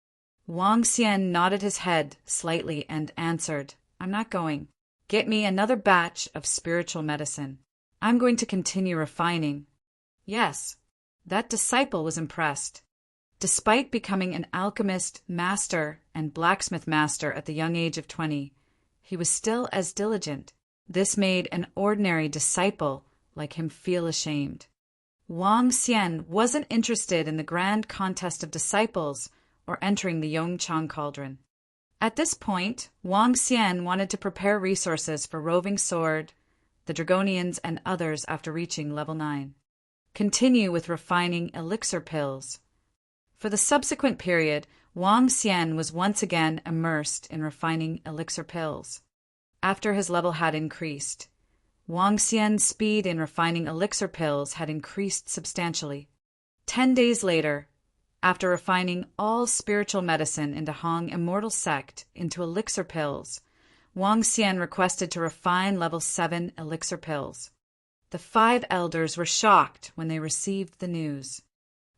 Wang Xian nodded his head slightly and answered, I'm not going. Get me another batch of spiritual medicine. I'm going to continue refining. Yes, that disciple was impressed. Despite becoming an alchemist master and blacksmith master at the young age of 20, he was still as diligent. This made an ordinary disciple like him feel ashamed. Wang Xian wasn't interested in the grand contest of disciples or entering the Yongchang cauldron. At this point, Wang Xian wanted to prepare resources for Roving Sword, the Dragonians, and others after reaching level 9. Continue with refining elixir pills. For the subsequent period, Wang Xian was once again immersed in refining elixir pills. After his level had increased, Wang Xian's speed in refining elixir pills had increased substantially. 10 days later, after refining all spiritual medicine in Dahong Immortal Sect into elixir pills, Wang Xian requested to refine level 7 elixir pills. The 5 elders were shocked when they received the news.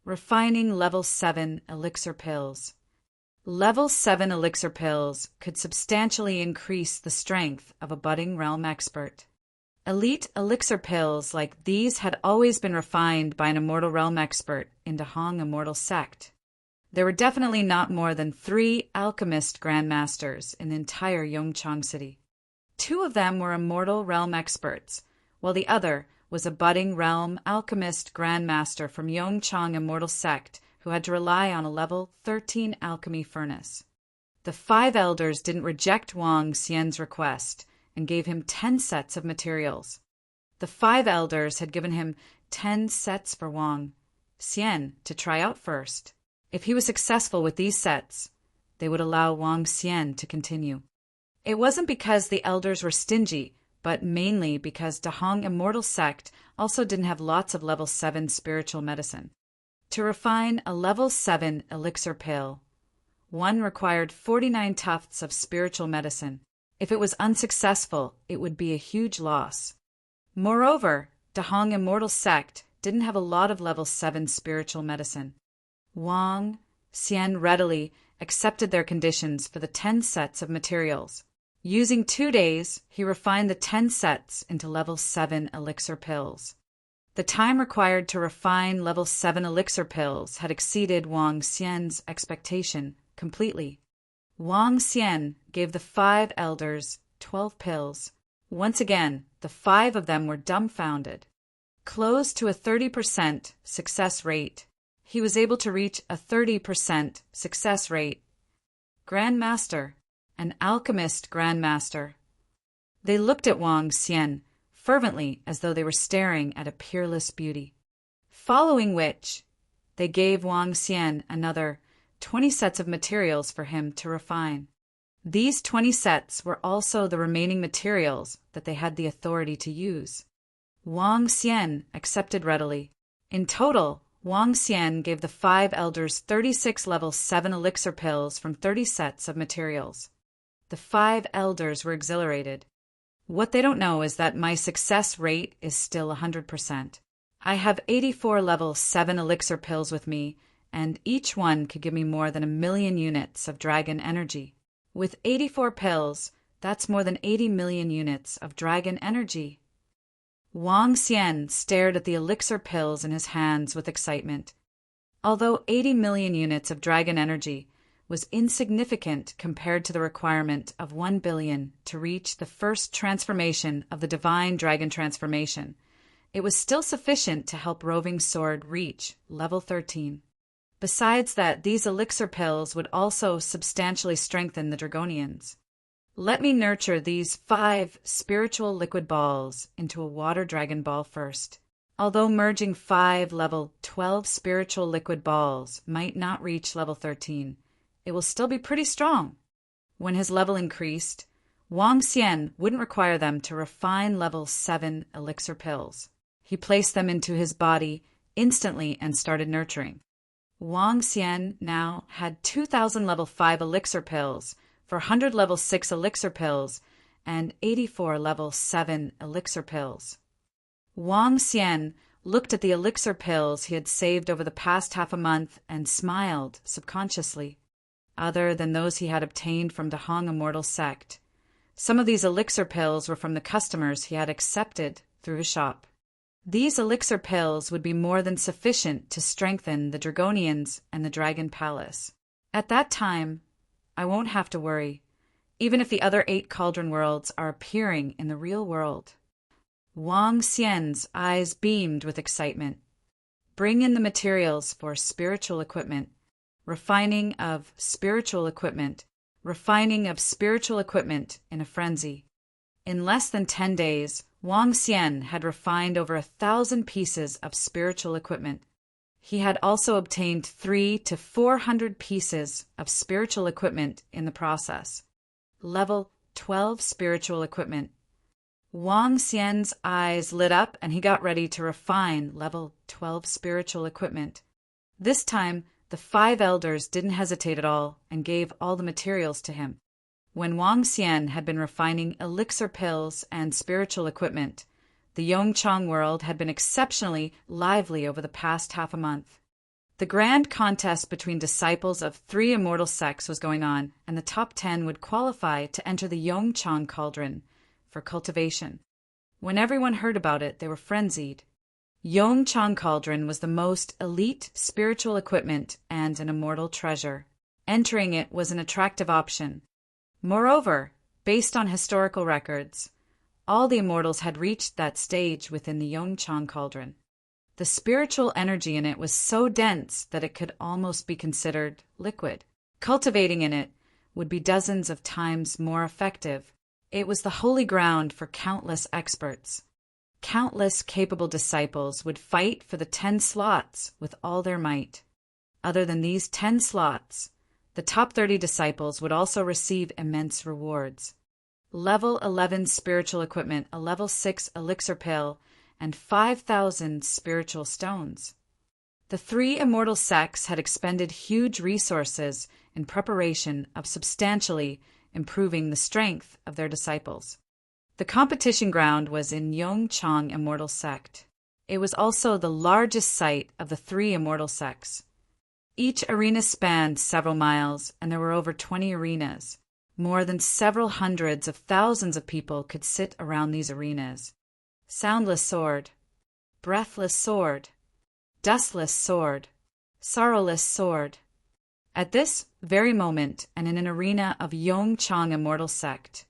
Refining level 7 elixir pills. Level 7 elixir pills could substantially increase the strength of a budding realm expert. Elite elixir pills like these had always been refined by an immortal realm expert in Dahong Immortal Sect. There were definitely not more than 3 alchemist grandmasters in the entire Yongchang city. 2 of them were immortal realm experts, while the other was a budding realm alchemist grandmaster from Yongchang Immortal Sect who had to rely on a level 13 alchemy furnace. The 5 elders didn't reject Wang Xian's request and gave him 10 sets of materials. The 5 elders had given him 10 sets for Wang Xian to try out first. If he was successful with these sets, they would allow Wang Xian to continue. It wasn't because the elders were stingy, but mainly because Dahong Immortal Sect also didn't have lots of level 7 spiritual medicine. To refine a level 7 elixir pill, one required 49 tufts of spiritual medicine. If it was unsuccessful, it would be a huge loss. Moreover, Dahong Immortal Sect didn't have a lot of level 7 spiritual medicine. Wang Xian readily accepted their conditions for the 10 sets of materials. Using 2 days, he refined the 10 sets into level 7 elixir pills. The time required to refine level 7 elixir pills had exceeded Wang Xian's expectation completely. Wang Xian gave the 5 elders 12 pills. Once again, the 5 of them were dumbfounded. Close to a 30% success rate, he was able to reach a 30% success rate. Grandmaster, an alchemist grandmaster. They looked at Wang Xian fervently as though they were staring at a peerless beauty. Following which, they gave Wang Xian another 20 sets of materials for him to refine. These 20 sets were also the remaining materials that they had the authority to use. Wang Xian accepted readily. In total, Wang Xian gave the 5 elders 36 level 7 elixir pills from 30 sets of materials. The 5 elders were exhilarated. What they don't know is that my success rate is still 100%. I have 84 level 7 elixir pills with me, and each one could give me more than 1,000,000 units of dragon energy. With 84 pills, that's more than 80 million units of dragon energy. Wang Xian stared at the elixir pills in his hands with excitement. Although 80 million units of dragon energy was insignificant compared to the requirement of 1 billion to reach the first transformation of the divine dragon transformation, it was still sufficient to help Roving Sword reach level 13. Besides that, these elixir pills would also substantially strengthen the Dragonians. Let me nurture these 5 spiritual liquid balls into a water dragon ball first. Although merging 5 level 12 spiritual liquid balls might not reach level 13, it will still be pretty strong. When his level increased, Wang Xian wouldn't require them to refine level 7 elixir pills. He placed them into his body instantly and started nurturing. Wang Xian now had 2,000 level 5 elixir pills for 100 level 6 elixir pills and 84 level 7 elixir pills. Wang Xian looked at the elixir pills he had saved over the past half a month and smiled subconsciously. Other than those he had obtained from Dahong Immortal Sect, some of these elixir pills were from the customers he had accepted through his shop. These elixir pills would be more than sufficient to strengthen the Dragonians and the Dragon Palace. At that time, I won't have to worry. even if the other 8 cauldron worlds are appearing in the real world. Wang Xian's eyes beamed with excitement. Bring in the materials for spiritual equipment. Refining of spiritual equipment. Refining of spiritual equipment in a frenzy. In less than 10 days, Wang Xian had refined over 1,000 pieces of spiritual equipment. He had also obtained 300 to 400 pieces of spiritual equipment in the process. Level 12 spiritual equipment. Wang Xian's eyes lit up and he got ready to refine level 12 spiritual equipment. This time, the 5 elders didn't hesitate at all and gave all the materials to him. When Wang Xian had been refining elixir pills and spiritual equipment, the Yongchang world had been exceptionally lively over the past half a month. The grand contest between disciples of 3 immortal sects was going on, and the top 10 would qualify to enter the Yongchang cauldron for cultivation. When everyone heard about it, they were frenzied. Yongchang cauldron was the most elite spiritual equipment and an immortal treasure. Entering it was an attractive option. Moreover, based on historical records, all the immortals had reached that stage within the Yongchang cauldron. The spiritual energy in it was so dense that it could almost be considered liquid. Cultivating in it would be dozens of times more effective. It was the holy ground for countless experts. Countless capable disciples would fight for the 10 slots with all their might. Other than these 10 slots, the top 30 disciples would also receive immense rewards. Level 11 spiritual equipment, a level 6 elixir pill, and 5,000 spiritual stones. The 3 immortal sects had expended huge resources in preparation of substantially improving the strength of their disciples. The competition ground was in Yongchang Immortal Sect. It was also the largest site of the 3 immortal sects. Each arena spanned several miles, and there were over 20 arenas. More than several hundreds of thousands of people could sit around these arenas. Soundless sword, breathless sword, dustless sword, sorrowless sword. At this very moment, and in an arena of Yongchang Immortal Sect,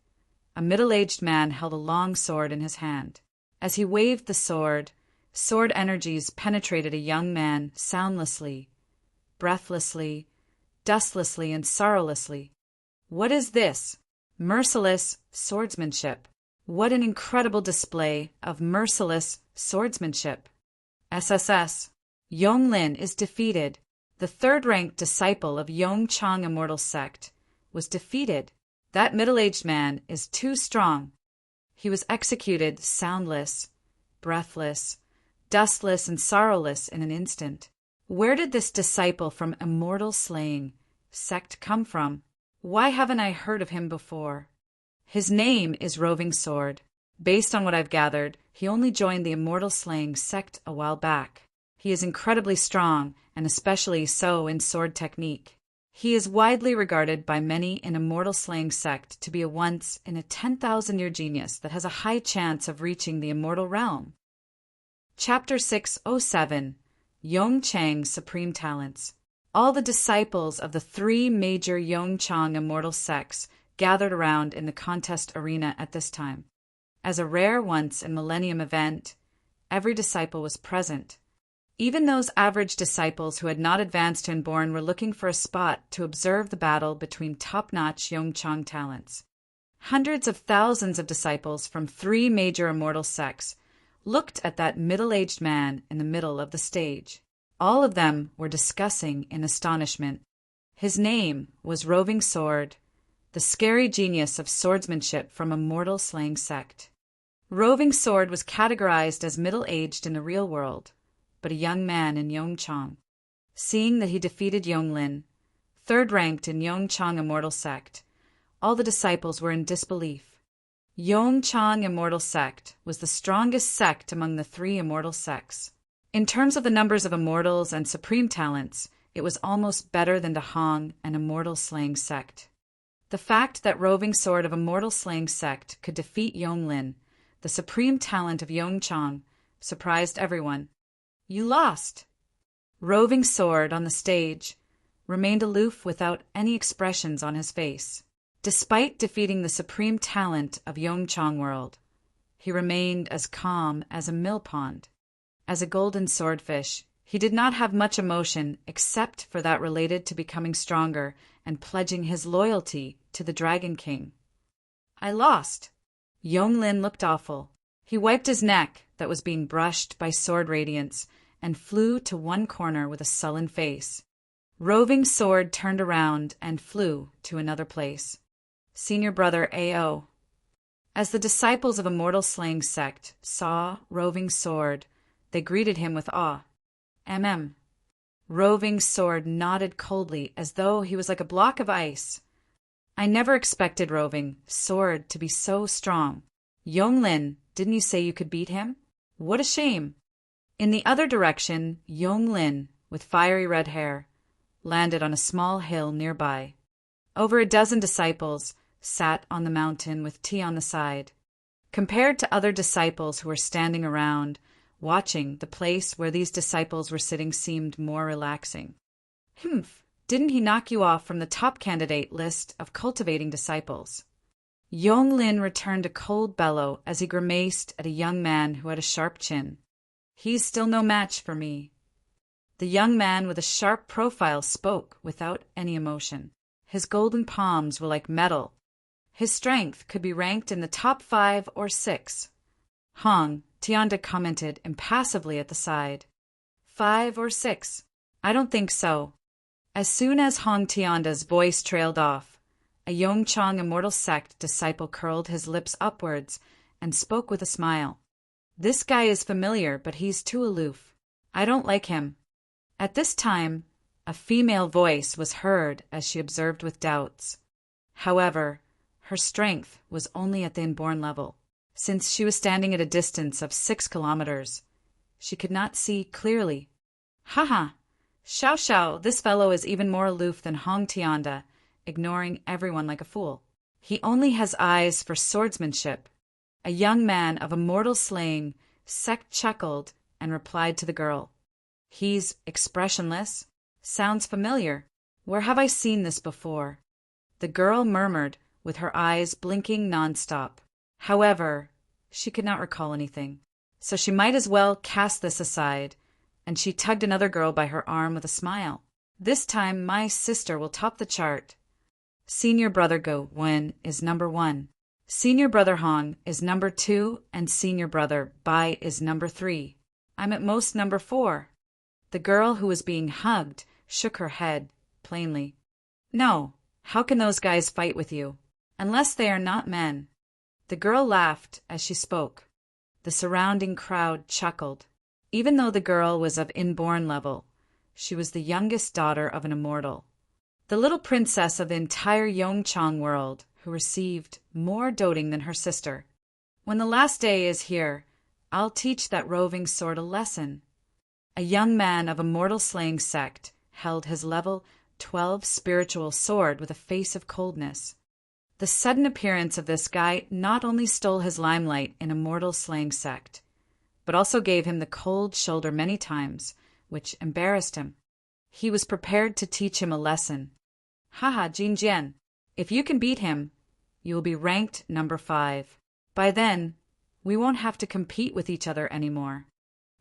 a middle-aged man held a long sword in his hand. As he waved the sword, sword energies penetrated a young man soundlessly, breathlessly, dustlessly, and sorrowlessly. What is this? Merciless swordsmanship. What an incredible display of merciless swordsmanship. SSS. Yonglin is defeated. The 3rd-ranked disciple of Yongchang Immortal Sect was defeated. That middle-aged man is too strong. He was executed soundless, breathless, dustless, and sorrowless in an instant. Where did this disciple from Immortal Slaying Sect come from? Why haven't I heard of him before? His name is Roving Sword. Based on what I've gathered, he only joined the Immortal Slaying Sect a while back. He is incredibly strong, and especially so in sword technique. He is widely regarded by many in Immortal Slaying Sect to be a once-in-a-10,000-year genius that has a high chance of reaching the immortal realm. Chapter 607. Yongchang Supreme Talents. All the disciples of the 3 major Yongchang Immortal Sects gathered around in the contest arena at this time. As a rare once-in-millennium event, every disciple was present. Even those average disciples who had not advanced to Inborn were looking for a spot to observe the battle between top-notch Yongchang talents. Hundreds of thousands of disciples from 3 major immortal sects looked at that middle-aged man in the middle of the stage. All of them were discussing in astonishment. His name was Roving Sword, the scary genius of swordsmanship from Immortal Slaying Sect. Roving Sword was categorized as middle-aged in the real world, but a young man in Yongchang. Seeing that he defeated Yonglin, 3rd-ranked in Yongchang Immortal Sect, all the disciples were in disbelief. Yongchang Immortal Sect was the strongest sect among the 3 immortal sects. In terms of the numbers of immortals and supreme talents, it was almost better than Dahong and Immortal Slaying Sect. The fact that Roving Sword of Immortal Slaying Sect could defeat Yonglin, the supreme talent of Yongchang, surprised everyone. You lost. Roving Sword on the stage remained aloof without any expressions on his face. Despite defeating the supreme talent of Yongchang world, he remained as calm as a mill pond. As a golden swordfish, he did not have much emotion except for that related to becoming stronger and pledging his loyalty to the Dragon King. I lost. Yonglin looked awful. He wiped his neck that was being brushed by sword radiance and flew to one corner with a sullen face. Roving Sword turned around and flew to another place. Senior brother A.O. As the disciples of Immortal Slaying sect saw Roving Sword, they greeted him with awe. Roving Sword nodded coldly as though he was like a block of ice. I never expected Roving Sword to be so strong. Yonglin, didn't you say you could beat him? What a shame. In the other direction, Yonglin, with fiery red hair, landed on a small hill nearby. Over a dozen disciples sat on the mountain with tea on the side. Compared to other disciples who were standing around, watching, the place where these disciples were sitting seemed more relaxing. Didn't he knock you off from the top candidate list of cultivating disciples? Yonglin returned a cold bellow as he grimaced at a young man who had a sharp chin. He's still no match for me. The young man with a sharp profile spoke without any emotion. His golden palms were like metal. His strength could be ranked in the top 5 or 6. Hong Tianda commented impassively at the side. 5 or 6? I don't think so. As soon as Hong Tianda's voice trailed off, a Yongchang Immortal Sect disciple curled his lips upwards and spoke with a smile. This guy is familiar, but he's too aloof. I don't like him. At this time, a female voice was heard as she observed with doubts. However, her strength was only at the inborn level. Since she was standing at a distance of 6 kilometers, she could not see clearly. Haha! Xiao, this fellow is even more aloof than Hong Tianda, ignoring everyone like a fool. He only has eyes for swordsmanship. A young man of Immortal Slaying sect chuckled and replied to the girl. He's expressionless. Sounds familiar. Where have I seen this before? The girl murmured, with her eyes blinking nonstop. However, she could not recall anything, so she might as well cast this aside, and she tugged another girl by her arm with a smile. This time my sister will top the chart. Senior brother Go Wen is number 1. Senior brother Hong is number 2, and senior brother Bai is number 3. I'm at most number 4. The girl who was being hugged shook her head, plainly. No, how can those guys fight with you? Unless they are not men. The girl laughed as she spoke. The surrounding crowd chuckled. Even though the girl was of inborn level, she was the youngest daughter of an immortal. The little princess of the entire Yongchang world, who received more doting than her sister. When the last day is here, I'll teach that Roving Sword a lesson. A young man of Immortal Slaying sect held his level 12 spiritual sword with a face of coldness. The sudden appearance of this guy not only stole his limelight in Immortal Slaying sect, but also gave him the cold shoulder many times, which embarrassed him. He was prepared to teach him a lesson. Haha, Jin Jian, if you can beat him, you will be ranked number 5. By then, we won't have to compete with each other anymore.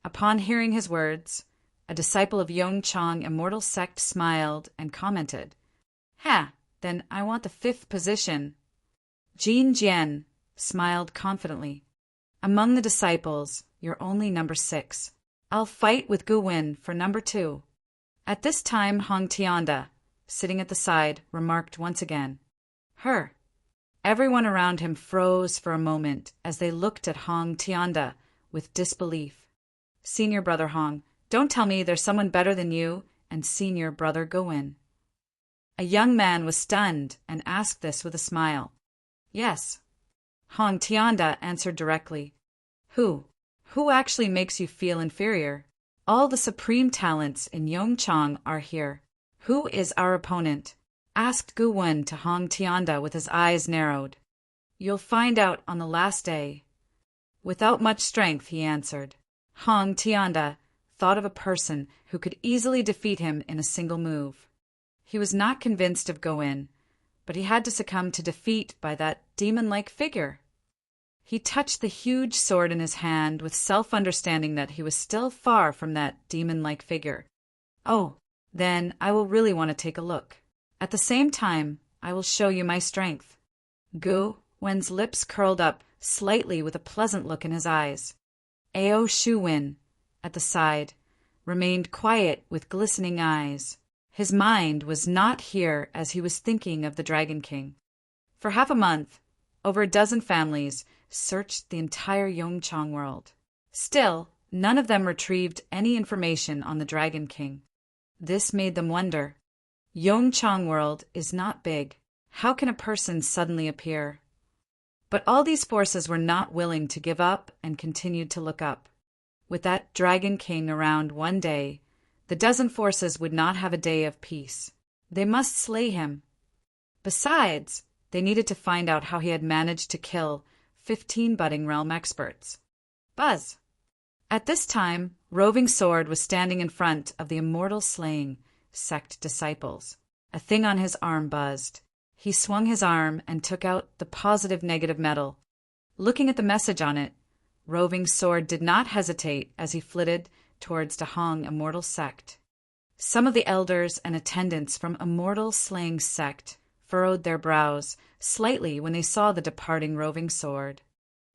Upon hearing his words, a disciple of Yongchang Immortal Sect smiled and commented, then I want the 5th position. Jin Jian smiled confidently. Among the disciples, you're only number 6. I'll fight with Gu Wen for number 2. At this time, Hong Tianda, sitting at the side, remarked once again, Her. Everyone around him froze for a moment as they looked at Hong Tianda with disbelief. Senior brother Hong, don't tell me there's someone better than you and senior brother Gu Wen. A young man was stunned and asked this with a smile. Yes. Hong Tianda answered directly. Who actually makes you feel inferior? All the supreme talents in Yongchang are here. Who is our opponent? Asked Gu Wen to Hong Tianda with his eyes narrowed. You'll find out on the last day. Without much strength, he answered. Hong Tianda thought of a person who could easily defeat him in a single move. He was not convinced of Gu Wen, but he had to succumb to defeat by that demon-like figure. He touched the huge sword in his hand with self-understanding that he was still far from that demon-like figure. Oh, then I will really want to take a look. At the same time, I will show you my strength. Gu Wen's lips curled up slightly with a pleasant look in his eyes. Ao Shu Wen, at the side, remained quiet with glistening eyes. His mind was not here as he was thinking of the Dragon King. For half a month, over a dozen families searched the entire Yongchang world. Still, none of them retrieved any information on the Dragon King. This made them wonder. Yongchang world is not big. How can a person suddenly appear? But all these forces were not willing to give up and continued to look up. With that Dragon King around one day, the dozen forces would not have a day of peace. They must slay him. Besides, they needed to find out how he had managed to kill 15 budding realm experts. Buzz! At this time, Roving Sword was standing in front of the immortal slaying sect disciples. A thing on his arm buzzed. He swung his arm and took out the positive-negative medal. Looking at the message on it, Roving Sword did not hesitate as he flitted towards Dahong Immortal Sect. Some of the elders and attendants from Immortal Slaying Sect furrowed their brows slightly when they saw the departing Roving Sword.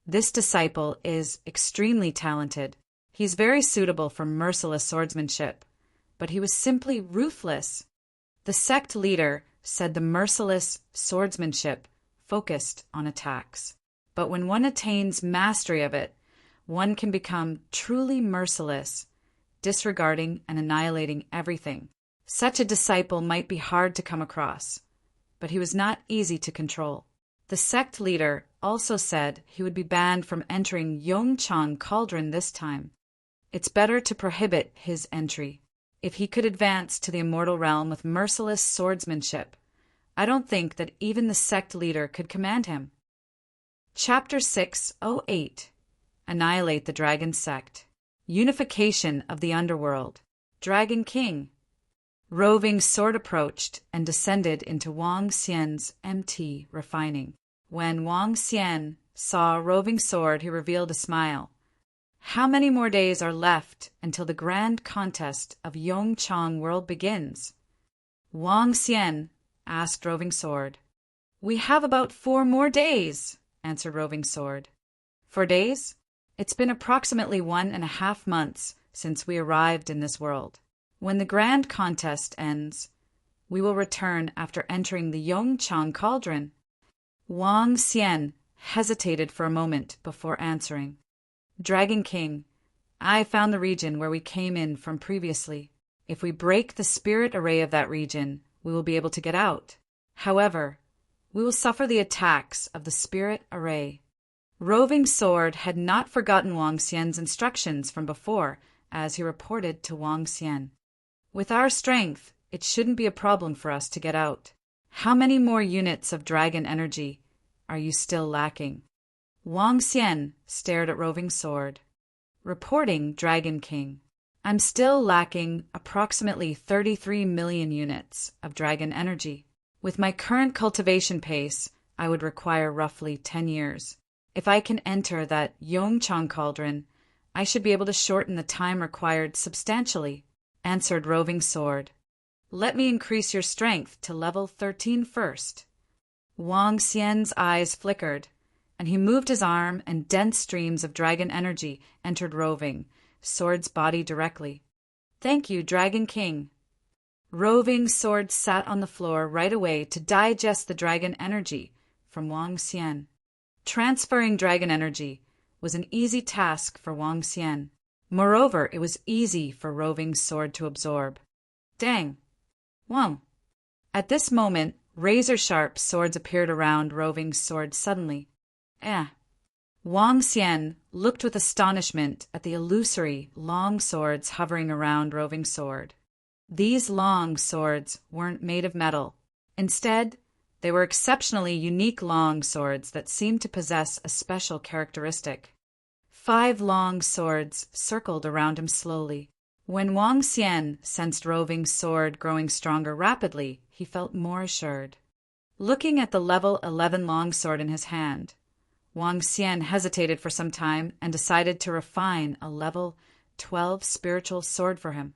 This disciple is extremely talented. He's very suitable for merciless swordsmanship, but he was simply ruthless. The sect leader said the merciless swordsmanship focused on attacks. But when one attains mastery of it, one can become truly merciless, disregarding and annihilating everything. Such a disciple might be hard to come across, but he was not easy to control. The sect leader also said he would be banned from entering Yongchang Cauldron this time. It's better to prohibit his entry. If he could advance to the immortal realm with merciless swordsmanship, I don't think that even the sect leader could command him. Chapter 608. Annihilate the Dragon Sect. Unification of the Underworld. Dragon King. Roving Sword approached and descended into Wang Xian's MT refining. When Wang Xian saw Roving Sword, he revealed a smile. How many more days are left until the grand contest of Yongchang World begins? Wang Xian asked Roving Sword. We have about 4 more days, answered Roving Sword. 4 days? It's been approximately 1.5 months since we arrived in this world. When the grand contest ends, we will return after entering the Yongchang Cauldron. Wang Xian hesitated for a moment before answering. Dragon King, I found the region where we came in from previously. If we break the spirit array of that region, we will be able to get out. However, we will suffer the attacks of the spirit array. Roving Sword had not forgotten Wang Xian's instructions from before, as he reported to Wang Xian. With our strength, it shouldn't be a problem for us to get out. How many more units of dragon energy are you still lacking? Wang Xian stared at Roving Sword. Reporting, Dragon King. I'm still lacking approximately 33 million units of dragon energy. With my current cultivation pace, I would require roughly 10 years. If I can enter that Yongchang Cauldron, I should be able to shorten the time required substantially, answered Roving Sword. Let me increase your strength to level 13 first. Wang Xian's eyes flickered, and he moved his arm, and dense streams of dragon energy entered Roving Sword's body directly. Thank you, Dragon King. Roving Sword sat on the floor right away to digest the dragon energy from Wang Xian. Transferring dragon energy was an easy task for Wang Xian. Moreover, it was easy for Roving Sword to absorb. Dang. Whoa. At this moment, razor-sharp swords appeared around Roving Sword suddenly. Wang Xian looked with astonishment at the illusory long swords hovering around Roving Sword. These long swords weren't made of metal. Instead, they were exceptionally unique long swords that seemed to possess a special characteristic. 5 long swords circled around him slowly. When Wang Xian sensed Roving Sword growing stronger rapidly, he felt more assured. Looking at the level 11 longsword in his hand, Wang Xian hesitated for some time and decided to refine a level 12 spiritual sword for him.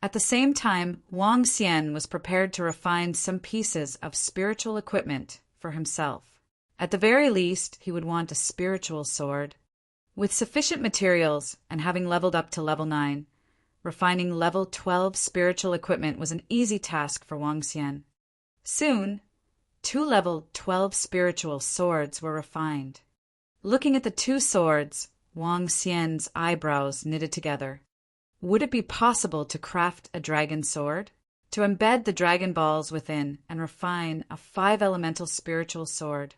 At the same time, Wang Xian was prepared to refine some pieces of spiritual equipment for himself. At the very least, he would want a spiritual sword. With sufficient materials and having leveled up to level 9, refining level 12 spiritual equipment was an easy task for Wang Xian. Soon, 2 level 12 spiritual swords were refined. Looking at the 2 swords, Wang Xian's eyebrows knitted together. Would it be possible to craft a dragon sword? To embed the dragon balls within and refine a 5-elemental spiritual sword?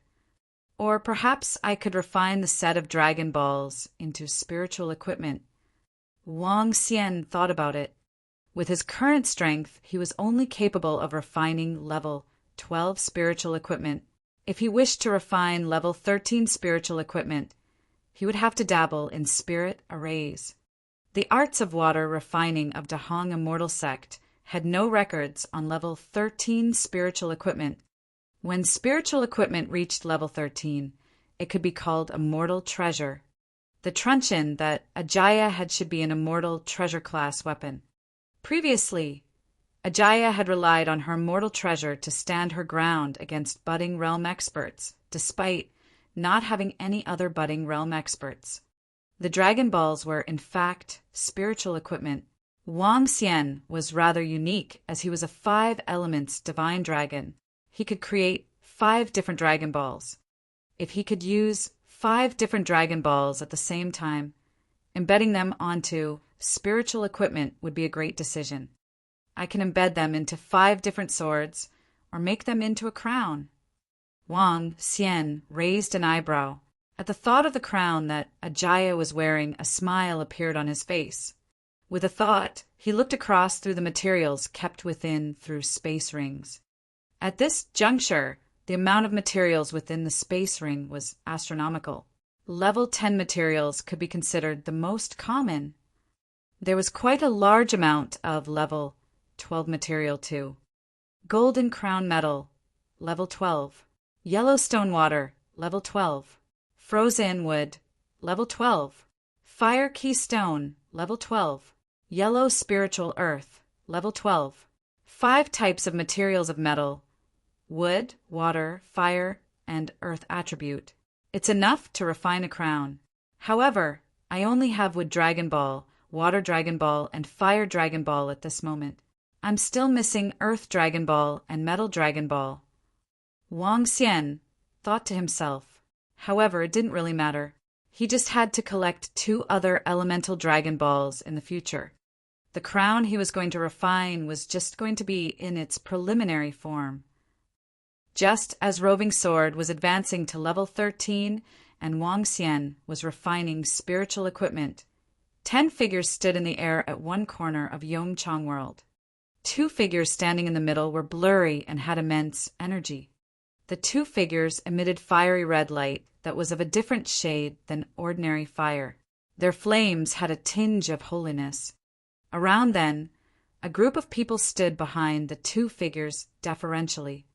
Or perhaps I could refine the set of dragon balls into spiritual equipment. Wang Xian thought about it. With his current strength, he was only capable of refining level 12 spiritual equipment. If he wished to refine level 13 spiritual equipment, he would have to dabble in spirit arrays. The arts of water refining of Dahong Immortal Sect had no records on level 13 spiritual equipment. When spiritual equipment reached level 13, it could be called immortal treasure. The truncheon that Ajaya had should be an immortal treasure class weapon. Previously, Ajaya had relied on her immortal treasure to stand her ground against budding realm experts, despite not having any other budding realm experts. The Dragon Balls were, in fact, spiritual equipment. Wang Xian was rather unique as he was a 5 elements divine dragon. He could create 5 different Dragon Balls. If he could use 5 different Dragon Balls at the same time, embedding them onto spiritual equipment would be a great decision. I can embed them into 5 different swords or make them into a crown. Wang Xian raised an eyebrow. At the thought of the crown that Ajaya was wearing, a smile appeared on his face. With a thought, he looked across through the materials kept within through space rings. At this juncture, the amount of materials within the space ring was astronomical. Level 10 materials could be considered the most common. There was quite a large amount of level 12 material too. Golden crown metal, level 12. Yellowstone water, level 12. Frozen wood, level 12. Fire key stone, level 12. Yellow spiritual earth, level 12. 5 types of materials of metal: wood, water, fire, and earth attribute. It's enough to refine a crown. However, I only have wood Dragon Ball, water Dragon Ball, and fire Dragon Ball at this moment. I'm still missing earth Dragon Ball and metal Dragon Ball. Wang Xian thought to himself. However, it didn't really matter. He just had to collect 2 other elemental Dragon Balls in the future. The crown he was going to refine was just going to be in its preliminary form. Just as Roving Sword was advancing to level 13 and Wang Xian was refining spiritual equipment, 10 figures stood in the air at one corner of Yongchang World. 2 figures standing in the middle were blurry and had immense energy. The 2 figures emitted fiery red light that was of a different shade than ordinary fire. Their flames had a tinge of holiness. Around then, a group of people stood behind the 2 figures deferentially.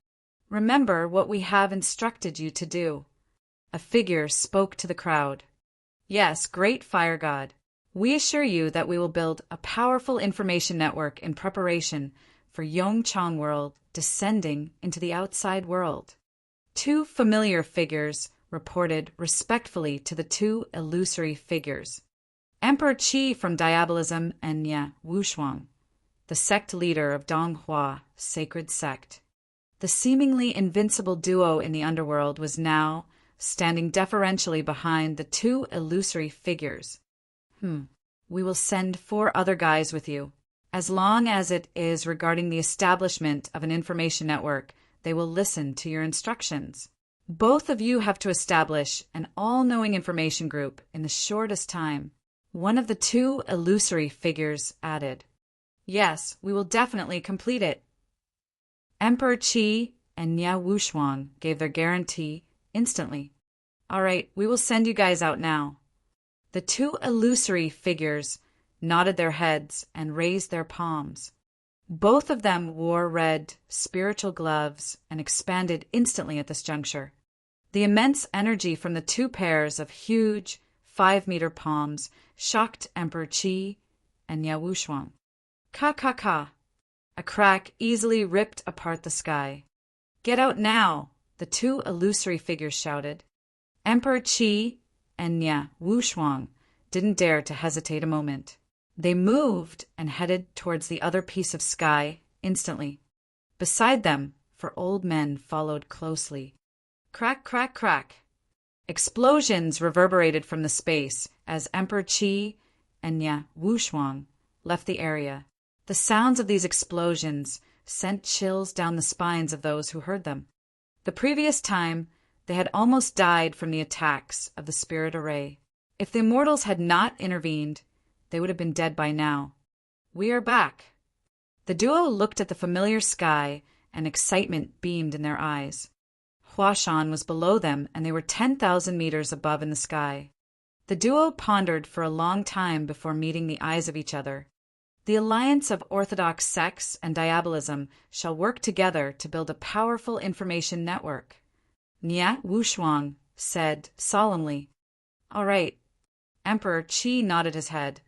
Remember what we have instructed you to do. A figure spoke to the crowd. Yes, great fire god. We assure you that we will build a powerful information network in preparation for Yongchang World descending into the outside world. 2 familiar figures reported respectfully to the 2 illusory figures. Emperor Qi from Diabolism and Nye Wushuang, the sect leader of Donghua Sacred Sect. The seemingly invincible duo in the underworld was now standing deferentially behind the 2 illusory figures. We will send 4 other guys with you. As long as it is regarding the establishment of an information network, they will listen to your instructions. Both of you have to establish an all-knowing information group in the shortest time. One of the 2 illusory figures added. Yes, we will definitely complete it. Emperor Qi and Nye Wushuang gave their guarantee instantly. All right, we will send you guys out now. The 2 illusory figures nodded their heads and raised their palms. Both of them wore red, spiritual gloves and expanded instantly at this juncture. The immense energy from the two pairs of huge 5-meter palms shocked Emperor Qi and Nya Wushuang. Ka ka ka! A crack easily ripped apart the sky. Get out now! The two illusory figures shouted. Emperor Qi and Nya Wushuang didn't dare to hesitate a moment. They moved and headed towards the other piece of sky instantly. Beside them, 4 old men followed closely. Crack, crack, crack. Explosions reverberated from the space as Emperor Qi and Nya Wushuang left the area. The sounds of these explosions sent chills down the spines of those who heard them. The previous time, they had almost died from the attacks of the spirit array. If the immortals had not intervened, they would have been dead by now. We are back. The duo looked at the familiar sky, and excitement beamed in their eyes. Huashan was below them, and they were 10,000 meters above in the sky. The duo pondered for a long time before meeting the eyes of each other. The alliance of orthodox sects and diabolism shall work together to build a powerful information network. Nya Wushuang said solemnly. All right. Emperor Qi nodded his head,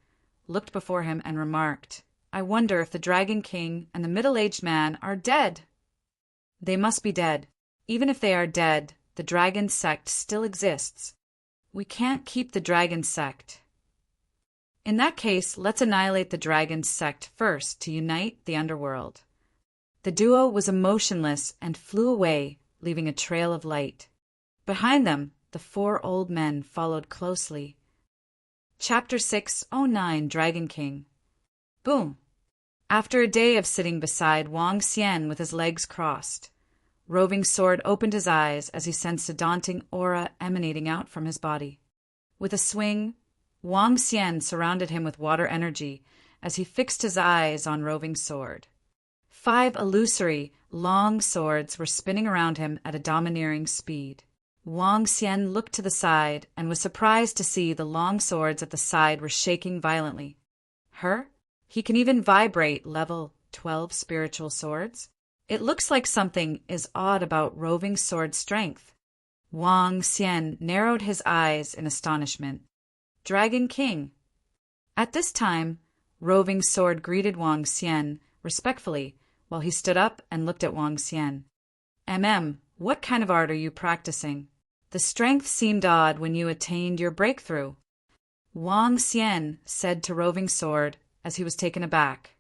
looked before him, and remarked, I wonder if the Dragon King and the middle-aged man are dead. They must be dead. Even if they are dead, the dragon sect still exists. We can't keep the dragon sect. In that case, let's annihilate the dragon sect first to unite the underworld. The duo was emotionless and flew away, leaving a trail of light. Behind them, the 4 old men followed closely. Chapter 609, Dragon King. Boom! After a day of sitting beside Wang Xian with his legs crossed, Roving Sword opened his eyes as he sensed a daunting aura emanating out from his body. With a swing, Wang Xian surrounded him with water energy as he fixed his eyes on Roving Sword. 5 illusory, long swords were spinning around him at a domineering speed. Wang Xian looked to the side and was surprised to see the long swords at the side were shaking violently. He can even vibrate level 12 spiritual swords? It looks like something is odd about Roving Sword's strength. Wang Xian narrowed his eyes in astonishment. Dragon King. At this time, Roving Sword greeted Wang Xian respectfully while he stood up and looked at Wang Xian. What kind of art are you practicing? The strength seemed odd when you attained your breakthrough. Wang Xian said to Roving Sword as he was taken aback.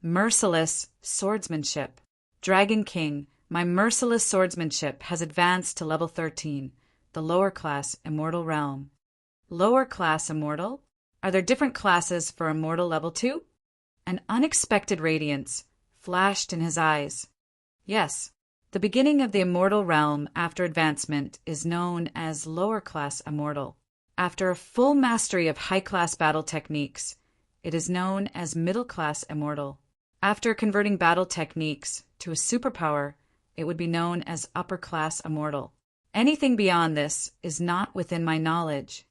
Merciless swordsmanship. Dragon King, my merciless swordsmanship has advanced to level 13, the lower class immortal realm. Lower class immortal? Are there different classes for immortal level 2? An unexpected radiance flashed in his eyes. Yes, the beginning of the immortal realm after advancement is known as lower class immortal. After a full mastery of high-class battle techniques, it is known as middle class immortal. After converting battle techniques to a superpower, it would be known as upper-class immortal. Anything beyond this is not within my knowledge.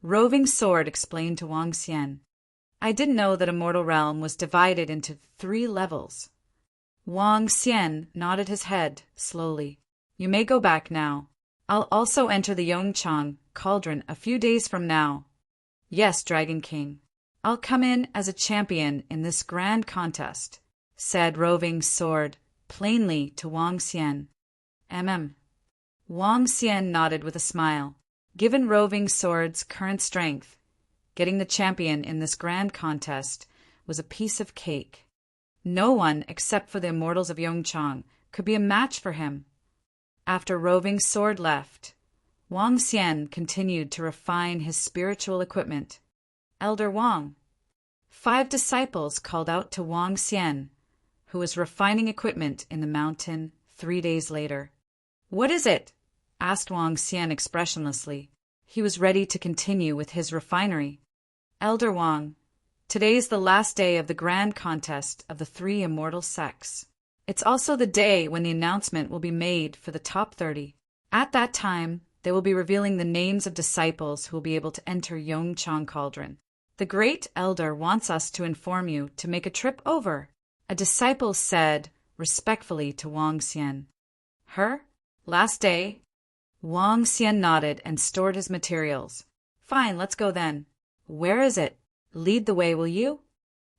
Roving Sword explained to Wang Xian. I didn't know that immortal realm was divided into 3 levels. Wang Xian nodded his head slowly. You may go back now. I'll also enter the Yongchang cauldron a few days from now. Yes, Dragon King. I'll come in as a champion in this grand contest, said Roving Sword plainly to Wang Xian. Wang Xian nodded with a smile. Given Roving Sword's current strength, getting the champion in this grand contest was a piece of cake. No one except for the immortals of Yongchang could be a match for him. After Roving Sword left, Wang Xian continued to refine his spiritual equipment. Elder Wang. 5 disciples called out to Wang Xian, who was refining equipment in the mountain 3 days later. What is it? Asked Wang Xian expressionlessly. He was ready to continue with his refinery. Elder Wang, today's the last day of the grand contest of the 3 immortal sects. It's also the day when the announcement will be made for the top 30. At that time, they will be revealing the names of disciples who will be able to enter Yongchang Cauldron. The great elder wants us to inform you to make a trip over A disciple said respectfully to Wang Xian. Her? Last day? Wang Xian nodded and stored his materials. Fine, let's go then. Where is it? Lead the way, will you?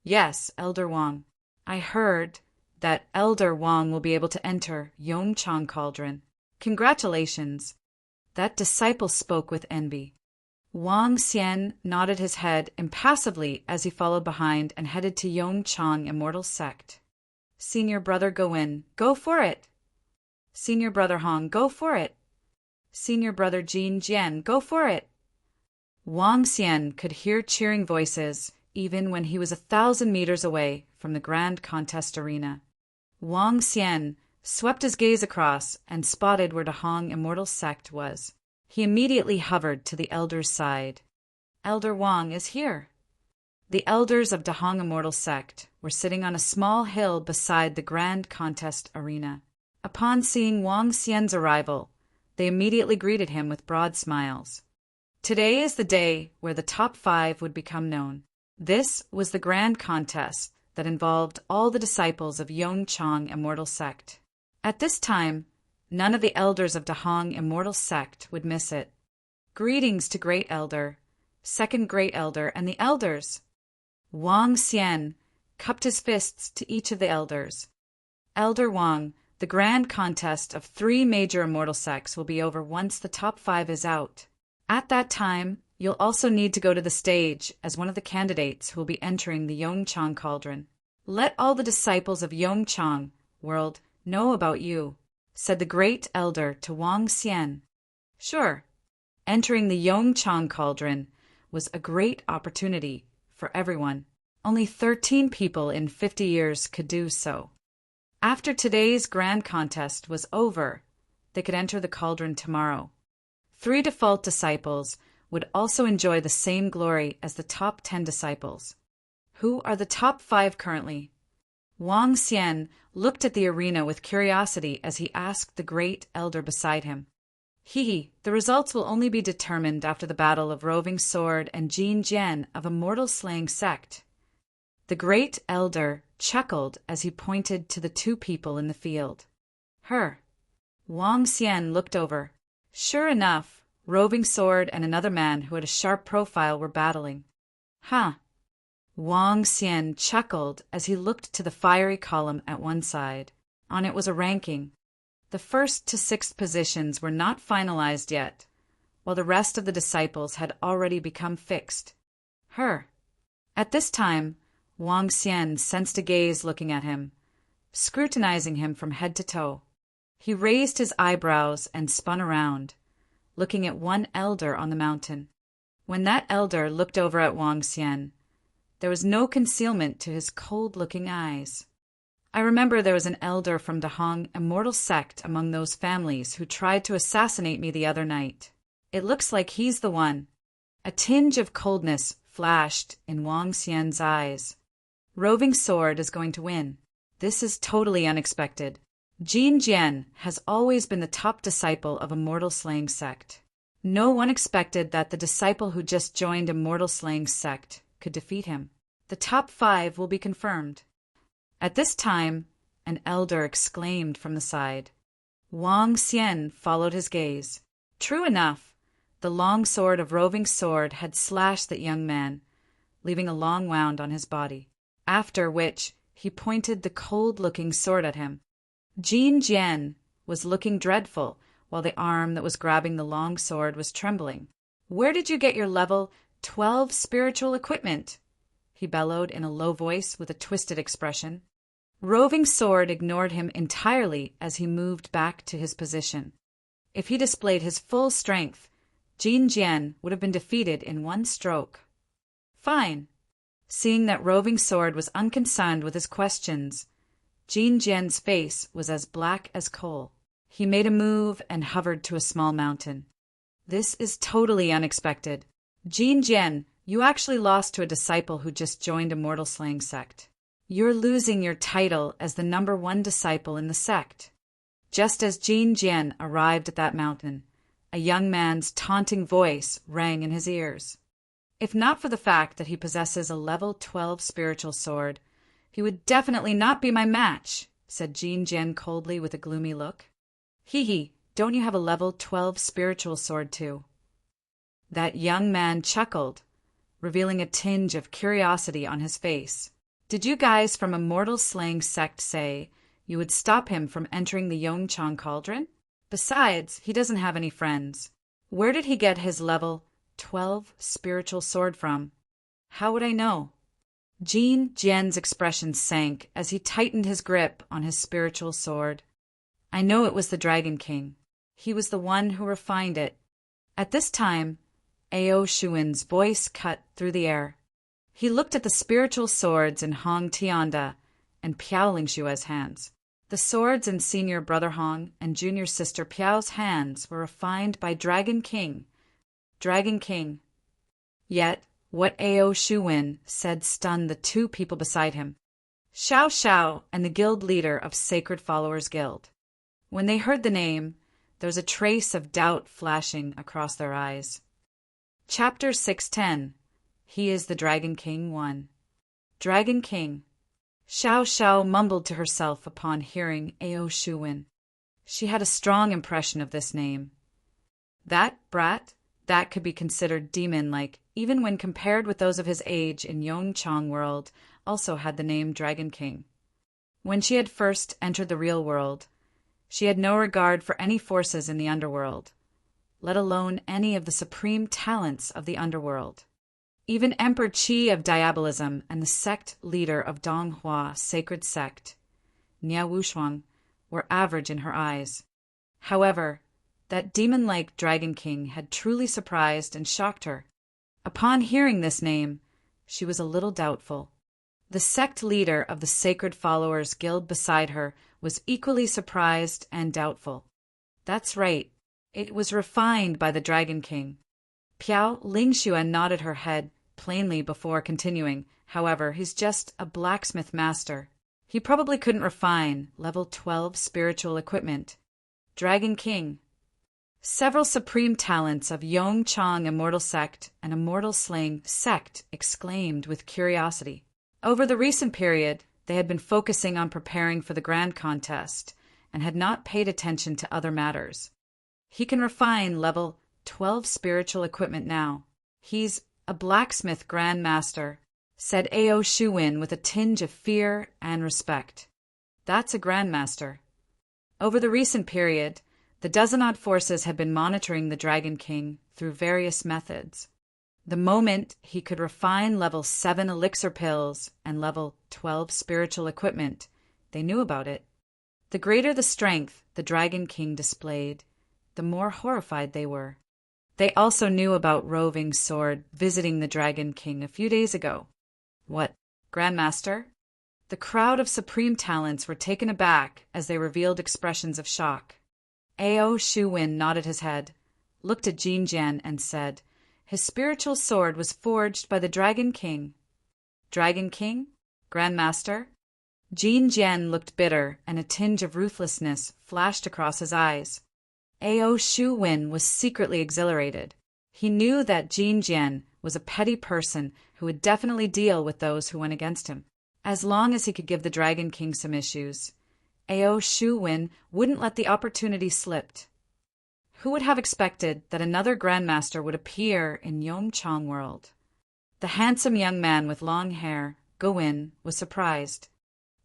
Yes, Elder Wang. I heard that Elder Wang will be able to enter Yongchang Cauldron. Congratulations. That disciple spoke with envy. Wang Xian nodded his head impassively as he followed behind and headed to Yongchang Immortal Sect. Senior Brother Gowin, go for it! Senior Brother Hong, go for it! Senior Brother Jin Jian, go for it! Wang Xian could hear cheering voices even when he was 1,000 meters away from the Grand Contest Arena. Wang Xian swept his gaze across and spotted where Dahong Immortal Sect was. He immediately hovered to the elder's side. Elder Wang is here. The elders of Dahong Immortal Sect were sitting on a small hill beside the Grand Contest Arena. Upon seeing Wang Xian's arrival, they immediately greeted him with broad smiles. Today is the day where the top 5 would become known. This was the grand contest that involved all the disciples of Yongchang Immortal Sect. At this time, none of the elders of Dahong Immortal Sect would miss it. Greetings to Great Elder, Second Great Elder, and the elders. Wang Xian cupped his fists to each of the elders. Elder Wang, the grand contest of 3 major immortal sects will be over once the top 5 is out. At that time, you'll also need to go to the stage as one of the candidates who will be entering the Yongchang Cauldron. Let all the disciples of Yongchang world know about you, said the Great Elder to Wang Xian. Sure. Entering the Yongchang Cauldron was a great opportunity for everyone. Only 13 people in 50 years could do so. After today's grand contest was over, they could enter the cauldron tomorrow. 3 default disciples would also enjoy the same glory as the top 10 disciples. Who are the top 5 currently? Wang Xian looked at the arena with curiosity as he asked the Great Elder beside him. The results will only be determined after the battle of Roving Sword and Jin Jian of Immortal Slaying Sect. The Great Elder chuckled as he pointed to the 2 people in the field. Her. Wang Xian looked over. Sure enough, Roving Sword and another man who had a sharp profile were battling. Huh. Wang Xian chuckled as he looked to the fiery column at one side. On it was a ranking. The 1st to 6th positions were not finalized yet, while the rest of the disciples had already become fixed. Her. At this time, Wang Xian sensed a gaze looking at him, scrutinizing him from head to toe. He raised his eyebrows and spun around, looking at one elder on the mountain. When that elder looked over at Wang Xian, there was no concealment to his cold-looking eyes. I remember there was an elder from Dahong Immortal Sect among those families who tried to assassinate me the other night. It looks like he's the one. A tinge of coldness flashed in Wang Xian's eyes. Roving Sword is going to win. This is totally unexpected. Jin Jian has always been the top disciple of Immortal Slaying Sect. No one expected that the disciple who just joined Immortal Slaying Sect could defeat him. The top 5 will be confirmed. At this time, an elder exclaimed from the side. Wang Xian followed his gaze. True enough, the long sword of Roving Sword had slashed that young man, leaving a long wound on his body, after which he pointed the cold-looking sword at him. Jin Jian was looking dreadful, while the arm that was grabbing the long sword was trembling. Where did you get your level 12 spiritual equipment? He bellowed in a low voice with a twisted expression. Roving Sword ignored him entirely as he moved back to his position. If he displayed his full strength, Jin Jian would have been defeated in one stroke. Fine. Seeing that Roving Sword was unconcerned with his questions, Jin Jian's face was as black as coal. He made a move and hovered to a small mountain. This is totally unexpected. Jin Jian, you actually lost to a disciple who just joined Immortal Slaying Sect. You're losing your title as the number 1 disciple in the sect. Just as Jin Jian arrived at that mountain, a young man's taunting voice rang in his ears. If not for the fact that he possesses a level 12 spiritual sword, He would definitely not be my match, said Jean Jen coldly with a gloomy look. Hee, don't you have a level 12 spiritual sword too? That young man chuckled, revealing a tinge of curiosity on his face. Did you guys from Immortal Slaying Sect say you would stop him from entering the Yongchang Cauldron? Besides, he doesn't have any friends. Where did he get his level 12 spiritual sword from? How would I know? Jean Jen's expression sank as he tightened his grip on his spiritual sword. I know it was the Dragon King. He was the one who refined it. At this time, Ao Shuin's voice cut through the air. He looked at the spiritual swords in Hong Tianda and Piao Lingshua's hands. The swords in senior brother Hong and junior sister Piao's hands were refined by Dragon King. Dragon King. Yet, what Ao Shuin said stunned the two people beside him, Xiao Xiao and the guild leader of Sacred Followers Guild. When they heard the name, there was a trace of doubt flashing across their eyes. Chapter 610. He is the Dragon King 1. Dragon King. Xiao Xiao mumbled to herself upon hearing Ao Shuin. She had a strong impression of this name. That brat, that could be considered demon-like, even when compared with those of his age in Yongchang world, also had the name Dragon King. When she had first entered the real world, she had no regard for any forces in the underworld, let alone any of the supreme talents of the underworld. Even Emperor Qi of Diabolism and the sect leader of Donghua Sacred Sect, Nia Wushuang, were average in her eyes. However, that demon-like Dragon King had truly surprised and shocked her. Upon hearing this name, she was a little doubtful. The sect leader of the Sacred Followers Guild beside her was equally surprised and doubtful. That's right, it was refined by the Dragon King. Piao Lingxua nodded her head plainly before continuing. However, he's just a blacksmith master. He probably couldn't refine level 12 spiritual equipment. Dragon King. Several supreme talents of Yongchang Immortal Sect and Immortal Slaying Sect exclaimed with curiosity. Over the recent period, they had been focusing on preparing for the grand contest and had not paid attention to other matters. He can refine level 12 spiritual equipment now. He's a blacksmith grand master, said Ao Shuin with a tinge of fear and respect. That's a grandmaster. Over the recent period, the dozen-odd forces had been monitoring the Dragon King through various methods. The moment he could refine level 7 elixir pills and level 12 spiritual equipment, they knew about it. The greater the strength the Dragon King displayed, the more horrified they were. They also knew about Roving Sword visiting the Dragon King a few days ago. What, Grandmaster? The crowd of supreme talents were taken aback as they revealed expressions of shock. Ao Shuin nodded his head, looked at Jean Jen, and said, his spiritual sword was forged by the Dragon King. Dragon King? Grandmaster? Jean Jen looked bitter, and a tinge of ruthlessness flashed across his eyes. Ao Shuin was secretly exhilarated. He knew that Jean Jen was a petty person who would definitely deal with those who went against him. As long as he could give the Dragon King some issues, Ao Shuin wouldn't let the opportunity slip. Who would have expected that another Grandmaster would appear in Yongchang world? The handsome young man with long hair, Gowin, was surprised.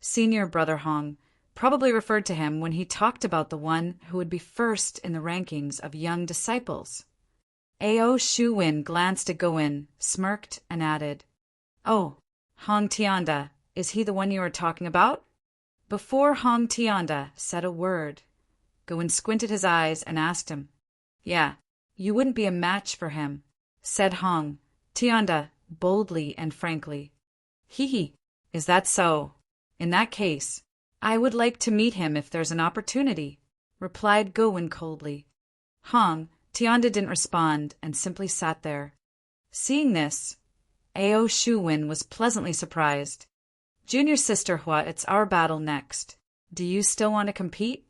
Senior brother Hong probably referred to him when he talked about the one who would be first in the rankings of young disciples. Ao Shuin glanced at Gowin, smirked, and added, Oh, Hong Tianda, is he the one you are talking about? Before Hong Tianda said a word, Gowin squinted his eyes and asked him, Yeah, you wouldn't be a match for him, said Hong Tianda boldly and frankly. Hee, is that so? In that case, I would like to meet him if there's an opportunity, replied Gowin coldly. Hong Tianda didn't respond and simply sat there. Seeing this, Ao Shuin was pleasantly surprised. Junior sister Hua, it's our battle next. Do you still want to compete?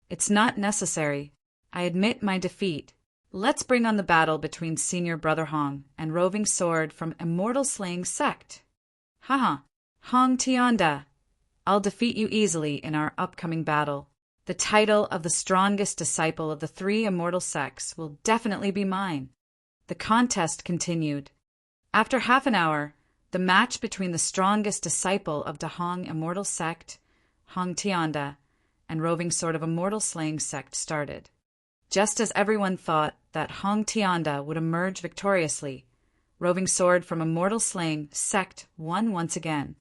It's not necessary. I admit my defeat. Let's bring on the battle between senior brother Hong and Roving Sword from Immortal Slaying Sect. Haha, Hong Tianda, I'll defeat you easily in our upcoming battle. The title of the strongest disciple of the three immortal sects will definitely be mine. The contest continued. After half an hour, the match between the strongest disciple of the Hong immortal sect, Hong Tianda, and roving sword of immortal slaying sect started. Just as everyone thought that Hong Tianda would emerge victoriously, roving sword from immortal slaying sect won once again.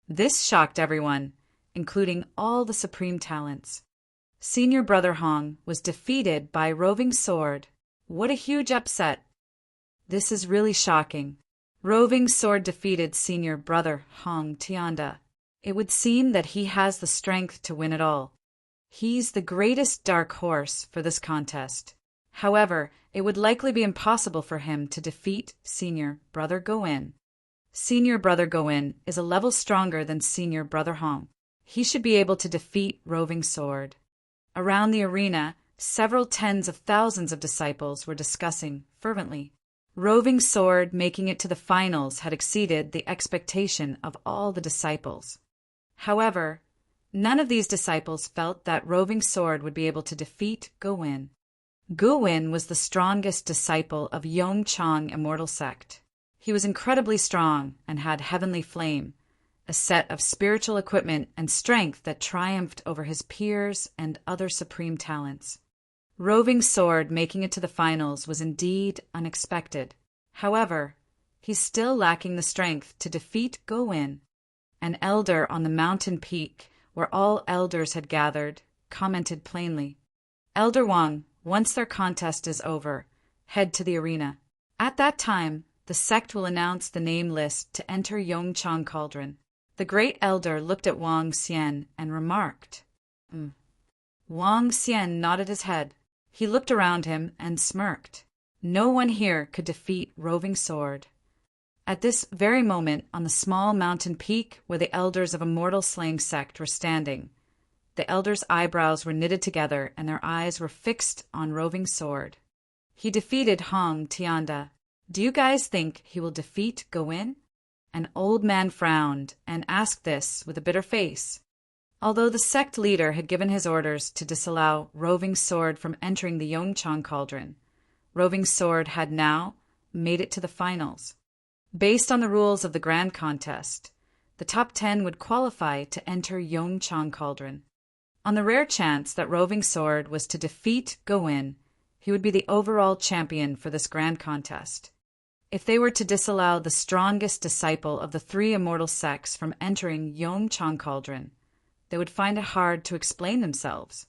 This shocked everyone, including all the supreme talents. Senior Brother Hong was defeated by roving sword. What a huge upset! This is really shocking. Roving sword defeated Senior Brother Hong Tianda. It would seem that he has the strength to win it all. He's the greatest dark horse for this contest. However, it would likely be impossible for him to defeat Senior Brother Goin. Senior Brother Goin is a level stronger than Senior Brother Hong. He should be able to defeat roving sword. Around the arena, several tens of thousands of disciples were discussing fervently. Roving sword making it to the finals had exceeded the expectation of all the disciples. However, none of these disciples felt that roving sword would be able to defeat Goin. Goin was the strongest disciple of Yongchang immortal sect. He was incredibly strong and had heavenly flame, a set of spiritual equipment and strength that triumphed over his peers and other supreme talents. Roving sword making it to the finals was indeed unexpected. However, he's still lacking the strength to defeat Goin. An elder on the mountain peak, where all elders had gathered, commented plainly, "Elder Wang, once their contest is over, head to the arena. At that time, the sect will announce the name list to enter Yongchang Cauldron." The great elder looked at Wang Xian and remarked, Wang Xian nodded his head. He looked around him and smirked. No one here could defeat roving sword. At this very moment, on the small mountain peak where the elders of immortal slaying sect were standing, the elders' eyebrows were knitted together and their eyes were fixed on roving sword. He defeated Hong Tianda. Do you guys think he will defeat Goin? An old man frowned and asked this with a bitter face. Although the sect leader had given his orders to disallow roving sword from entering the Yongchang Cauldron, roving sword had now made it to the finals. Based on the rules of the grand contest, the top 10 would qualify to enter Yongchang Cauldron. On the rare chance that roving sword was to defeat Goin, he would be the overall champion for this grand contest. If they were to disallow the strongest disciple of the three immortal sects from entering Yongchang Cauldron, they would find it hard to explain themselves.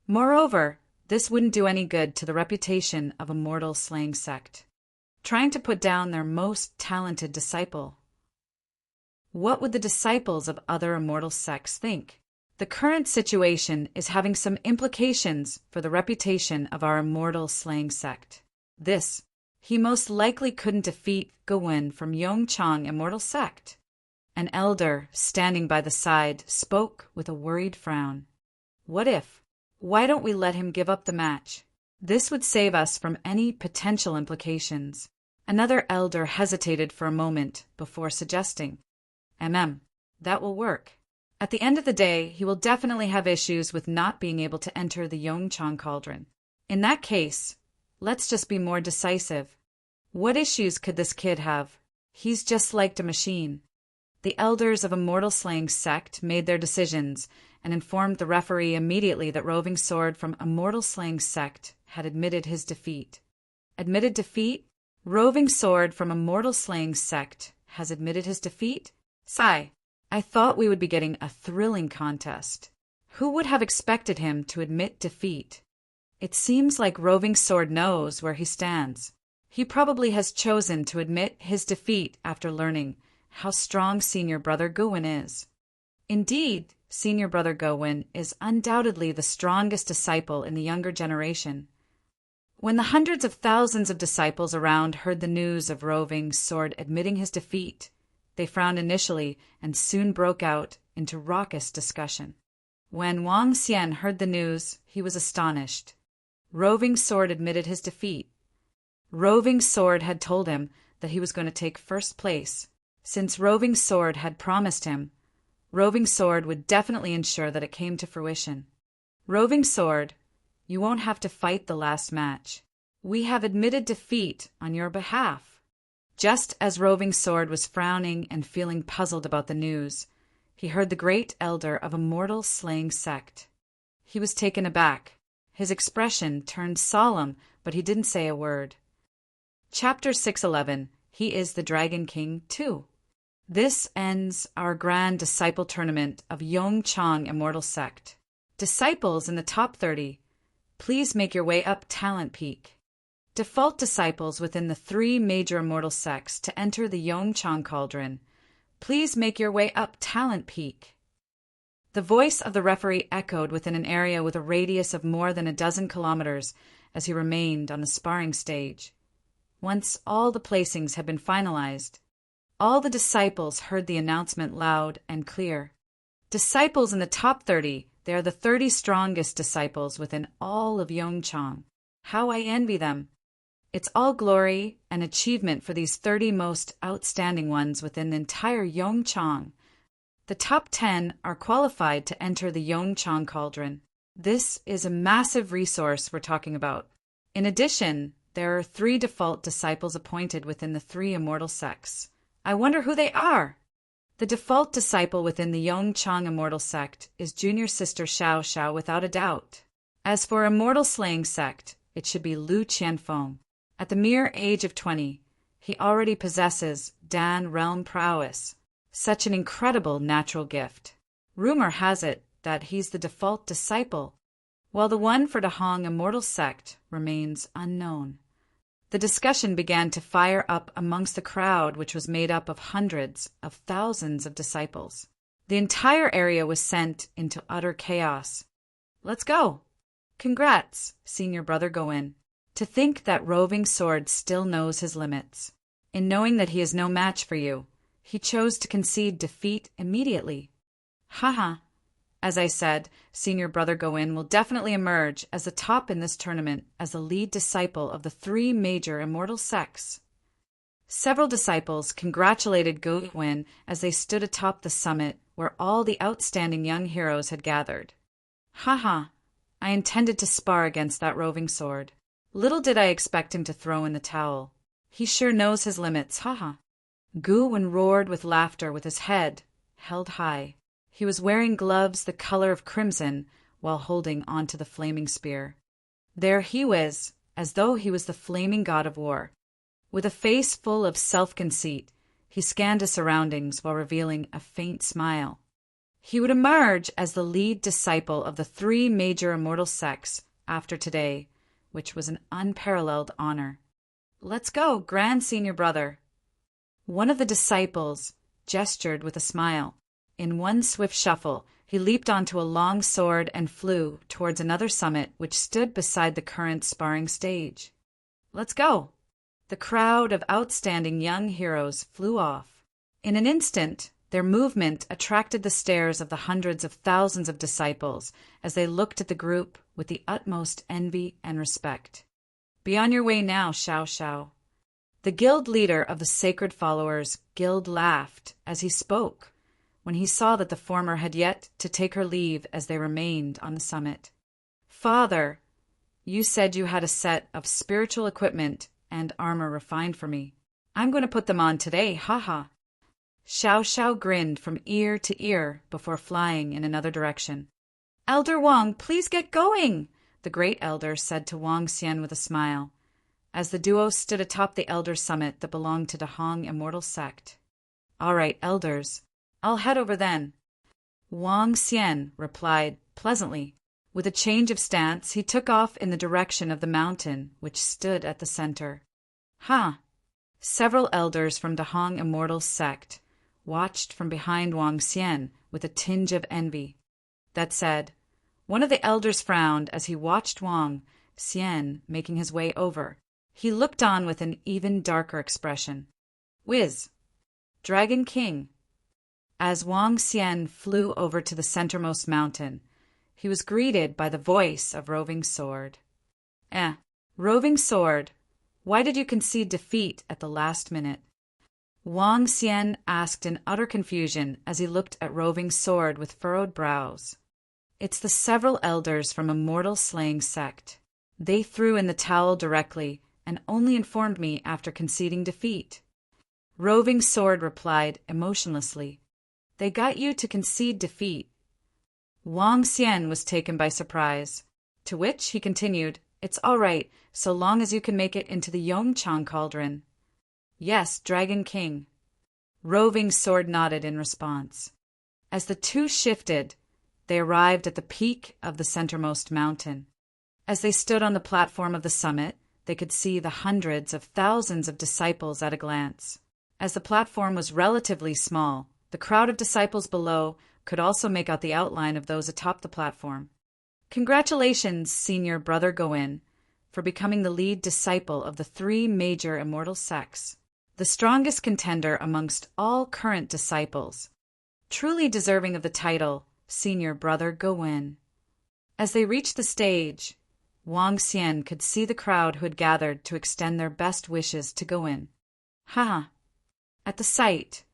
Moreover, this wouldn't do any good to the reputation of immortal slaying sect, trying to put down their most talented disciple. What would the disciples of other immortal sects think? The current situation is having some implications for the reputation of our immortal slaying sect. He most likely couldn't defeat Goin from Yongchang immortal sect. An elder, standing by the side, spoke with a worried frown. What if? Why don't we let him give up the match? This would save us from any potential implications. Another elder hesitated for a moment before suggesting, that will work. At the end of the day, he will definitely have issues with not being able to enter the Yongchang Cauldron. In that case, let's just be more decisive. What issues could this kid have? He's just like a machine. The elders of Immortal Slaying Sect made their decisions and informed the referee immediately that roving sword from Immortal Slaying Sect had admitted his defeat. Admitted defeat? Roving sword from Immortal Slaying Sect has admitted his defeat? Sigh. I thought we would be getting a thrilling contest. Who would have expected him to admit defeat? It seems like roving sword knows where he stands. He probably has chosen to admit his defeat after learning how strong Senior Brother Goin is. Indeed, Senior Brother Goin is undoubtedly the strongest disciple in the younger generation. When the hundreds of thousands of disciples around heard the news of roving sword admitting his defeat, they frowned initially and soon broke out into raucous discussion. When Wang Xian heard the news, he was astonished. Roving sword admitted his defeat. Roving sword had told him that he was going to take first place. Since Roving Sword had promised him, Roving Sword would definitely ensure that it came to fruition. Roving Sword, you won't have to fight the last match. We have admitted defeat on your behalf. Just as Roving Sword was frowning and feeling puzzled about the news, he heard the great elder of a mortal slaying sect. He was taken aback. His expression turned solemn, but he didn't say a word. Chapter 611. He is the Dragon King, too. This ends our grand disciple tournament of Yongchang Immortal Sect. Disciples in the top 30, please make your way up Talent Peak. Default disciples within the 3 major immortal sects to enter the Yongchang Cauldron, please make your way up Talent Peak. The voice of the referee echoed within an area with a radius of more than 12 kilometers as he remained on the sparring stage. Once all the placings had been finalized, all the disciples heard the announcement loud and clear. Disciples in the top 30, they are the 30 strongest disciples within all of Yongchang. How I envy them. It's all glory and achievement for these 30 most outstanding ones within the entire Yongchang. The top 10 are qualified to enter the Yongchang Cauldron. This is a massive resource we're talking about. In addition, there are 3 default disciples appointed within the 3 immortal sects. I wonder who they are. The default disciple within the Yongchang Immortal Sect is Junior Sister Xiao Xiao without a doubt. As for Immortal Slaying Sect, it should be Lu Qianfeng. At the mere age of 20, he already possesses Dan Realm Prowess, such an incredible natural gift. Rumor has it that he's the default disciple, while the one for Dahong Immortal Sect remains unknown. The discussion began to fire up amongst the crowd, which was made up of hundreds of thousands of disciples. The entire area was sent into utter chaos. Let's go! Congrats, Senior Brother Goin. To think that Roving Sword still knows his limits. In knowing that he is no match for you, he chose to concede defeat immediately. Haha. As I said, Senior Brother Goin will definitely emerge as the top in this tournament as the lead disciple of the 3 major immortal sects. Several disciples congratulated Goin as they stood atop the summit where all the outstanding young heroes had gathered. Haha, I intended to spar against that Roving Sword. Little did I expect him to throw in the towel. He sure knows his limits, haha. Goin roared with laughter with his head held high. He was wearing gloves the color of crimson while holding onto the flaming spear. There he was, as though he was the flaming god of war. With a face full of self-conceit, he scanned his surroundings while revealing a faint smile. He would emerge as the lead disciple of the 3 major immortal sects after today, which was an unparalleled honor. Let's go, Grand Senior Brother. One of the disciples gestured with a smile. In one swift shuffle, he leaped onto a long sword and flew towards another summit which stood beside the current sparring stage. Let's go! The crowd of outstanding young heroes flew off. In an instant, their movement attracted the stares of the hundreds of thousands of disciples as they looked at the group with the utmost envy and respect. Be on your way now, Xiao Xiao. The guild leader of the Sacred Followers Guild laughed as he spoke, when he saw that the former had yet to take her leave as they remained on the summit. Father, you said you had a set of spiritual equipment and armor refined for me. I'm going to put them on today, haha. Xiao Xiao grinned from ear to ear before flying in another direction. Elder Wang, please get going, the great elder said to Wang Xian with a smile, as the duo stood atop the elder summit that belonged to Dahong Immortal Sect. All right, elders. I'll head over then. Wang Xian replied pleasantly. With a change of stance, he took off in the direction of the mountain, which stood at the center. Several elders from Dahong Immortal Sect watched from behind Wang Xian with a tinge of envy. That said, one of the elders frowned as he watched Wang Xian making his way over. He looked on with an even darker expression. Whiz! Dragon King! As Wang Xian flew over to the centermost mountain, he was greeted by the voice of Roving Sword. Roving Sword, why did you concede defeat at the last minute? Wang Xian asked in utter confusion as he looked at Roving Sword with furrowed brows. It's the several elders from a mortal-slaying sect. They threw in the towel directly and only informed me after conceding defeat. Roving Sword replied emotionlessly. They got you to concede defeat. Wang Xian was taken by surprise, to which he continued, It's all right, so long as you can make it into the Yongchang cauldron. Yes, Dragon King. Roving Sword nodded in response. As the two shifted, they arrived at the peak of the centermost mountain. As they stood on the platform of the summit, they could see the hundreds of thousands of disciples at a glance. As the platform was relatively small, the crowd of disciples below could also make out the outline of those atop the platform. Congratulations, Senior Brother Goin, for becoming the lead disciple of the three major immortal sects, the strongest contender amongst all current disciples, truly deserving of the title Senior Brother Goin. As they reached the stage, Wang Xian could see the crowd who had gathered to extend their best wishes to Goin. Ha! At the sight,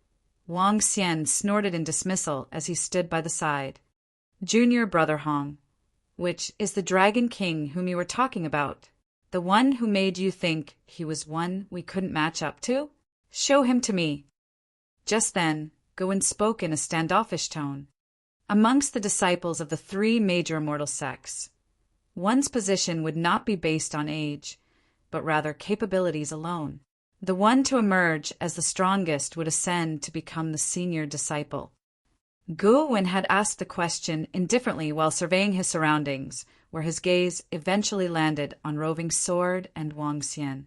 Wang Xian snorted in dismissal as he stood by the side. Junior Brother Hong, which is the Dragon King whom you were talking about, the one who made you think he was one we couldn't match up to? Show him to me. Just then, Goin spoke in a standoffish tone. Amongst the disciples of the three major immortal sects, one's position would not be based on age, but rather capabilities alone. The one to emerge as the strongest would ascend to become the senior disciple. Goin had asked the question indifferently while surveying his surroundings, where his gaze eventually landed on Roving Sword and Wang Xian.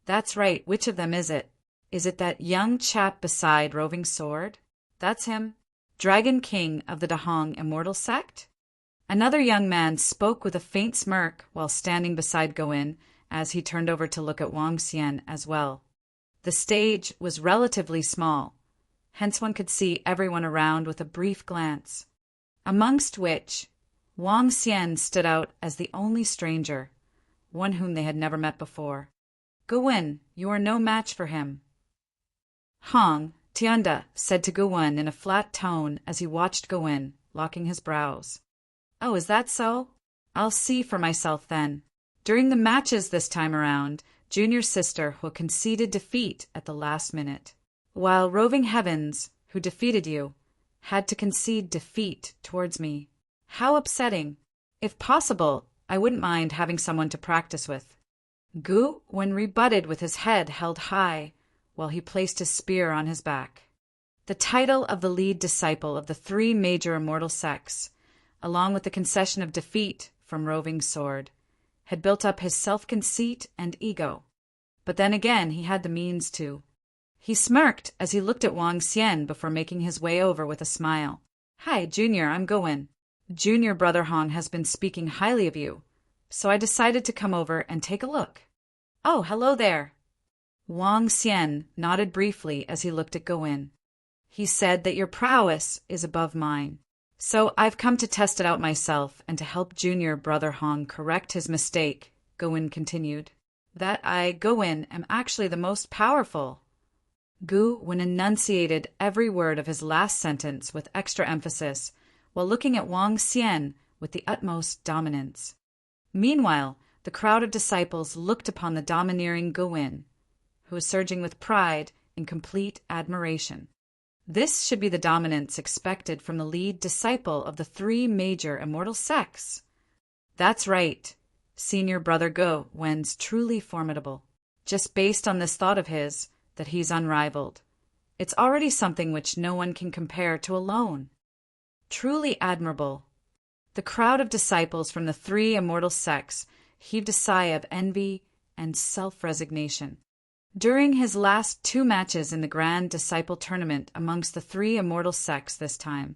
That's right, which of them is it? Is it that young chap beside Roving Sword? That's him, Dragon King of the Dahong Immortal Sect? Another young man spoke with a faint smirk while standing beside Goin as he turned over to look at Wang Xian as well. The stage was relatively small, hence one could see everyone around with a brief glance, amongst which Wang Xian stood out as the only stranger, one whom they had never met before. Goin, you are no match for him. Hong Tianda said to Goin in a flat tone as he watched Goin, locking his brows. Oh, is that so? I'll see for myself then. During the matches this time around, Junior's sister who conceded defeat at the last minute, while Roving Heavens, who defeated you, had to concede defeat towards me. How upsetting. If possible, I wouldn't mind having someone to practice with. Gu, when rebutted with his head held high, while he placed his spear on his back. The title of the lead disciple of the three major immortal sects, along with the concession of defeat from Roving Sword, had built up his self-conceit and ego. But then again he had the means to. He smirked as he looked at Wang Xian before making his way over with a smile. Hi, Junior, I'm Goin. Junior Brother Hong has been speaking highly of you, so I decided to come over and take a look. Oh, hello there. Wang Xian nodded briefly as he looked at Goin. He said that your prowess is above mine. So I've come to test it out myself and to help Junior Brother Hong correct his mistake, Goin continued. That I, Goin, am actually the most powerful. Goin enunciated every word of his last sentence with extra emphasis, while looking at Wang Xian with the utmost dominance. Meanwhile, the crowd of disciples looked upon the domineering Goin, who was surging with pride in complete admiration. This should be the dominance expected from the lead disciple of the three major immortal sects. That's right. Senior Brother Go Wen's truly formidable. Just based on this thought of his, that he's unrivaled. It's already something which no one can compare to alone. Truly admirable. The crowd of disciples from the three immortal sects heaved a sigh of envy and self-resignation. During his last two matches in the Grand Disciple Tournament amongst the three immortal sects this time,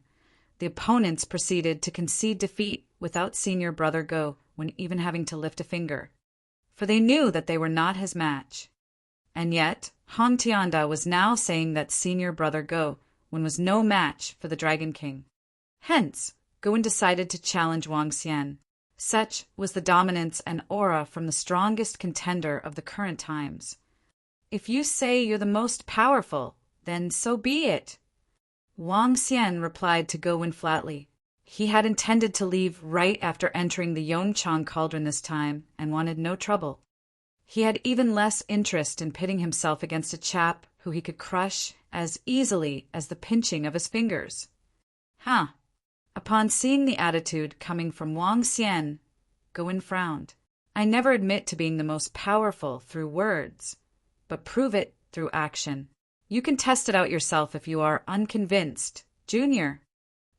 the opponents proceeded to concede defeat without Senior Brother Go when even having to lift a finger, for they knew that they were not his match. And yet, Hong Tianda was now saying that Senior Brother Go when was no match for the Dragon King. Hence, Goin decided to challenge Wang Xian. Such was the dominance and aura from the strongest contender of the current times. If you say you're the most powerful, Then so be it. Wang Xian replied to Gowin flatly. He had intended to leave right after entering the Yongchang cauldron this time and wanted no trouble. He had even less interest in pitting himself against a chap who he could crush as easily as the pinching of his fingers. Huh. Upon seeing the attitude coming from Wang Xian, Gowin frowned. I never admit to being the most powerful through words, but prove it through action. You can test it out yourself if you are unconvinced, Junior.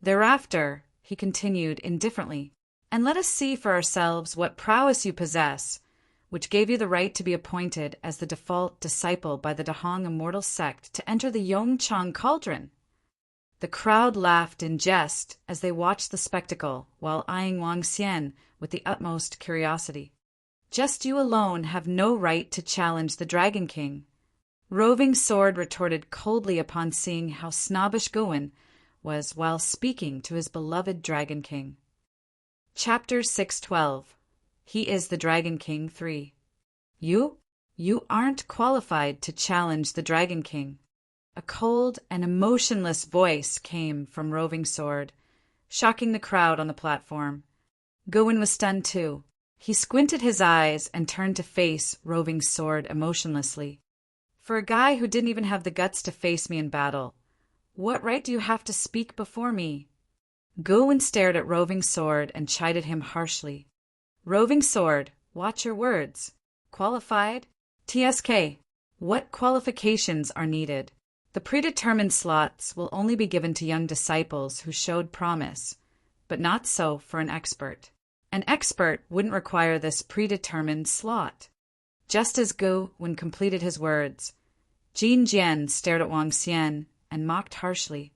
Thereafter, he continued indifferently, and let us see for ourselves what prowess you possess, which gave you the right to be appointed as the default disciple by the Dahong immortal sect to enter the Yongchang cauldron. The crowd laughed in jest as they watched the spectacle while eyeing Wang Xian with the utmost curiosity. Just you alone have no right to challenge the Dragon King. Roving Sword retorted coldly upon seeing how snobbish Gowin was while speaking to his beloved Dragon King. Chapter 612. He is the Dragon King 3. You aren't qualified to challenge the Dragon King. A cold and emotionless voice came from Roving Sword, shocking the crowd on the platform. Gowin was stunned too. He squinted his eyes and turned to face Roving Sword emotionlessly. For a guy who didn't even have the guts to face me in battle, what right do you have to speak before me? Gowin stared at Roving Sword and chided him harshly. Roving Sword, watch your words. Qualified? TSK, what qualifications are needed? The predetermined slots will only be given to young disciples who showed promise, but not so for an expert. An expert wouldn't require this predetermined slot. Just as Gowin completed his words, Jin Jian stared at Wang Xian and mocked harshly.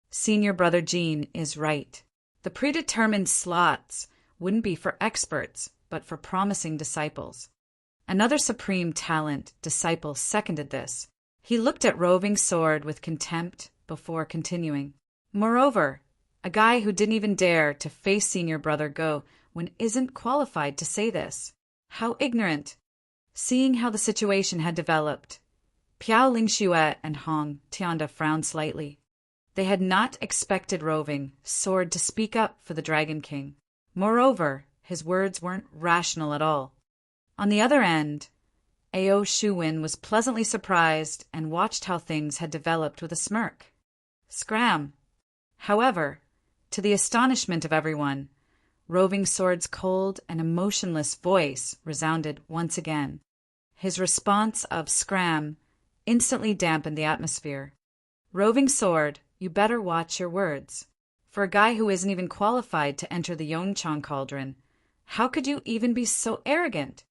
Senior brother Jin is right. The predetermined slots wouldn't be for experts, but for promising disciples. Another supreme talent disciple seconded this. He looked at Roving Sword with contempt before continuing. Moreover, a guy who didn't even dare to face senior brother Gowin isn't qualified to say this. How ignorant! Seeing how the situation had developed, Piao Lingxue and Hong Tianda frowned slightly. They had not expected Roving Sword to speak up for the Dragon King. Moreover, his words weren't rational at all. On the other end, Ao Shuwen was pleasantly surprised and watched how things had developed with a smirk. Scram! However, to the astonishment of everyone, Roving Sword's cold and emotionless voice resounded once again. His response of scram instantly dampened the atmosphere. Roving Sword, you better watch your words. For a guy who isn't even qualified to enter the Yongchang cauldron, how could you even be so arrogant?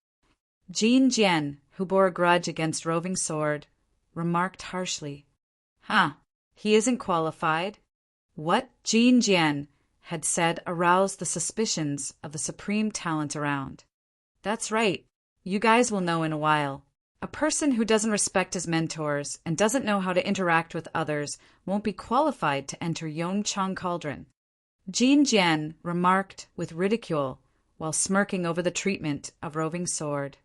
Jin Jian, who bore a grudge against Roving Sword, remarked harshly. He isn't qualified. What Jin Jian had said aroused the suspicions of the supreme talent around. That's right. You guys will know in a while. A person who doesn't respect his mentors and doesn't know how to interact with others won't be qualified to enter Yongchang cauldron. Jin Jian remarked with ridicule while smirking over the treatment of Roving Sword.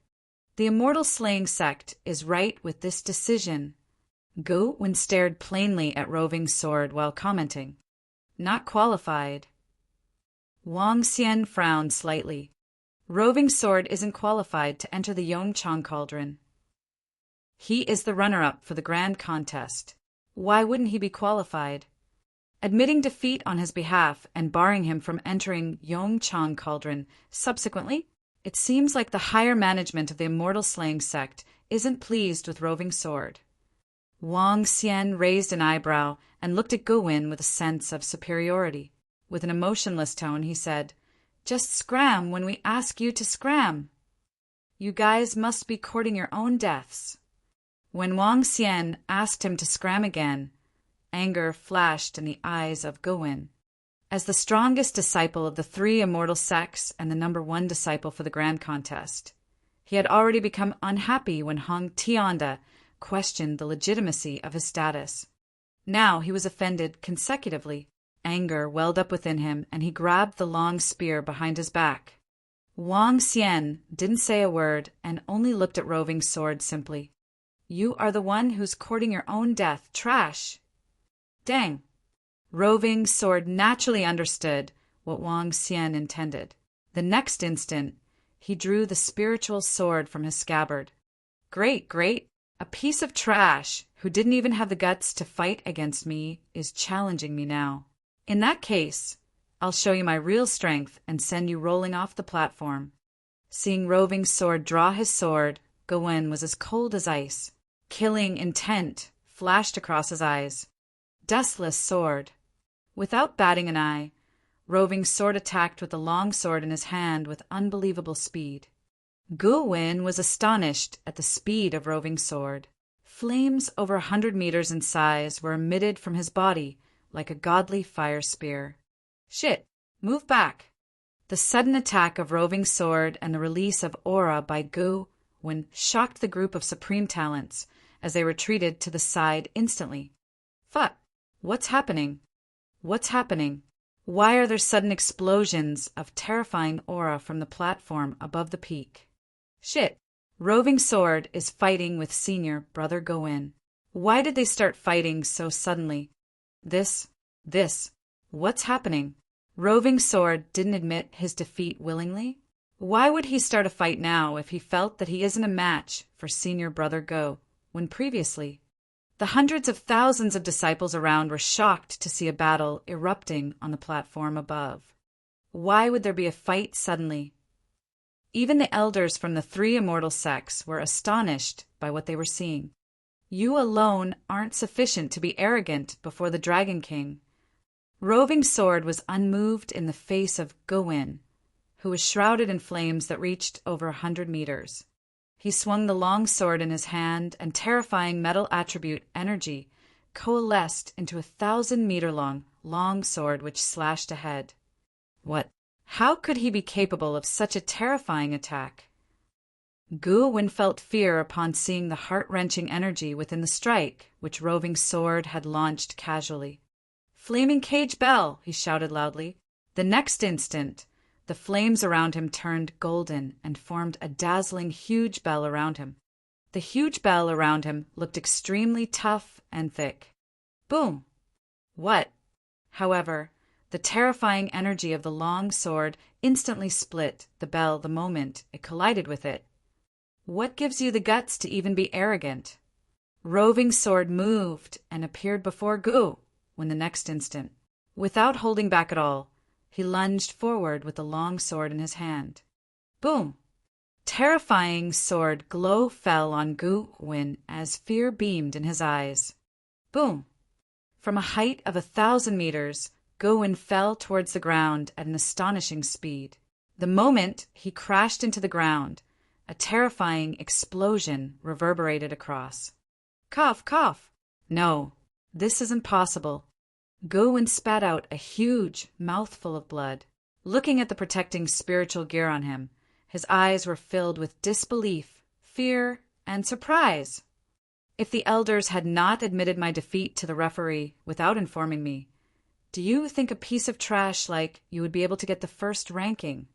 The immortal slaying sect is right with this decision. Gowin stared plainly at Roving Sword while commenting. Not qualified. Wang Xian frowned slightly. Roving Sword isn't qualified to enter the Yongchang cauldron. He is the runner-up for the grand contest. Why wouldn't he be qualified? Admitting defeat on his behalf and barring him from entering Yongchang cauldron subsequently, it seems like the higher management of the immortal slaying sect isn't pleased with Roving Sword. Wang Xian raised an eyebrow and looked at Gowin with a sense of superiority. With an emotionless tone, he said, Just scram when we ask you to scram. You guys must be courting your own deaths. When Wang Xian asked him to scram again, anger flashed in the eyes of Gowin. As the strongest disciple of the three immortal sects and the number one disciple for the grand contest, he had already become unhappy when Hong Tianda questioned the legitimacy of his status. Now he was offended consecutively. Anger welled up within him, and he grabbed the long spear behind his back. Wang Xian didn't say a word and only looked at Roving Sword simply. You are the one who's courting your own death. Trash. Dang. Roving Sword naturally understood what Wang Xian intended. The next instant, he drew the spiritual sword from his scabbard. Great, great. A piece of trash who didn't even have the guts to fight against me is challenging me now. In that case, I'll show you my real strength and send you rolling off the platform. Seeing Roving Sword draw his sword, Gawain was as cold as ice. Killing intent flashed across his eyes. Deathless sword. Without batting an eye, Roving Sword attacked with the long sword in his hand with unbelievable speed. Gawain was astonished at the speed of Roving Sword. Flames over 100 meters in size were emitted from his body like a godly fire spear. Shit, move back. The sudden attack of Roving Sword and the release of aura by Gawain shocked the group of supreme talents as they retreated to the side instantly. Fuck, what's happening? What's happening? Why are there sudden explosions of terrifying aura from the platform above the peak? Shit, Roving Sword is fighting with senior brother Gawain. Why did they start fighting so suddenly? This, what's happening? Roving Sword didn't admit his defeat willingly? Why would he start a fight now if he felt that he isn't a match for senior brother Go, when previously? The hundreds of thousands of disciples around were shocked to see a battle erupting on the platform above. Why would there be a fight suddenly? Even the elders from the three immortal sects were astonished by what they were seeing. You alone aren't sufficient to be arrogant before the Dragon King. Roving Sword was unmoved in the face of Gawain, who was shrouded in flames that reached over 100 meters. He swung the long sword in his hand, and terrifying metal attribute energy coalesced into a 1,000-meter-long long sword which slashed ahead. What? How could he be capable of such a terrifying attack? Gawain felt fear upon seeing the heart-wrenching energy within the strike which Roving Sword had launched casually. "Flaming cage bell!" he shouted loudly. The next instant, the flames around him turned golden and formed a dazzling huge bell around him. The huge bell around him looked extremely tough and thick. Boom! What? However, the terrifying energy of the long sword instantly split the bell the moment it collided with it. What gives you the guts to even be arrogant? Roving Sword moved and appeared before Gawain the next instant. Without holding back at all, he lunged forward with the long sword in his hand. Boom! Terrifying sword glow fell on Gawain as fear beamed in his eyes. Boom! From a height of 1,000 meters, Gawain fell towards the ground at an astonishing speed. The moment he crashed into the ground, a terrifying explosion reverberated across. Cough, cough! No, this is impossible. Gawain spat out a huge mouthful of blood. Looking at the protecting spiritual gear on him, his eyes were filled with disbelief, fear, and surprise. If the elders had not admitted my defeat to the referee without informing me, do you think a piece of trash like you would be able to get the first ranking?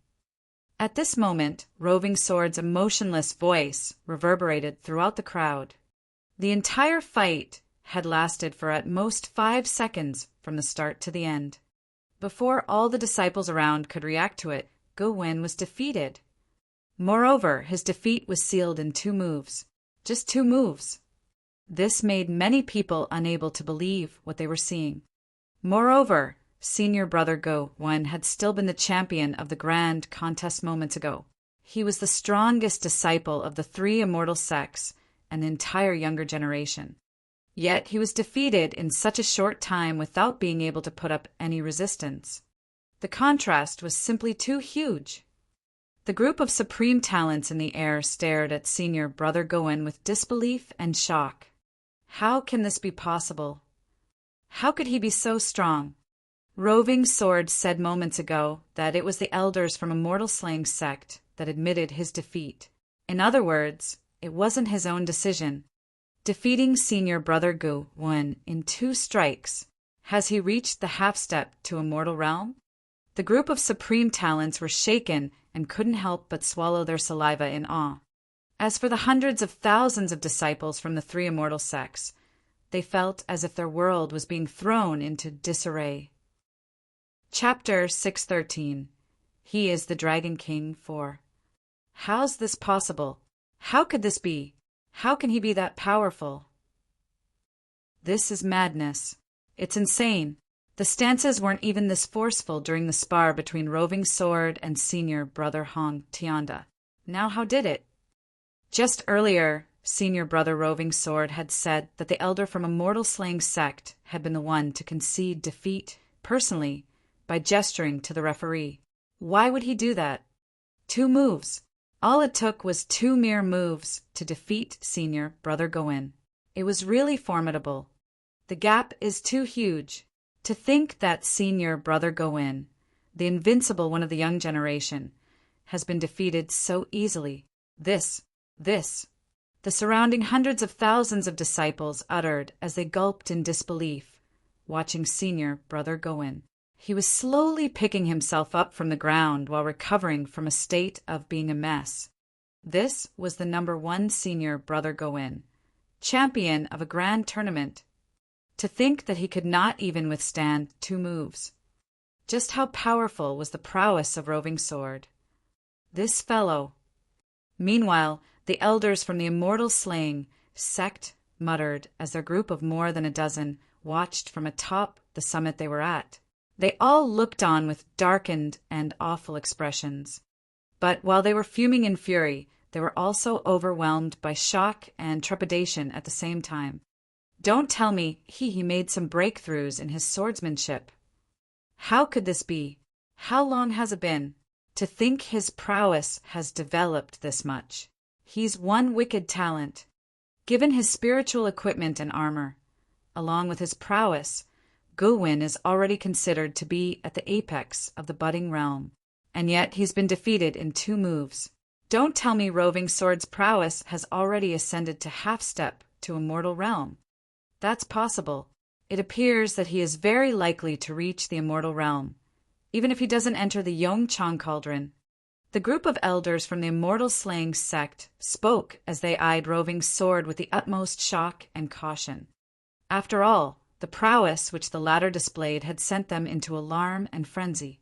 At this moment, Roving Sword's emotionless voice reverberated throughout the crowd. The entire fight had lasted for at most 5 seconds from the start to the end. Before all the disciples around could react to it, Gawain was defeated. Moreover, his defeat was sealed in 2 moves. Just 2 moves. This made many people unable to believe what they were seeing. Moreover, senior brother Gawain had still been the champion of the grand contest moments ago. He was the strongest disciple of the 3 immortal sects and the entire younger generation. Yet he was defeated in such a short time without being able to put up any resistance. The contrast was simply too huge. The group of supreme talents in the air stared at senior brother Gawain with disbelief and shock. How can this be possible? How could he be so strong? Roving Sword said moments ago that it was the elders from Immortal Slaying sect that admitted his defeat. In other words, it wasn't his own decision. Defeating senior brother Gawain in 2 strikes, has he reached the half-step to immortal realm? The group of supreme talents were shaken and couldn't help but swallow their saliva in awe. As for the hundreds of thousands of disciples from the three immortal sects, they felt as if their world was being thrown into disarray. Chapter 613. He is the Dragon King 4. How's this possible? How could this be? How can he be that powerful? This is madness. It's insane. The stances weren't even this forceful during the spar between Roving Sword and Senior Brother Hong Tianda. Now how did it? Just earlier, Senior Brother Roving Sword had said that the elder from a mortal-slaying sect had been the one to concede defeat, personally, by gesturing to the referee. Why would he do that? 2 moves. All it took was 2 mere moves to defeat Senior Brother Goin. It was really formidable. The gap is too huge. To think that Senior Brother Goin, the invincible one of the young generation, has been defeated so easily. This. The surrounding hundreds of thousands of disciples uttered as they gulped in disbelief, watching Senior Brother Goin. He was slowly picking himself up from the ground while recovering from a state of being a mess. This was the number 1 Senior Brother Goin, champion of a grand tournament. To think that he could not even withstand 2 moves. Just how powerful was the prowess of Roving Sword. This fellow. Meanwhile, the elders from the immortal slaying sect muttered as their group of more than a dozen watched from atop the summit they were at. They all looked on with darkened and awful expressions. But while they were fuming in fury, they were also overwhelmed by shock and trepidation at the same time. Don't tell me he made some breakthroughs in his swordsmanship. How could this be? How long has it been? To think his prowess has developed this much. He's one wicked talent. Given his spiritual equipment and armor, along with his prowess, Guwin is already considered to be at the apex of the budding realm, and yet he's been defeated in 2 moves. Don't tell me Roving Sword's prowess has already ascended to half-step to immortal realm. That's possible. It appears that he is very likely to reach the immortal realm, even if he doesn't enter the Yongchang Cauldron. The group of elders from the immortal slaying sect spoke as they eyed Roving Sword with the utmost shock and caution. After all, the prowess which the latter displayed had sent them into alarm and frenzy.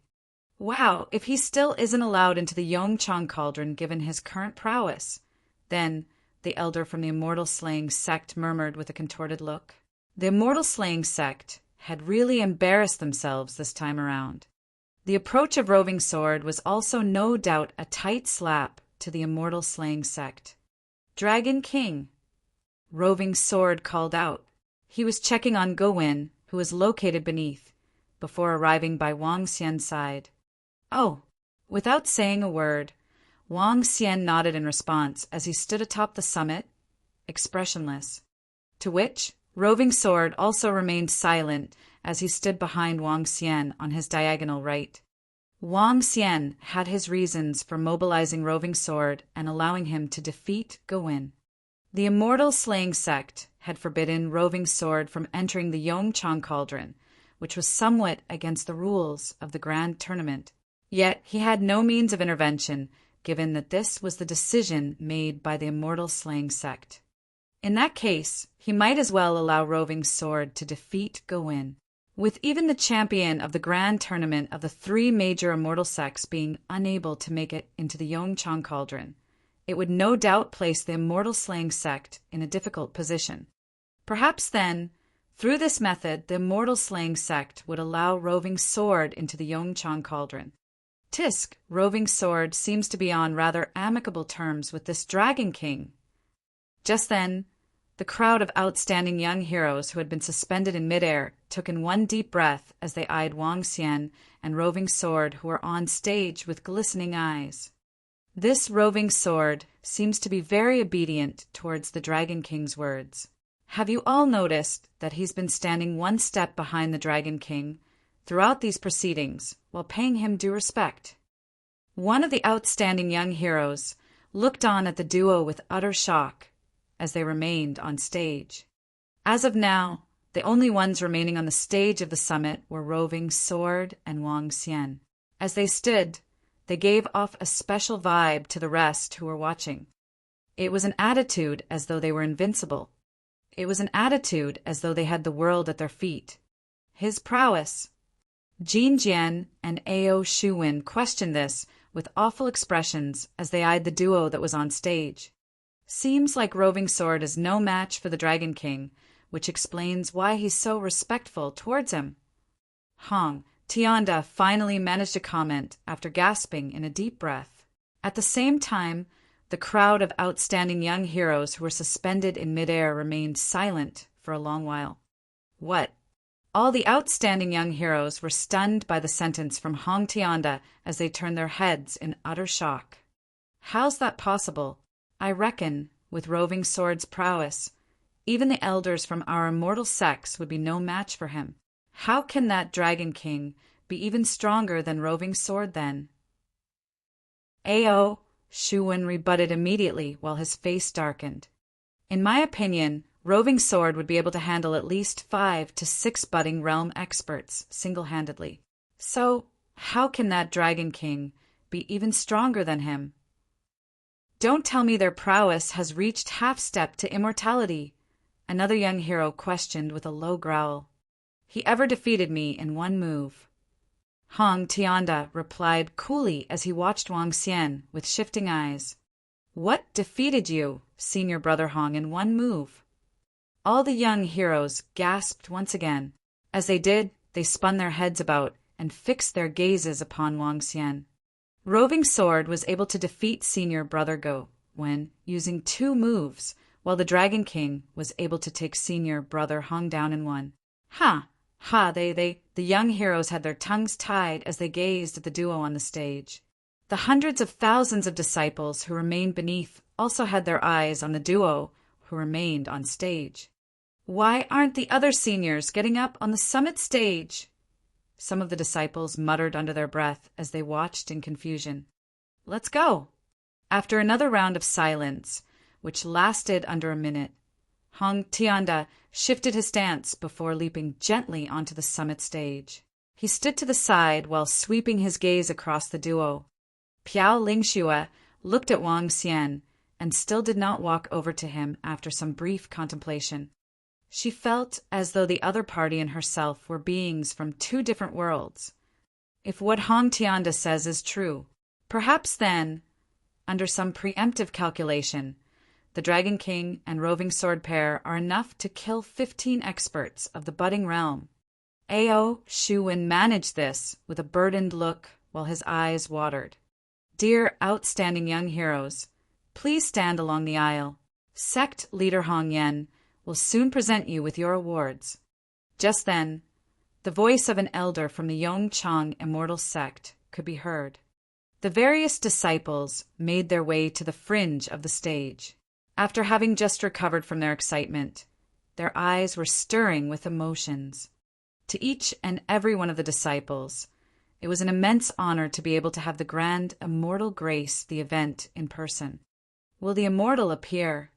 Wow, if he still isn't allowed into the Yongchang Cauldron given his current prowess, then, the elder from the immortal slaying sect murmured with a contorted look. The immortal slaying sect had really embarrassed themselves this time around. The approach of Roving Sword was also no doubt a tight slap to the immortal slaying sect. Dragon King, Roving Sword called out. He was checking on Gowin, who was located beneath, before arriving by Wang Xian's side. Oh, without saying a word, Wang Xian nodded in response as he stood atop the summit, expressionless. To which, Roving Sword also remained silent as he stood behind Wang Xian on his diagonal right. Wang Xian had his reasons for mobilizing Roving Sword and allowing him to defeat Gowin. The immortal slaying sect had forbidden Roving Sword from entering the Yongchang Cauldron, which was somewhat against the rules of the grand tournament. Yet he had no means of intervention, given that this was the decision made by the immortal slaying sect. In that case, he might as well allow Roving Sword to defeat Gowin. With even the champion of the grand tournament of the 3 major immortal sects being unable to make it into the Yongchang Cauldron, it would no doubt place the immortal slaying sect in a difficult position. Perhaps then, through this method, the immortal slaying sect would allow Roving Sword into the Yongchang Cauldron. Tisk, Roving Sword seems to be on rather amicable terms with this Dragon King. Just then, the crowd of outstanding young heroes who had been suspended in midair took in one deep breath as they eyed Wang Xian and Roving Sword, who were on stage with glistening eyes. This Roving Sword seems to be very obedient towards the Dragon King's words. Have you all noticed that he's been standing one step behind the Dragon King throughout these proceedings while paying him due respect? One of the outstanding young heroes looked on at the duo with utter shock as they remained on stage. As of now, the only ones remaining on the stage of the summit were Roving Sword and Wang Xian. As they stood, they gave off a special vibe to the rest who were watching. It was an attitude as though they were invincible. It was an attitude as though they had the world at their feet. His prowess. Jin Jian and Ao Shuwen questioned this with awful expressions as they eyed the duo that was on stage. Seems like Roving Sword is no match for the Dragon King, which explains why he's so respectful towards him. Hong Tianda finally managed to comment after gasping in a deep breath. At the same time, the crowd of outstanding young heroes who were suspended in midair remained silent for a long while. What? All the outstanding young heroes were stunned by the sentence from Hong Tianda as they turned their heads in utter shock. How's that possible? I reckon, with Roving Sword's prowess, even the elders from our immortal sex would be no match for him. How can that Dragon King be even stronger than Roving Sword then? Ao Shuwen rebutted immediately while his face darkened. In my opinion, Roving Sword would be able to handle at least 5 to 6 budding realm experts single-handedly. So, how can that Dragon King be even stronger than him? Don't tell me their prowess has reached half-step to immortality, another young hero questioned with a low growl. He ever defeated me in one move. Hong Tianda replied coolly as he watched Wang Xian with shifting eyes. What defeated you, senior brother Hong, in one move? All the young heroes gasped once again. As they did, they spun their heads about and fixed their gazes upon Wang Xian. Roving Sword was able to defeat senior brother Go when using 2 moves, while the Dragon King was able to take senior brother Hong down in one. Ha! The young heroes had their tongues tied as they gazed at the duo on the stage. The hundreds of thousands of disciples who remained beneath also had their eyes on the duo who remained on stage. Why aren't the other seniors getting up on the summit stage? Some of the disciples muttered under their breath as they watched in confusion. Let's go. After another round of silence, which lasted under a minute, Hong Tianda shifted his stance before leaping gently onto the summit stage. He stood to the side while sweeping his gaze across the duo. Piao Lingxue looked at Wang Xian and still did not walk over to him after some brief contemplation. She felt as though the other party and herself were beings from 2 different worlds. If what Hong Tianda says is true, perhaps then, under some preemptive calculation, the Dragon King and Roving Sword pair are enough to kill 15 experts of the budding realm. Ao Shuwen managed this with a burdened look while his eyes watered. Dear outstanding young heroes, please stand along the aisle. Sect leader Hong Yen will soon present you with your awards. Just then, the voice of an elder from the Yongchang Immortal Sect could be heard. The various disciples made their way to the fringe of the stage. After having just recovered from their excitement, their eyes were stirring with emotions. To each and every one of the disciples, it was an immense honor to be able to have the grand immortal grace the event in person. Will the immortal appear?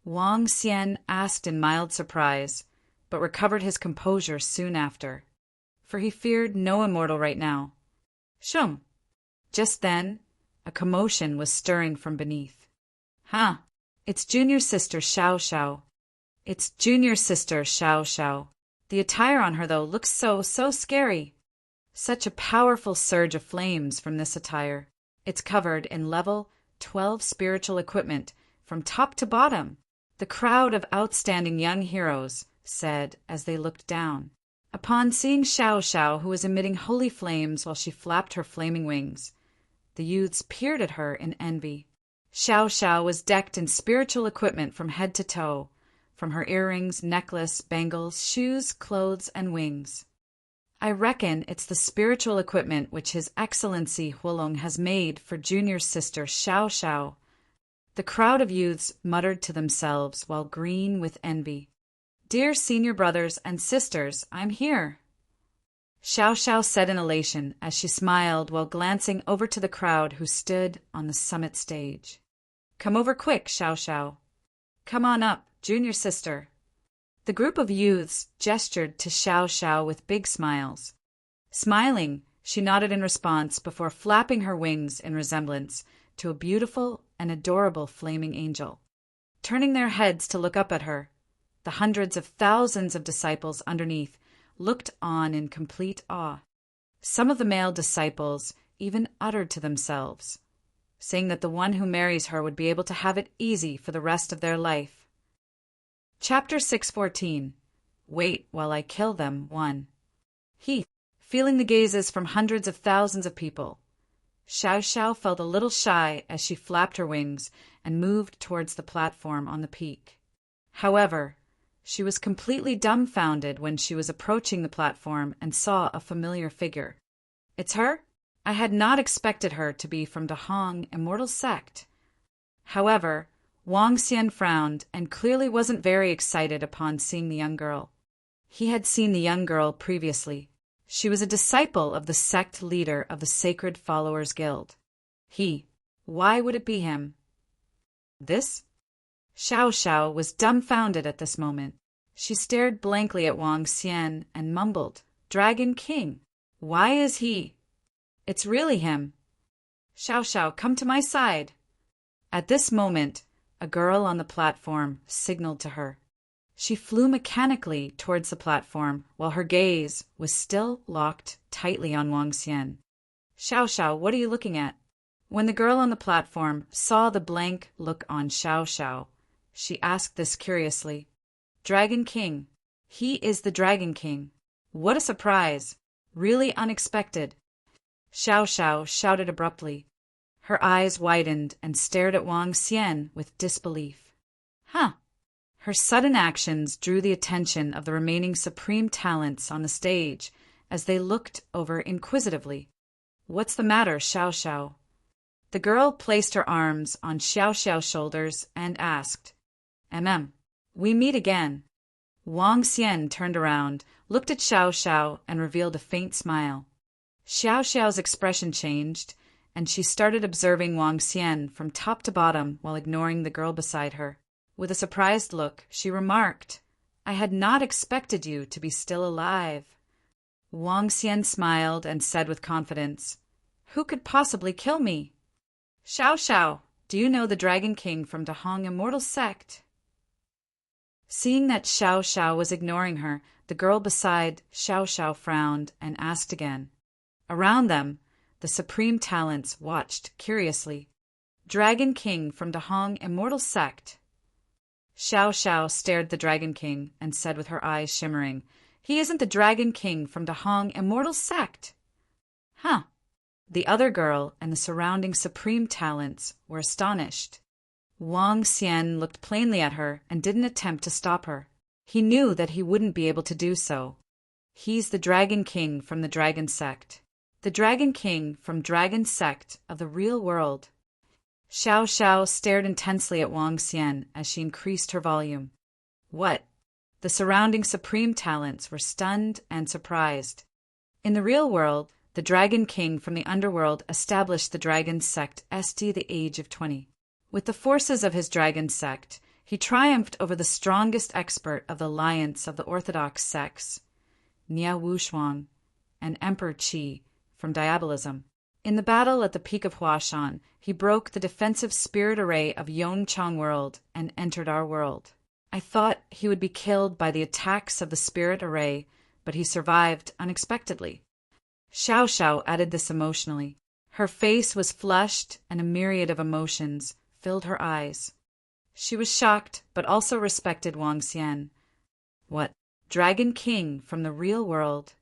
Wang Xian asked in mild surprise, but recovered his composure soon after, for he feared no immortal right now. Shum! Just then, a commotion was stirring from beneath. Ha! It's junior sister Xiao Xiao. It's junior sister Xiao Xiao. The attire on her, though, looks so scary. Such a powerful surge of flames from this attire. It's covered in level 12 spiritual equipment from top to bottom. The crowd of outstanding young heroes said as they looked down. Upon seeing Xiao Xiao, who was emitting holy flames while she flapped her flaming wings, the youths peered at her in envy. Xiao Xiao was decked in spiritual equipment from head to toe, from her earrings, necklace, bangles, shoes, clothes, and wings. I reckon it's the spiritual equipment which His Excellency Huolong has made for junior sister Xiao Xiao. The crowd of youths muttered to themselves while green with envy. Dear senior brothers and sisters, I'm here. Xiao Xiao said in elation as she smiled while glancing over to the crowd who stood on the summit stage. Come over quick, Xiao Xiao. Come on up, junior sister. The group of youths gestured to Xiao Xiao with big smiles. Smiling, she nodded in response before flapping her wings in resemblance to a beautiful an adorable flaming angel. Turning their heads to look up at her, the hundreds of thousands of disciples underneath looked on in complete awe. Some of the male disciples even uttered to themselves, saying that the one who marries her would be able to have it easy for the rest of their life. Chapter 6:14. Wait while I kill them. 1. He, feeling the gazes from hundreds of thousands of people, Xiao Xiao felt a little shy as she flapped her wings and moved towards the platform on the peak. However, she was completely dumbfounded when she was approaching the platform and saw a familiar figure. It's her? I had not expected her to be from the Hong immortal sect. However, Wang Xian frowned and clearly wasn't very excited upon seeing the young girl. He had seen the young girl previously. She was a disciple of the sect leader of the Sacred Followers Guild. Why would it be him? This? Xiao Xiao was dumbfounded at this moment. She stared blankly at Wang Xian and mumbled, Dragon King. Why is he? It's really him. Xiao Xiao, come to my side. At this moment, a girl on the platform signaled to her. She flew mechanically towards the platform while her gaze was still locked tightly on Wang Xian. Xiao Xiao, what are you looking at? When the girl on the platform saw the blank look on Xiao Xiao, she asked this curiously. Dragon King. He is the Dragon King. What a surprise. Really unexpected. Xiao Xiao shouted abruptly. Her eyes widened and stared at Wang Xian with disbelief. Huh. Her sudden actions drew the attention of the remaining supreme talents on the stage as they looked over inquisitively. What's the matter, Xiao Xiao? The girl placed her arms on Xiao Xiao's shoulders and asked, we meet again. Wang Xian turned around, looked at Xiao Xiao, and revealed a faint smile. Xiao Xiao's expression changed, and she started observing Wang Xian from top to bottom while ignoring the girl beside her. With a surprised look, she remarked, I had not expected you to be still alive. Wang Xian smiled and said with confidence, Who could possibly kill me? Xiao Xiao, do you know the Dragon King from the Hong immortal sect? Seeing that Xiao Xiao was ignoring her, the girl beside Xiao Xiao frowned and asked again. Around them, the supreme talents watched curiously. Dragon King from the Hong immortal sect. Xiao Xiao stared the Dragon King and said with her eyes shimmering, He isn't the Dragon King from the Hong immortal sect. Huh. The other girl and the surrounding supreme talents were astonished. Wang Xian looked plainly at her and didn't attempt to stop her. He knew that he wouldn't be able to do so. He's the Dragon King from the Dragon sect. The Dragon King from Dragon sect of the real world. Xiao Xiao stared intensely at Wang Xian as she increased her volume. What? The surrounding supreme talents were stunned and surprised. In the real world, the Dragon King from the underworld established the Dragon sect St. the age of 20. With the forces of his Dragon sect, he triumphed over the strongest expert of the alliance of the orthodox sects, Nia Wushuang, and Emperor Qi from Diabolism. In the battle at the peak of Huashan, he broke the defensive spirit array of Yongchang world and entered our world. I thought he would be killed by the attacks of the spirit array, but he survived unexpectedly. Xiao Xiao added this emotionally. Her face was flushed and a myriad of emotions filled her eyes. She was shocked, but also respected Wang Xian. What? Dragon King from the real world?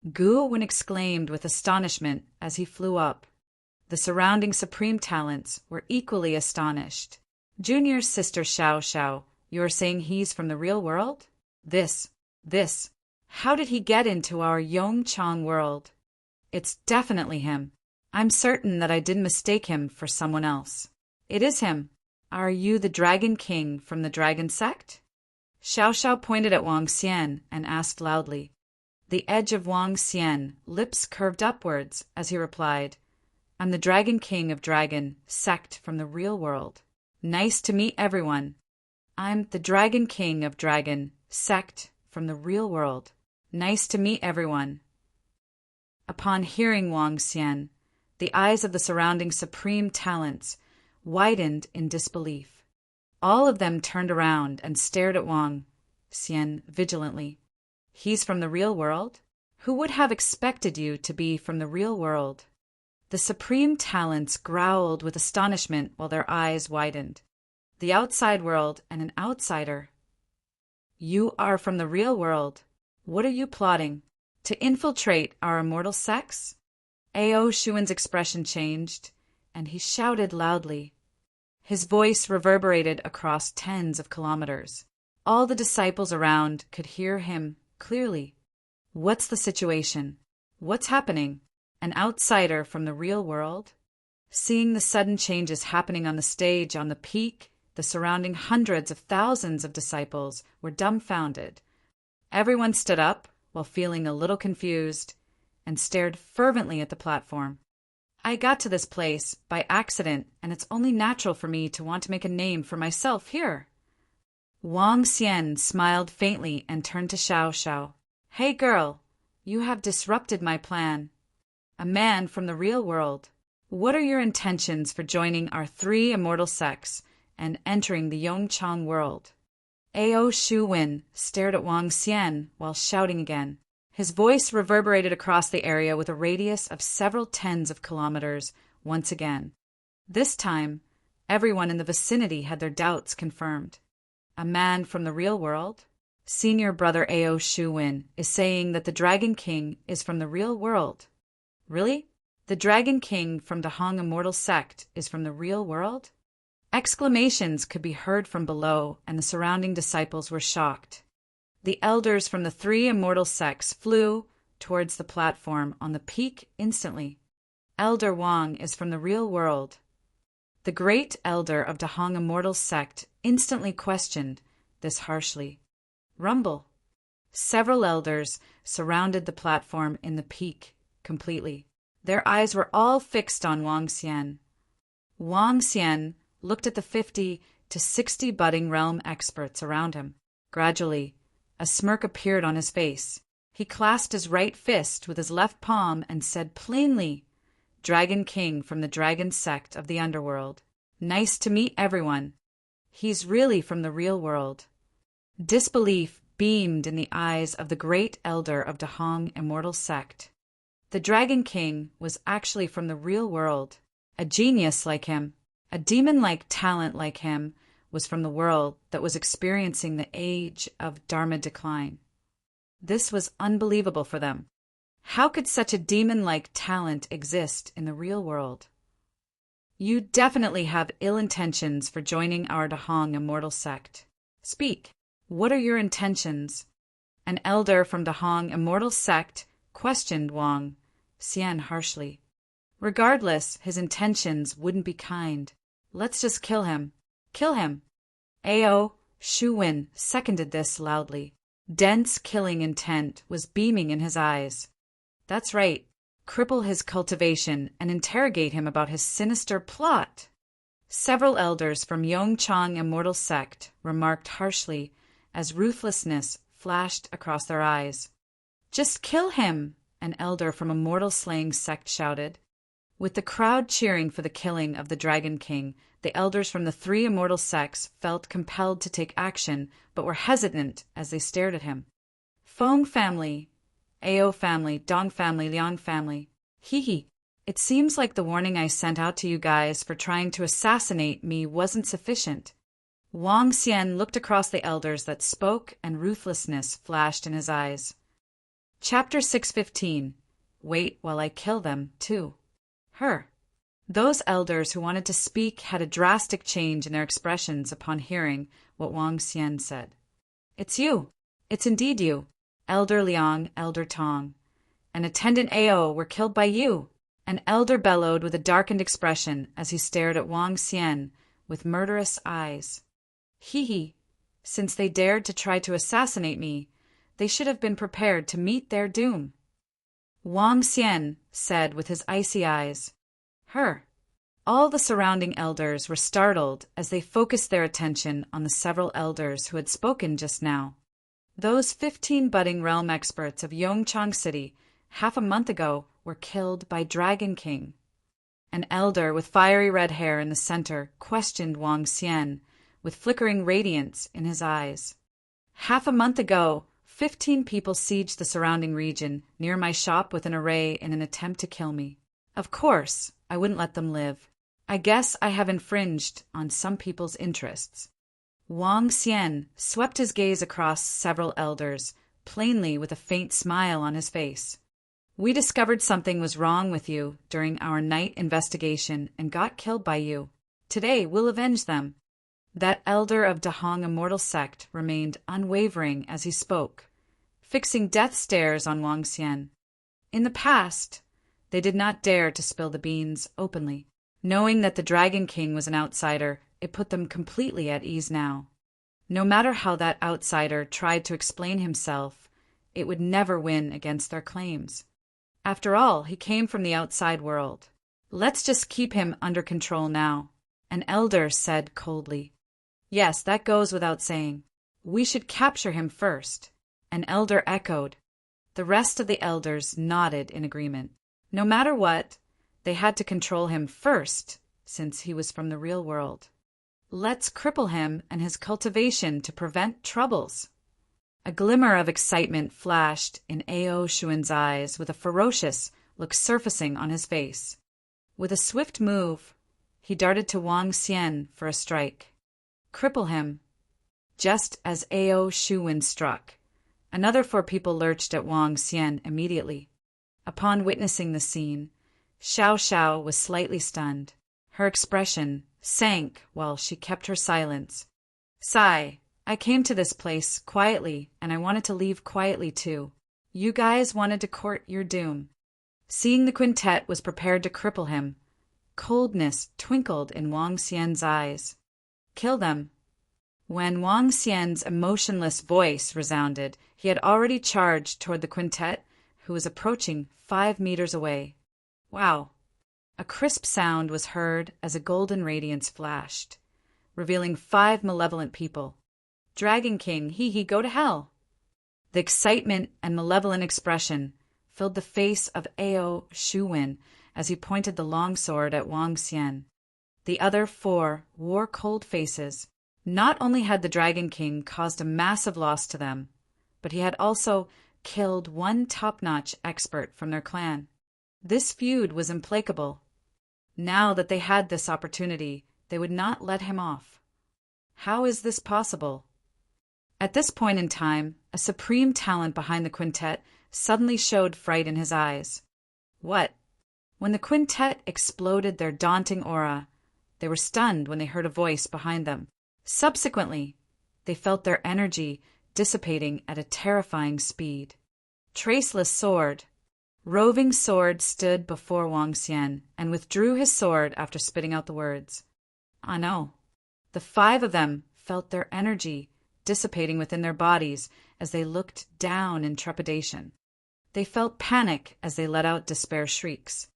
Guowun exclaimed with astonishment as he flew up. The surrounding supreme talents were equally astonished. Junior's sister Xiao Xiao, you are saying he's from the real world? This. How did he get into our Yongchang world? It's definitely him. I'm certain that I didn't mistake him for someone else. It is him. Are you the Dragon King from the Dragon sect? Xiao Xiao pointed at Wang Xian and asked loudly. The edge of Wang Xian lips curved upwards as he replied, I'm the Dragon King of Dragon sect from the real world. Nice to meet everyone. I'm the Dragon King of Dragon sect from the real world. Nice to meet everyone. Upon hearing Wang Xian, the eyes of the surrounding supreme talents widened in disbelief. All of them turned around and stared at Wang Xian vigilantly. He's from the real world? Who would have expected you to be from the real world? The supreme talents growled with astonishment while their eyes widened. The outside world and an outsider. You are from the real world. What are you plotting? To infiltrate our immortal sex? Ao Shuan's expression changed, and he shouted loudly. His voice reverberated across tens of kilometers. All the disciples around could hear him clearly. What's the situation? What's happening? An outsider from the real world? Seeing the sudden changes happening on the stage on the peak, the surrounding hundreds of thousands of disciples were dumbfounded. Everyone stood up while feeling a little confused and stared fervently at the platform. I got to this place by accident, and it's only natural for me to want to make a name for myself here. Wang Xian smiled faintly and turned to Xiao Xiao. Hey girl, you have disrupted my plan. A man from the real world. What are your intentions for joining our three immortal sects and entering the Yongchang world? Ao Shuwen stared at Wang Xian while shouting again. His voice reverberated across the area with a radius of several tens of kilometers once again. This time, everyone in the vicinity had their doubts confirmed. A man from the real world? Senior brother Ao Shuwen is saying that the Dragon King is from the real world. Really? The Dragon King from the Hong Immortal Sect is from the real world? Exclamations could be heard from below, and the surrounding disciples were shocked. The elders from the three immortal sects flew towards the platform on the peak instantly. Elder Wang is from the real world. The great elder of the Hong Immortal Sect instantly questioned this harshly. Rumble. Several elders surrounded the platform in the peak completely. Their eyes were all fixed on Wang Xian. Wang Xian looked at the 50 to 60 budding realm experts around him. Gradually, a smirk appeared on his face. He clasped his right fist with his left palm and said plainly, Dragon King from the Dragon Sect of the Underworld. Nice to meet everyone. He's really from the real world. Disbelief beamed in the eyes of the great elder of the Hong Immortal Sect. The Dragon King was actually from the real world. A genius like him, a demon-like talent like him, was from the world that was experiencing the age of Dharma decline. This was unbelievable for them. How could such a demon-like talent exist in the real world? You definitely have ill intentions for joining our Dahong Immortal Sect. Speak. What are your intentions? An elder from Dahong Immortal Sect questioned Wang Xian harshly. Regardless, his intentions wouldn't be kind. Let's just kill him. Kill him. Ao Shuwen seconded this loudly. Dense killing intent was beaming in his eyes. That's right. Cripple his cultivation and interrogate him about his sinister plot. Several elders from Yongchang Immortal Sect remarked harshly as ruthlessness flashed across their eyes. Just kill him, an elder from Immortal Slaying Sect shouted. With the crowd cheering for the killing of the Dragon King, the elders from the three immortal sects felt compelled to take action, but were hesitant as they stared at him. Feng family, Ao family, Dong family, Liang family. Hee. It seems like the warning I sent out to you guys for trying to assassinate me wasn't sufficient. Wang Xian looked across the elders that spoke, and ruthlessness flashed in his eyes. Chapter 615. Wait while I kill them, too. Her. Those elders who wanted to speak had a drastic change in their expressions upon hearing what Wang Xian said. It's you. It's indeed you. Elder Liang, Elder Tong. And Attendant Ao were killed by you. An elder bellowed with a darkened expression as he stared at Wang Xian with murderous eyes. Hee. Since they dared to try to assassinate me, they should have been prepared to meet their doom. Wang Xian said with his icy eyes. Her. All the surrounding elders were startled as they focused their attention on the several elders who had spoken just now. Those 15 budding realm experts of Yongchang City half a month ago were killed by Dragon King. An elder with fiery red hair in the center questioned Wang Xian, with flickering radiance in his eyes. "Half a month ago, 15 people sieged the surrounding region near my shop with an array in an attempt to kill me. Of course, I wouldn't let them live. I guess I have infringed on some people's interests." Wang Xian swept his gaze across several elders, plainly with a faint smile on his face. "We discovered something was wrong with you during our night investigation and got killed by you. Today we'll avenge them." That elder of Dahong immortal sect remained unwavering as he spoke, fixing death stares on Wang Xian. In the past, they did not dare to spill the beans openly. Knowing that the Dragon King was an outsider, it put them completely at ease now. No matter how that outsider tried to explain himself, it would never win against their claims. After all, he came from the outside world. "Let's just keep him under control now," an elder said coldly. "Yes, that goes without saying. We should capture him first," an elder echoed. The rest of the elders nodded in agreement. No matter what, they had to control him first, since he was from the real world. "Let's cripple him and his cultivation to prevent troubles." A glimmer of excitement flashed in Ao Shuan's eyes, with a ferocious look surfacing on his face. With a swift move, he darted to Wang Xian for a strike. "Cripple him." Just as Ao Shuan struck, another 4 people lurched at Wang Xian immediately. Upon witnessing the scene, Xiao Xiao was slightly stunned. Her expression sank while she kept her silence. "Sai, I came to this place quietly, and I wanted to leave quietly too. You guys wanted to court your doom." Seeing the quintet was prepared to cripple him, coldness twinkled in Wang Xian's eyes. "Kill them." When Wang Xian's emotionless voice resounded, he had already charged toward the quintet, who was approaching 5 meters away. Wow! A crisp sound was heard as a golden radiance flashed, revealing 5 malevolent people. "Dragon King, he go to hell." The excitement and malevolent expression filled the face of Ao Shuwen as he pointed the longsword at Wang Xian. The other 4 wore cold faces. Not only had the Dragon King caused a massive loss to them, but he had also killed one top-notch expert from their clan. This feud was implacable. Now that they had this opportunity, they would not let him off. How is this possible? At this point in time, a supreme talent behind the quintet suddenly showed fright in his eyes. What? When the quintet exploded their daunting aura, they were stunned when they heard a voice behind them. Subsequently, they felt their energy dissipating at a terrifying speed. Traceless Sword. Roving Sword stood before Wang Xian and withdrew his sword after spitting out the words. Ah no. The 5 of them felt their energy dissipating within their bodies as they looked down in trepidation. They felt panic as they let out despair shrieks.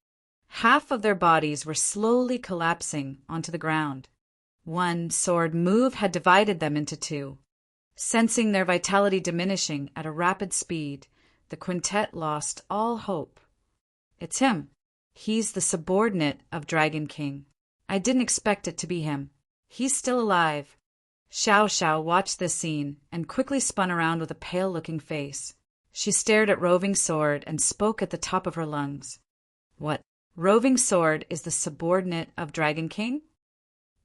Half of their bodies were slowly collapsing onto the ground. One sword move had divided them into 2. Sensing their vitality diminishing at a rapid speed, the quintet lost all hope. It's him. He's the subordinate of Dragon King. I didn't expect it to be him. He's still alive. Xiao Xiao watched this scene and quickly spun around with a pale-looking face. She stared at Roving Sword and spoke at the top of her lungs. What? Roving Sword is the subordinate of Dragon King?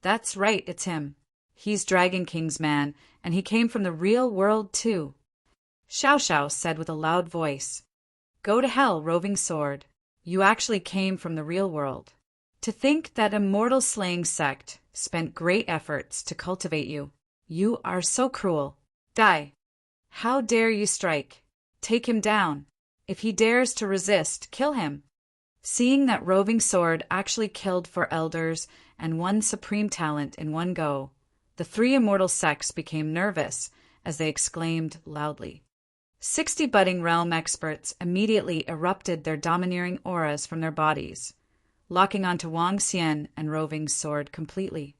That's right, it's him. He's Dragon King's man, and he came from the real world too. Xiao Xiao said with a loud voice, "Go to hell, Roving Sword. You actually came from the real world. To think that immortal slaying sect spent great efforts to cultivate you. You are so cruel. Die. How dare you strike? Take him down. If he dares to resist, kill him." Seeing that Roving Sword actually killed 4 elders and 1 supreme talent in one go, the 3 immortal sects became nervous as they exclaimed loudly. 60 budding realm experts immediately erupted their domineering auras from their bodies, locking onto Wang Xian and Roving Sword completely.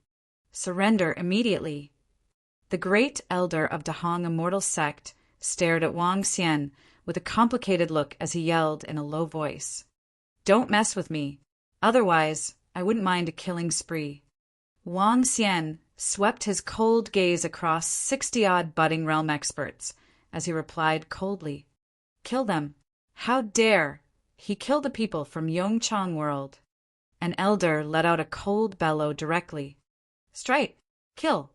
Surrender immediately. The great elder of Dahong immortal sect stared at Wang Xian with a complicated look as he yelled in a low voice, "Don't mess with me. Otherwise, I wouldn't mind a killing spree. Wang Xian swept his cold gaze across 60-odd budding realm experts as he replied coldly. Kill them. How dare he kill the people from Yongchang world? An elder let out a cold bellow directly. Strike! Kill!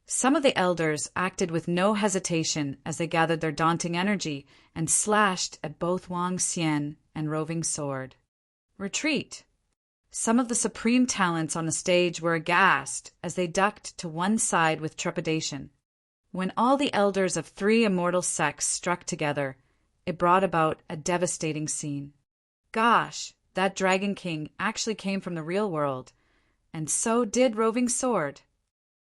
Some of the elders acted with no hesitation as they gathered their daunting energy and slashed at both Wang Xian and Roving Sword. Retreat! Some of the supreme talents on the stage were aghast as they ducked to one side with trepidation. When all the elders of 3 immortal sects struck together, it brought about a devastating scene. Gosh, that Dragon King actually came from the real world, and so did Roving Sword.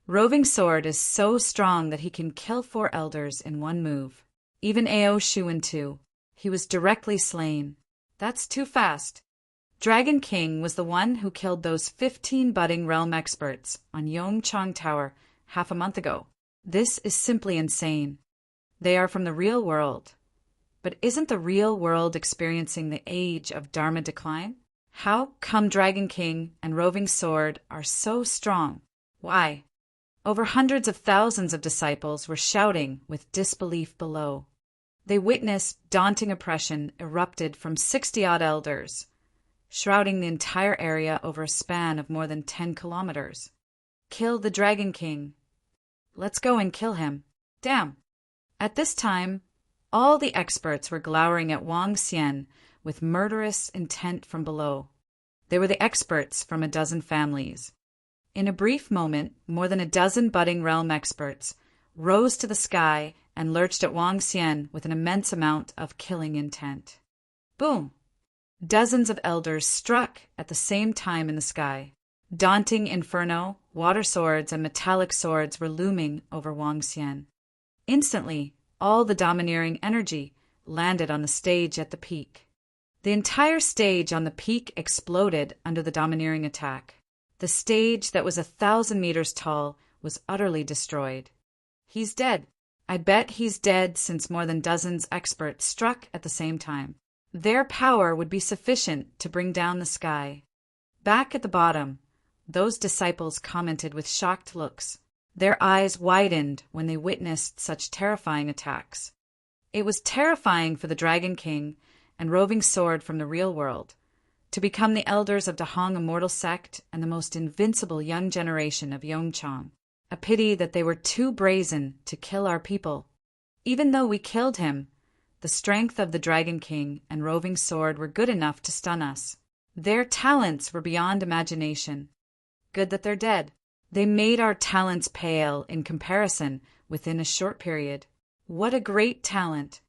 Roving Sword is so strong that he can kill 4 elders in one move. Even Ao Shuan too. He was directly slain. That's too fast. Dragon King was the one who killed those 15 budding realm experts on Yongchang Tower half a month ago. This is simply insane. They are from the real world. But isn't the real world experiencing the age of Dharma decline? How come Dragon King and Roving Sword are so strong? Why? Over hundreds of thousands of disciples were shouting with disbelief below. They witnessed daunting oppression erupted from 60-odd elders, shrouding the entire area over a span of more than 10 kilometers. Kill the Dragon King. Let's go and kill him. Damn. At this time, all the experts were glowering at Wang Xian with murderous intent from below. They were the experts from a dozen families. In a brief moment, more than a dozen budding realm experts rose to the sky and lurched at Wang Xian with an immense amount of killing intent. Boom! Dozens of elders struck at the same time in the sky. Daunting inferno, water swords, and metallic swords were looming over Wang Xian. Instantly, all the domineering energy landed on the stage at the peak. The entire stage on the peak exploded under the domineering attack. The stage that was 1,000 meters tall was utterly destroyed. He's dead. I bet he's dead since more than dozens experts struck at the same time. Their power would be sufficient to bring down the sky. Back at the bottom, those disciples commented with shocked looks. Their eyes widened when they witnessed such terrifying attacks. It was terrifying for the Dragon King and Roving Sword from the real world to become the elders of Dahong Immortal Sect and the most invincible young generation of Yongchang. A pity that they were too brazen to kill our people. Even though we killed him, the strength of the Dragon King and Roving Sword were good enough to stun us. Their talents were beyond imagination. Good that they're dead. They made our talents pale in comparison within a short period. What a great talent!